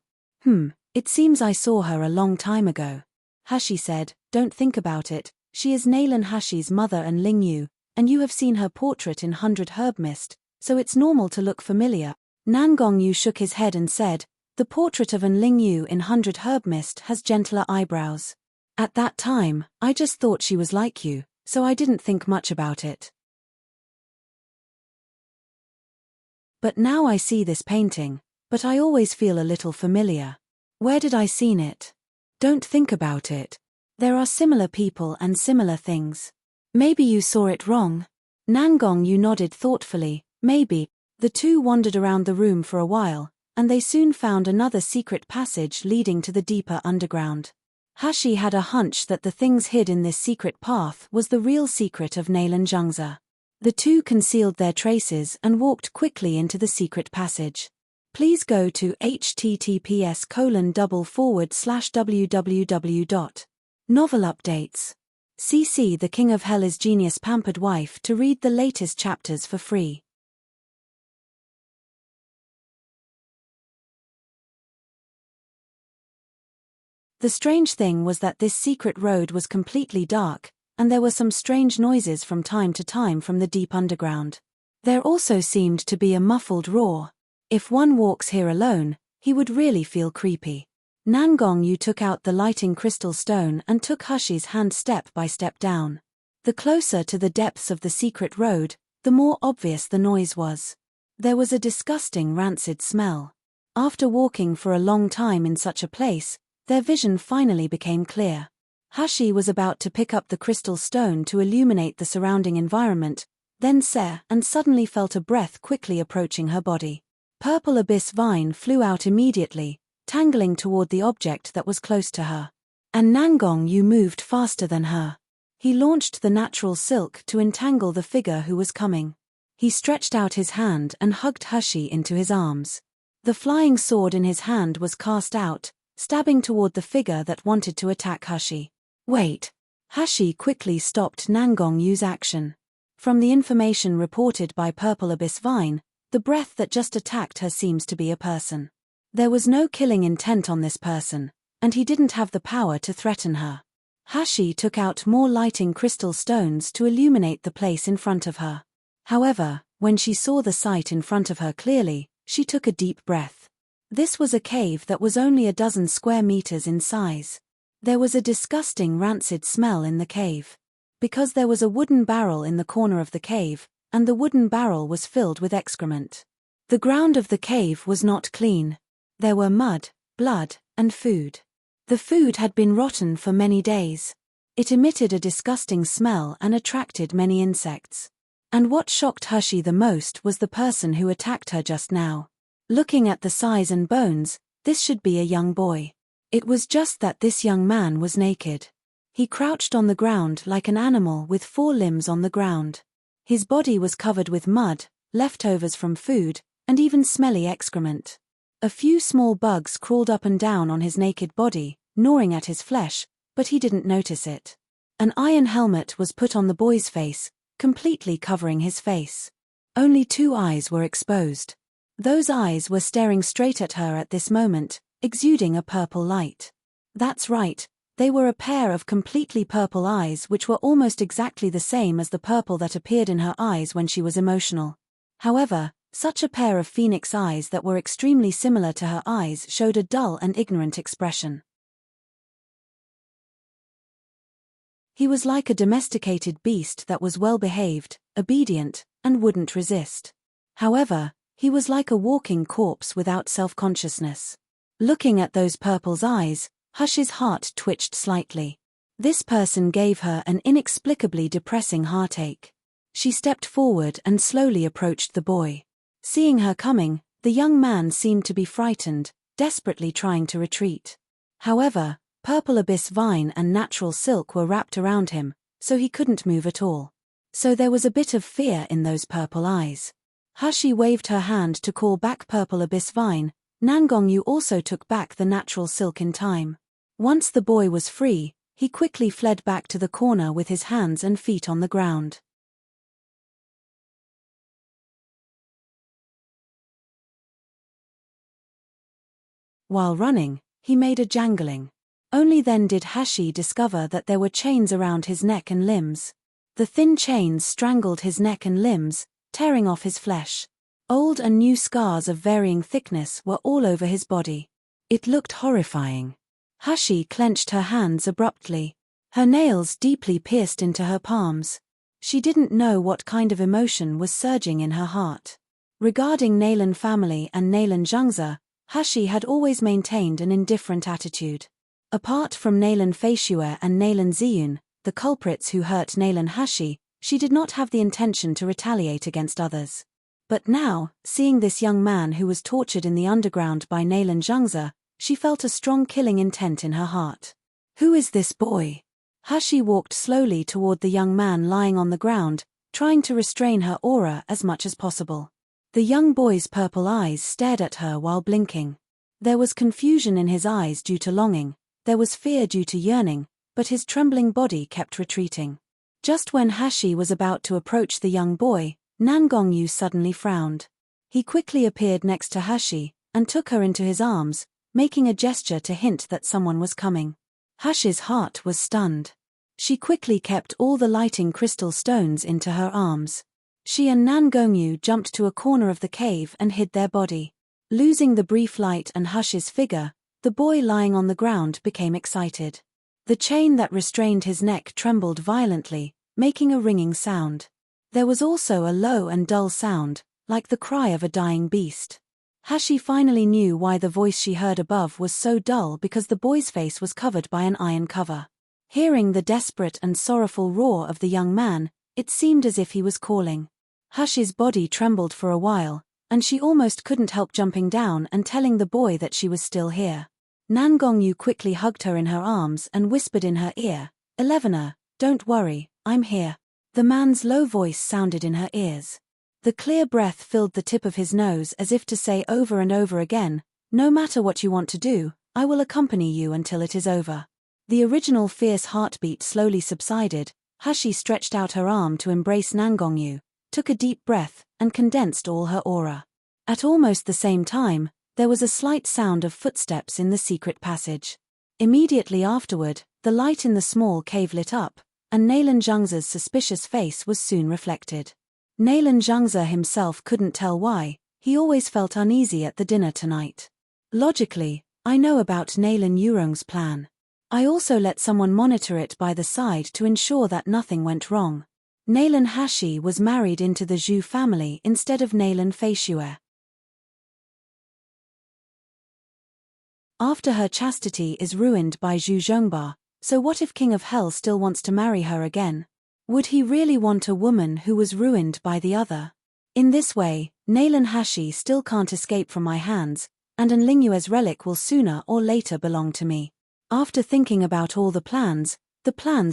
It seems I saw her a long time ago." Hashi said, "Don't think about it, she is Nalan Hashi's mother and Ling Yu, and you have seen her portrait in 100 Herb Mist, so it's normal to look familiar." Nangongyu shook his head and said, "The portrait of Enling Yu in 100 Herb Mist has gentler eyebrows. At that time, I just thought she was like you, so I didn't think much about it. But now I see this painting, but I always feel a little familiar. Where did I seen it? Don't think about it. There are similar people and similar things. Maybe you saw it wrong." Nangongyu nodded thoughtfully, "Maybe." The two wandered around the room for a while, and they soon found another secret passage leading to the deeper underground. Hashi had a hunch that the things hid in this secret path was the real secret of Nalan Zhengze. The two concealed their traces and walked quickly into the secret passage. Please go to https://www. Novel updates. CC The King of Hell is Genius Pampered Wife to read the latest chapters for free. The strange thing was that this secret road was completely dark, and there were some strange noises from time to time from the deep underground. There also seemed to be a muffled roar. If one walks here alone, he would really feel creepy. Nangongyu took out the lighting crystal stone and took Hashi's hand step by step down. The closer to the depths of the secret road, the more obvious the noise was. There was a disgusting rancid smell. After walking for a long time in such a place, their vision finally became clear. Hashi was about to pick up the crystal stone to illuminate the surrounding environment, then and suddenly felt a breath quickly approaching her body. Purple abyss vine flew out immediately, tangling toward the object that was close to her. And Nangongyu moved faster than her. He launched the natural silk to entangle the figure who was coming. He stretched out his hand and hugged Hashi into his arms. The flying sword in his hand was cast out, stabbing toward the figure that wanted to attack Hashi. "Wait." Hashi quickly stopped Nangongyu's action. From the information reported by Purple Abyss Vine, the breath that just attacked her seems to be a person. There was no killing intent on this person, and he didn't have the power to threaten her. Hashi took out more lighting crystal stones to illuminate the place in front of her. However, when she saw the sight in front of her clearly, she took a deep breath. This was a cave that was only a dozen square meters in size. There was a disgusting rancid smell in the cave. Because there was a wooden barrel in the corner of the cave, and the wooden barrel was filled with excrement. The ground of the cave was not clean. There were mud, blood, and food. The food had been rotten for many days. It emitted a disgusting smell and attracted many insects. And what shocked Hushi the most was the person who attacked her just now. Looking at the size and bones, this should be a young boy. It was just that this young man was naked. He crouched on the ground like an animal with 4 limbs on the ground. His body was covered with mud, leftovers from food, and even smelly excrement. A few small bugs crawled up and down on his naked body, gnawing at his flesh, but he didn't notice it. An iron helmet was put on the boy's face, completely covering his face. Only 2 eyes were exposed. Those eyes were staring straight at her at this moment, exuding a purple light. That's right, they were a pair of completely purple eyes which were almost exactly the same as the purple that appeared in her eyes when she was emotional. However, such a pair of phoenix eyes that were extremely similar to her eyes showed a dull and ignorant expression. He was like a domesticated beast that was well-behaved, obedient, and wouldn't resist. However, he was like a walking corpse without self-consciousness. Looking at those purple eyes, Hush's heart twitched slightly. This person gave her an inexplicably depressing heartache. She stepped forward and slowly approached the boy. Seeing her coming, the young man seemed to be frightened, desperately trying to retreat. However, purple abyss vine and natural silk were wrapped around him, so he couldn't move at all. So there was a bit of fear in those purple eyes. Hushi waved her hand to call back purple abyss vine. Nangongyu also took back the natural silk in time. Once the boy was free, he quickly fled back to the corner with his hands and feet on the ground. While running, he made a jangling. Only then did Hashi discover that there were chains around his neck and limbs. The thin chains strangled his neck and limbs, tearing off his flesh. Old and new scars of varying thickness were all over his body. It looked horrifying. Hushi clenched her hands abruptly. Her nails deeply pierced into her palms. She didn't know what kind of emotion was surging in her heart. Regarding Naylan family and Naylan Zhengze, Hushi had always maintained an indifferent attitude. Apart from Naylan Feishue and Naylan Ziyun, the culprits who hurt Naylan Hushi, she did not have the intention to retaliate against others. But now, seeing this young man who was tortured in the underground by Naylan Zhengze, she felt a strong killing intent in her heart. Who is this boy? Hushi walked slowly toward the young man lying on the ground, trying to restrain her aura as much as possible. The young boy's purple eyes stared at her while blinking. There was confusion in his eyes due to longing, there was fear due to yearning, but his trembling body kept retreating. Just when Hashi was about to approach the young boy, Nangongyu suddenly frowned. He quickly appeared next to Hashi, and took her into his arms, making a gesture to hint that someone was coming. Hashi's heart was stunned. She quickly kept all the lighting crystal stones into her arms. She and Nangongyu jumped to a corner of the cave and hid their body. Losing the brief light and Hashi's figure, the boy lying on the ground became excited. The chain that restrained his neck trembled violently, making a ringing sound. There was also a low and dull sound, like the cry of a dying beast. Hashi finally knew why the voice she heard above was so dull, because the boy's face was covered by an iron cover. Hearing the desperate and sorrowful roar of the young man, it seemed as if he was calling. Hashi's body trembled for a while, and she almost couldn't help jumping down and telling the boy that she was still here. Nangongyu quickly hugged her in her arms and whispered in her ear, "Elevena, don't worry, I'm here." The man's low voice sounded in her ears. The clear breath filled the tip of his nose as if to say over and over again, "No matter what you want to do, I will accompany you until it is over." The original fierce heartbeat slowly subsided. Hashi stretched out her arm to embrace Nangongyu, took a deep breath, and condensed all her aura. At almost the same time, there was a slight sound of footsteps in the secret passage. Immediately afterward, the light in the small cave lit up, and Naylan Zhengze's suspicious face was soon reflected. Naylan Zhengze himself couldn't tell why, he always felt uneasy at the dinner tonight. Logically, I know about Naylan Yurong's plan. I also let someone monitor it by the side to ensure that nothing went wrong. Naylan Hashi was married into the Zhu family instead of Naylan Feishue. After her chastity is ruined by Zhu Zhongba, So what if King of Hell still wants to marry her again? Would he really want a woman who was ruined by the other? In this way, Nalan Hashi still can't escape from my hands, and Enlingue's relic will sooner or later belong to me. After thinking about all the plans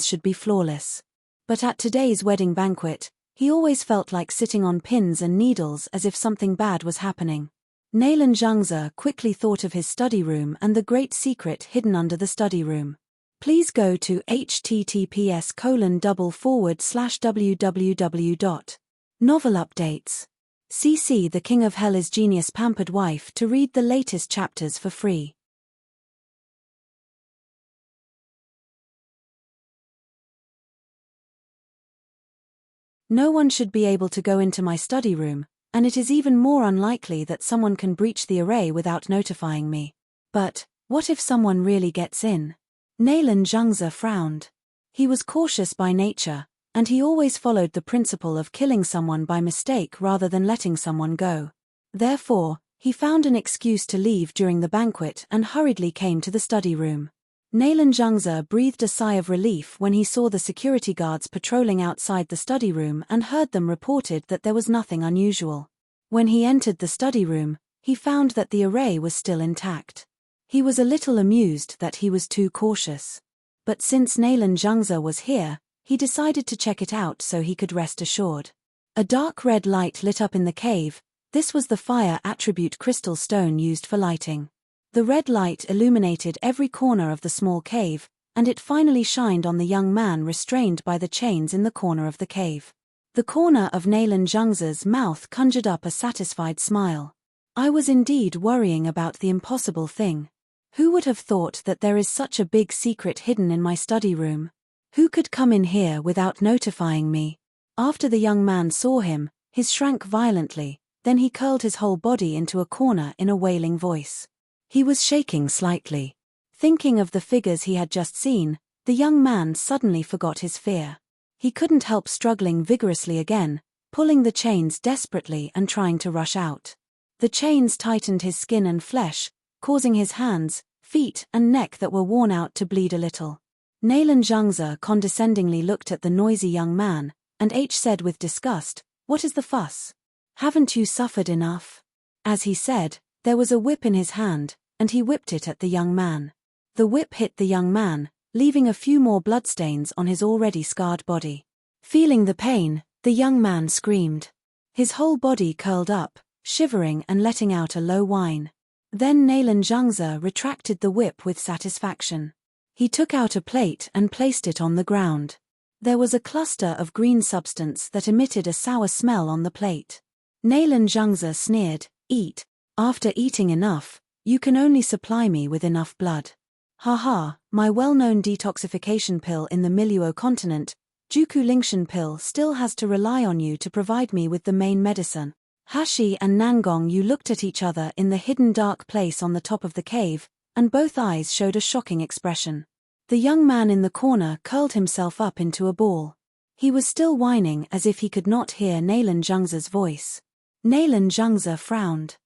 should be flawless. But at today's wedding banquet, he always felt like sitting on pins and needles as if something bad was happening. Nalan Zhangze quickly thought of his study room and the great secret hidden under the study room. Please go to https://www. Novel updates. CC The King of Hell is Genius Pampered Wife to read the latest chapters for free. No one should be able to go into my study room, and it is even more unlikely that someone can breach the array without notifying me. But what if someone really gets in? Nalan Zhangze frowned. He was cautious by nature, and he always followed the principle of killing someone by mistake rather than letting someone go. Therefore, he found an excuse to leave during the banquet and hurriedly came to the study room. Nalan Zhangze breathed a sigh of relief when he saw the security guards patrolling outside the study room and heard them reported that there was nothing unusual. When he entered the study room, he found that the array was still intact. He was a little amused that he was too cautious. But since Nalan Zhangze was here, he decided to check it out so he could rest assured. A dark red light lit up in the cave. This was the fire attribute crystal stone used for lighting. The red light illuminated every corner of the small cave, and it finally shined on the young man restrained by the chains in the corner of the cave. The corner of Nalan Zhangze's mouth conjured up a satisfied smile. I was indeed worrying about the impossible thing. Who would have thought that there is such a big secret hidden in my study room? Who could come in here without notifying me? After the young man saw him, he shrank violently, then he curled his whole body into a corner in a wailing voice. He was shaking slightly. Thinking of the figures he had just seen, the young man suddenly forgot his fear. He couldn't help struggling vigorously again, pulling the chains desperately and trying to rush out. The chains tightened his skin and flesh, causing his hands, feet and neck that were worn out to bleed a little. Nalan Zhangze condescendingly looked at the noisy young man, and said with disgust, "What is the fuss? Haven't you suffered enough?" As he said, there was a whip in his hand, and he whipped it at the young man. The whip hit the young man, leaving a few more bloodstains on his already scarred body. Feeling the pain, the young man screamed. His whole body curled up, shivering and letting out a low whine. Then Nalan Zhangze retracted the whip with satisfaction. He took out a plate and placed it on the ground. There was a cluster of green substance that emitted a sour smell on the plate. Nalan Zhangze sneered, "Eat. After eating enough, you can only supply me with enough blood. Haha, my well-known detoxification pill in the Miluo continent, Juku Lingshan pill still has to rely on you to provide me with the main medicine." Hashi and Nangong Yu looked at each other in the hidden dark place on the top of the cave, and both eyes showed a shocking expression. The young man in the corner curled himself up into a ball. He was still whining as if he could not hear Nalan Zhangze's voice. Nalan Zhangze frowned.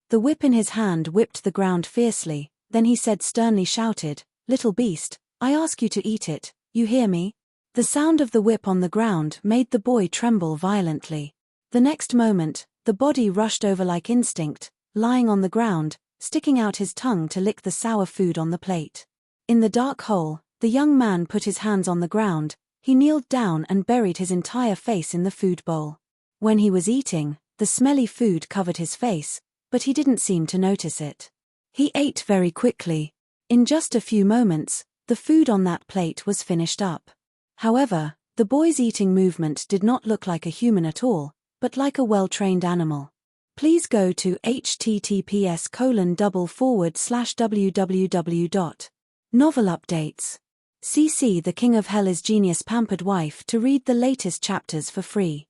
The whip in his hand whipped the ground fiercely, then he said sternly shouted, "Little beast, I ask you to eat it, you hear me?" The sound of the whip on the ground made the boy tremble violently. The next moment, the body rushed over like instinct, lying on the ground, sticking out his tongue to lick the sour food on the plate. In the dark hole, the young man put his hands on the ground, he kneeled down and buried his entire face in the food bowl. When he was eating, the smelly food covered his face, but he didn't seem to notice it. He ate very quickly. In just a few moments, the food on that plate was finished up. However, the boy's eating movement did not look like a human at all, but like a well-trained animal. Please go to https://www. Novel updates. CC The King of Hell is Genius Pampered Wife to read the latest chapters for free.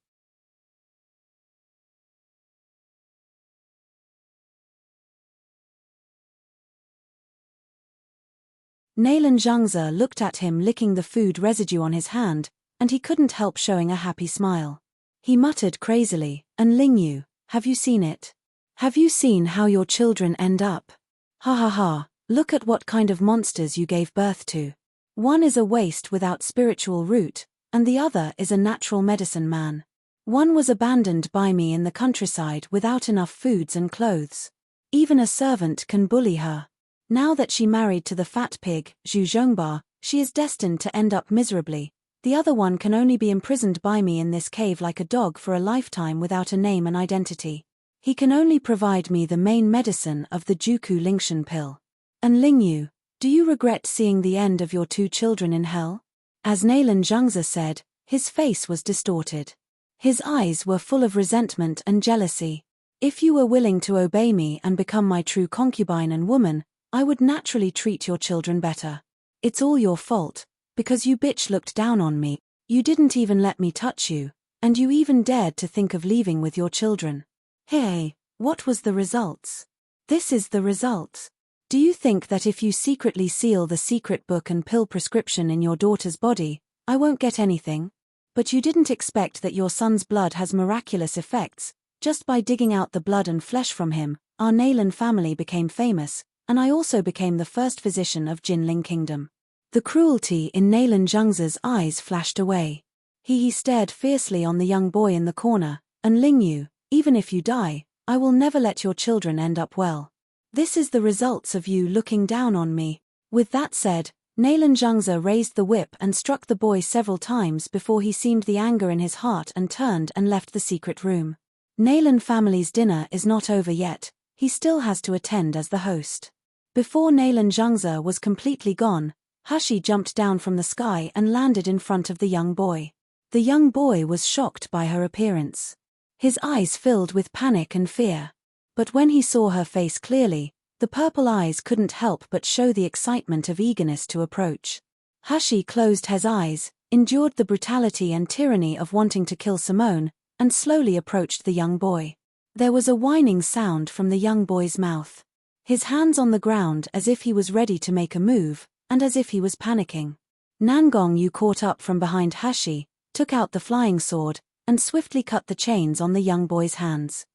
Nalan Zhangze looked at him licking the food residue on his hand, and he couldn't help showing a happy smile. He muttered crazily, "Enlingyu, have you seen it? Have you seen how your children end up? Ha ha ha, Look at what kind of monsters you gave birth to. One is a waste without spiritual root, and the other is a natural medicine man. One was abandoned by me in the countryside without enough foods and clothes. Even a servant can bully her. Now that she married to the fat pig, Zhu Zhongba, she is destined to end up miserably. The other one can only be imprisoned by me in this cave like a dog for a lifetime without a name and identity. He can only provide me the main medicine of the Juku Lingshan pill. And Lingyu, do you regret seeing the end of your 2 children in hell? As Nailan Zhengzi said, his face was distorted. His eyes were full of resentment and jealousy. If you were willing to obey me and become my true concubine and woman, I would naturally treat your children better. It's all your fault, because you bitch looked down on me, you didn't even let me touch you, and you even dared to think of leaving with your children. Hey, what was the results? This is the results. Do you think that if you secretly seal the secret book and pill prescription in your daughter's body, I won't get anything? But you didn't expect that your son's blood has miraculous effects. Just by digging out the blood and flesh from him, our Nailan family became famous, and I also became the first physician of Jinling Kingdom. The cruelty in Nailan Zhengzi's eyes flashed away. He stared fiercely on the young boy in the corner, and Lingyu, even if you die, I will never let your children end up well. This is the results of you looking down on me. With that said, Nailan Zhengzi raised the whip and struck the boy several times before he seemed the anger in his heart and turned and left the secret room. Nailan family's dinner is not over yet, he still has to attend as the host. Before Nailan Zhengzi was completely gone, Hashi jumped down from the sky and landed in front of the young boy. The young boy was shocked by her appearance. His eyes filled with panic and fear. But when he saw her face clearly, the purple eyes couldn't help but show the excitement of eagerness to approach. Hashi closed his eyes, endured the brutality and tyranny of wanting to kill Simone, and slowly approached the young boy. There was a whining sound from the young boy's mouth. His hands on the ground as if he was ready to make a move, and as if he was panicking. Nangong Yu caught up from behind Hashi, took out the flying sword, and swiftly cut the chains on the young boy's hands.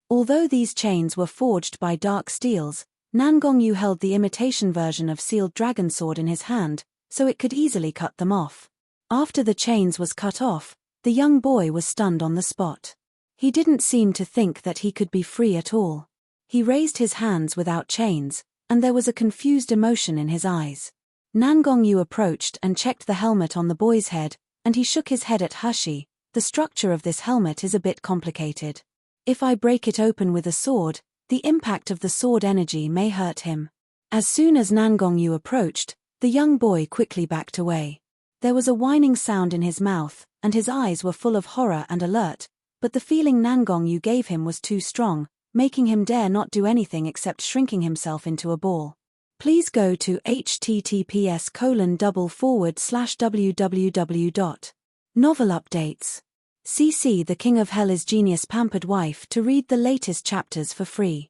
Although these chains were forged by dark steels, Nangong Yu held the imitation version of sealed dragon sword in his hand, so it could easily cut them off. After the chains was cut off, the young boy was stunned on the spot. He didn't seem to think that he could be free at all. He raised his hands without chains, and there was a confused emotion in his eyes. Nangong Yu approached and checked the helmet on the boy's head, and he shook his head at Hashi. The structure of this helmet is a bit complicated. If I break it open with a sword, the impact of the sword energy may hurt him. As soon as Nangong Yu approached, the young boy quickly backed away. There was a whining sound in his mouth, and his eyes were full of horror and alert, but the feeling Nangong Yu gave him was too strong, making him dare not do anything except shrinking himself into a ball. Please go to https://www. Novel updates. CC The King of Hell is Genius Pampered Wife to read the latest chapters for free.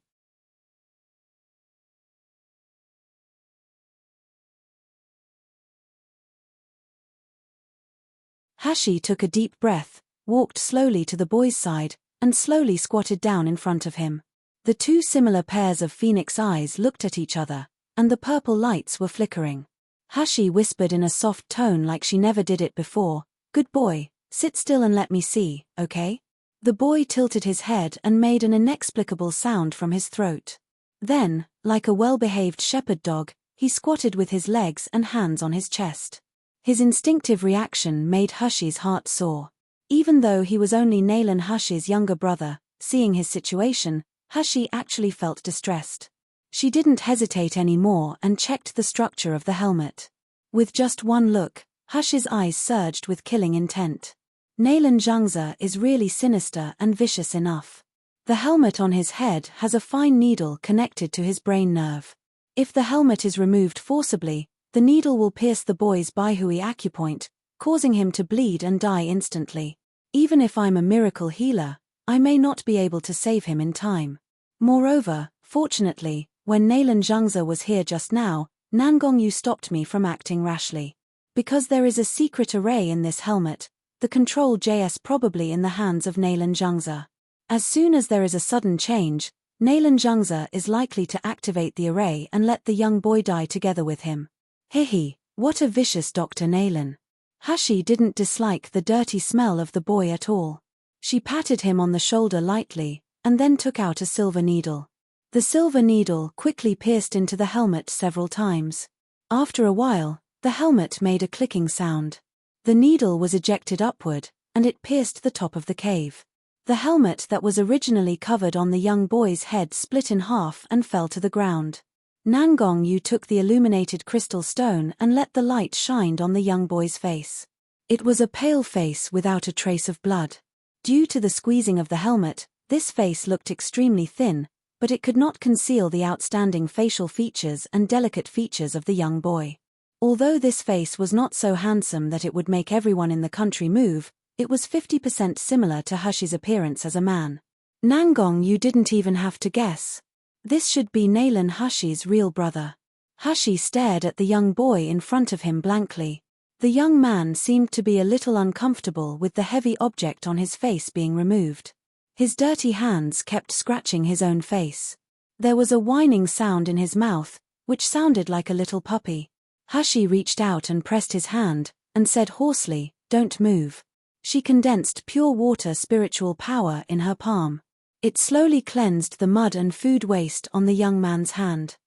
Hashi took a deep breath, walked slowly to the boy's side, and slowly squatted down in front of him. The 2 similar pairs of phoenix eyes looked at each other, and the purple lights were flickering. Hashi whispered in a soft tone like she never did it before, "Good boy. Sit still and let me see, okay?" The boy tilted his head and made an inexplicable sound from his throat. Then, like a well-behaved shepherd dog, he squatted with his legs and hands on his chest. His instinctive reaction made Hashi's heart soar. Even though he was only Nailan Hashi's younger brother, seeing his situation, Hashi actually felt distressed. She didn't hesitate anymore and checked the structure of the helmet. With just one look, Hashi's eyes surged with killing intent. Nailan Zhengzi is really sinister and vicious enough. The helmet on his head has a fine needle connected to his brain nerve. If the helmet is removed forcibly, the needle will pierce the boy's Baihui acupoint, causing him to bleed and die instantly. Even if I'm a miracle healer, I may not be able to save him in time. Moreover, fortunately, when Nailan Zhengzi was here just now, Nangong Yu stopped me from acting rashly. Because there is a secret array in this helmet, the control JS probably in the hands of Nailan Zhengzi. As soon as there is a sudden change, Nalan Zhengze is likely to activate the array and let the young boy die together with him. Hihi, what a vicious Dr. Nalan. Hashi didn't dislike the dirty smell of the boy at all. She patted him on the shoulder lightly, and then took out a silver needle. The silver needle quickly pierced into the helmet several times. After a while, the helmet made a clicking sound. The needle was ejected upward, and it pierced the top of the cave. The helmet that was originally covered on the young boy's head split in half and fell to the ground. Nangong Yu took the illuminated crystal stone and let the light shine on the young boy's face. It was a pale face without a trace of blood. Due to the squeezing of the helmet, this face looked extremely thin, but it could not conceal the outstanding facial features and delicate features of the young boy. Although this face was not so handsome that it would make everyone in the country move, it was 50% similar to Hashi's appearance as a man. Nangong Yu didn't even have to guess. This should be Nalan Hashi's real brother. Hashi stared at the young boy in front of him blankly. The young man seemed to be a little uncomfortable with the heavy object on his face being removed. His dirty hands kept scratching his own face. There was a whining sound in his mouth, which sounded like a little puppy. Hashi reached out and pressed his hand, and said hoarsely, "Don't move." She condensed pure water spiritual power in her palm. It slowly cleansed the mud and food waste on the young man's hand.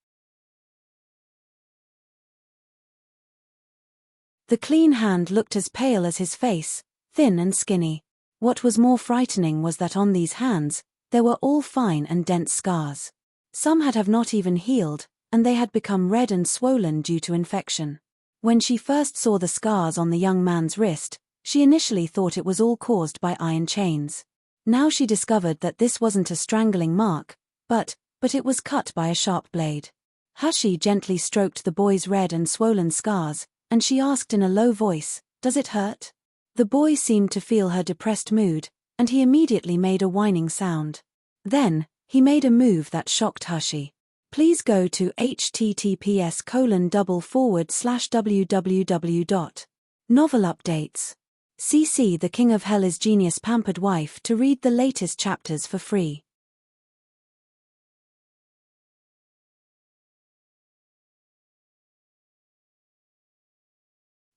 The clean hand looked as pale as his face, thin and skinny. What was more frightening was that on these hands, there were all fine and dense scars. Some had not even healed, and they had become red and swollen due to infection. When she first saw the scars on the young man's wrist, she initially thought it was all caused by iron chains. Now she discovered that this wasn't a strangling mark, but it was cut by a sharp blade. Hashi gently stroked the boy's red and swollen scars, and she asked in a low voice, "Does it hurt?" The boy seemed to feel her depressed mood, and he immediately made a whining sound. Then, he made a move that shocked Hashi. Please go to https://www. Novel updates. CC The King of Hell is Genius Pampered Wife to read the latest chapters for free.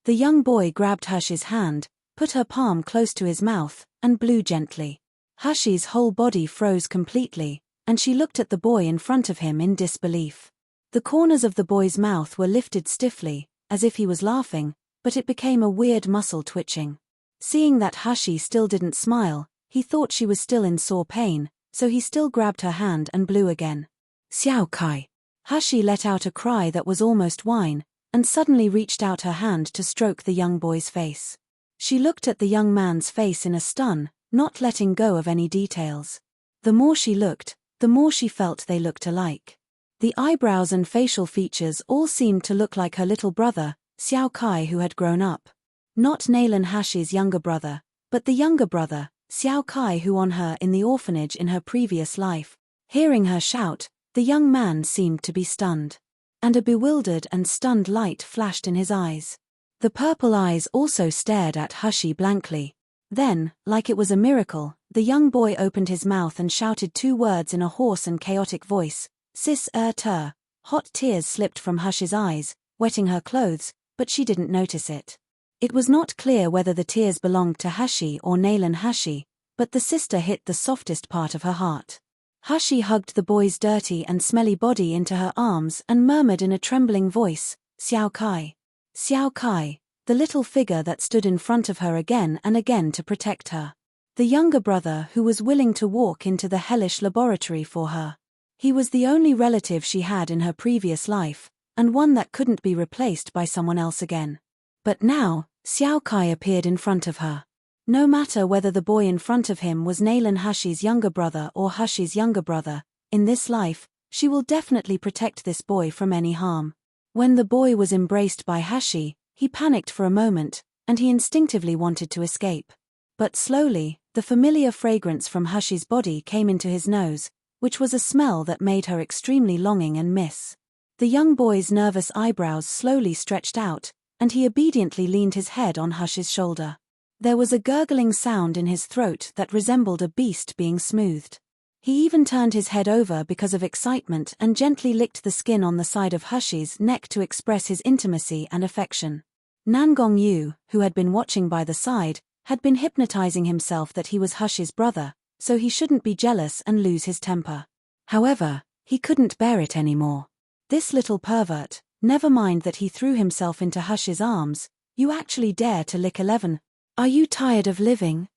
The young boy grabbed Hashi's hand, put her palm close to his mouth, and blew gently. Hashi's whole body froze completely, and she looked at the boy in front of him in disbelief. The corners of the boy's mouth were lifted stiffly, as if he was laughing, but it became a weird muscle twitching. Seeing that Hashi still didn't smile, he thought she was still in sore pain, so he still grabbed her hand and blew again. Xiao Kai. Hashi let out a cry that was almost whine, and suddenly reached out her hand to stroke the young boy's face. She looked at the young man's face in a stun, not letting go of any details. The more she looked, the more she felt they looked alike. The eyebrows and facial features all seemed to look like her little brother, Xiao Kai, who had grown up. Not Nalan Hashi's younger brother, but the younger brother, Xiao Kai, who on her in the orphanage in her previous life. Hearing her shout, the young man seemed to be stunned. And a bewildered and stunned light flashed in his eyes. The purple eyes also stared at Hashi blankly. Then, like it was a miracle, the young boy opened his mouth and shouted two words in a hoarse and chaotic voice, "Sis-ter." Hot tears slipped from Hashi's eyes, wetting her clothes, but she didn't notice it. It was not clear whether the tears belonged to Hashi or Nalan Hashi, but the sister hit the softest part of her heart. Hashi hugged the boy's dirty and smelly body into her arms and murmured in a trembling voice, "Xiao Kai." Xiao Kai, the little figure that stood in front of her again and again to protect her. The younger brother who was willing to walk into the hellish laboratory for her. He was the only relative she had in her previous life, and one that couldn't be replaced by someone else again. But now, Xiao Kai appeared in front of her. No matter whether the boy in front of him was Nalan Hashi's younger brother or Hashi's younger brother, in this life, she will definitely protect this boy from any harm. When the boy was embraced by Hashi, he panicked for a moment, and he instinctively wanted to escape. But slowly, the familiar fragrance from Hashi's body came into his nose, which was a smell that made her extremely longing and miss. The young boy's nervous eyebrows slowly stretched out, and he obediently leaned his head on Hashi's shoulder. There was a gurgling sound in his throat that resembled a beast being smoothed. He even turned his head over because of excitement and gently licked the skin on the side of Hushi's neck to express his intimacy and affection. Nangong Yu, who had been watching by the side, had been hypnotizing himself that he was Hushi's brother, so he shouldn't be jealous and lose his temper. However, he couldn't bear it anymore. This little pervert, never mind that he threw himself into Hushi's arms, you actually dare to lick 11? Are you tired of living?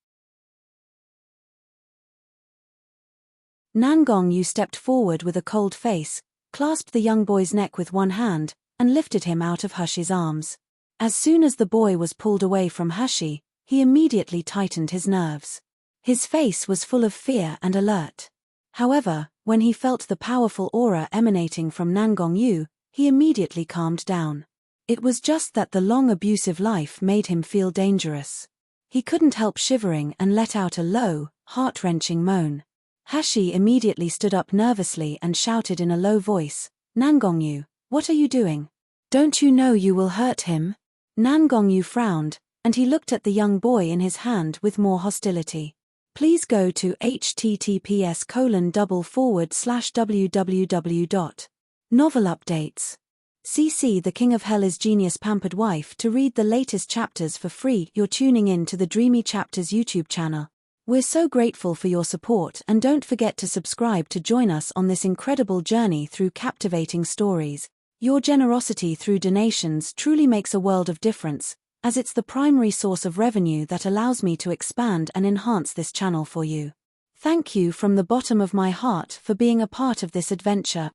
Nangong Yu stepped forward with a cold face, clasped the young boy's neck with one hand, and lifted him out of Hushi's arms. As soon as the boy was pulled away from Hushi, he immediately tightened his nerves. His face was full of fear and alert. However, when he felt the powerful aura emanating from Nangong Yu, he immediately calmed down. It was just that the long abusive life made him feel dangerous. He couldn't help shivering and let out a low, heart-wrenching moan. Hashi immediately stood up nervously and shouted in a low voice, "Nangong Yu, what are you doing? Don't you know you will hurt him?" Nangong Yu frowned, and he looked at the young boy in his hand with more hostility. Please go to https://www. Novel updates. CC The King of Hell is Genius Pampered Wife to read the latest chapters for free. You're tuning in to the Dreamy Chapters YouTube channel. We're so grateful for your support, and don't forget to subscribe to join us on this incredible journey through captivating stories. Your generosity through donations truly makes a world of difference, as it's the primary source of revenue that allows me to expand and enhance this channel for you. Thank you from the bottom of my heart for being a part of this adventure.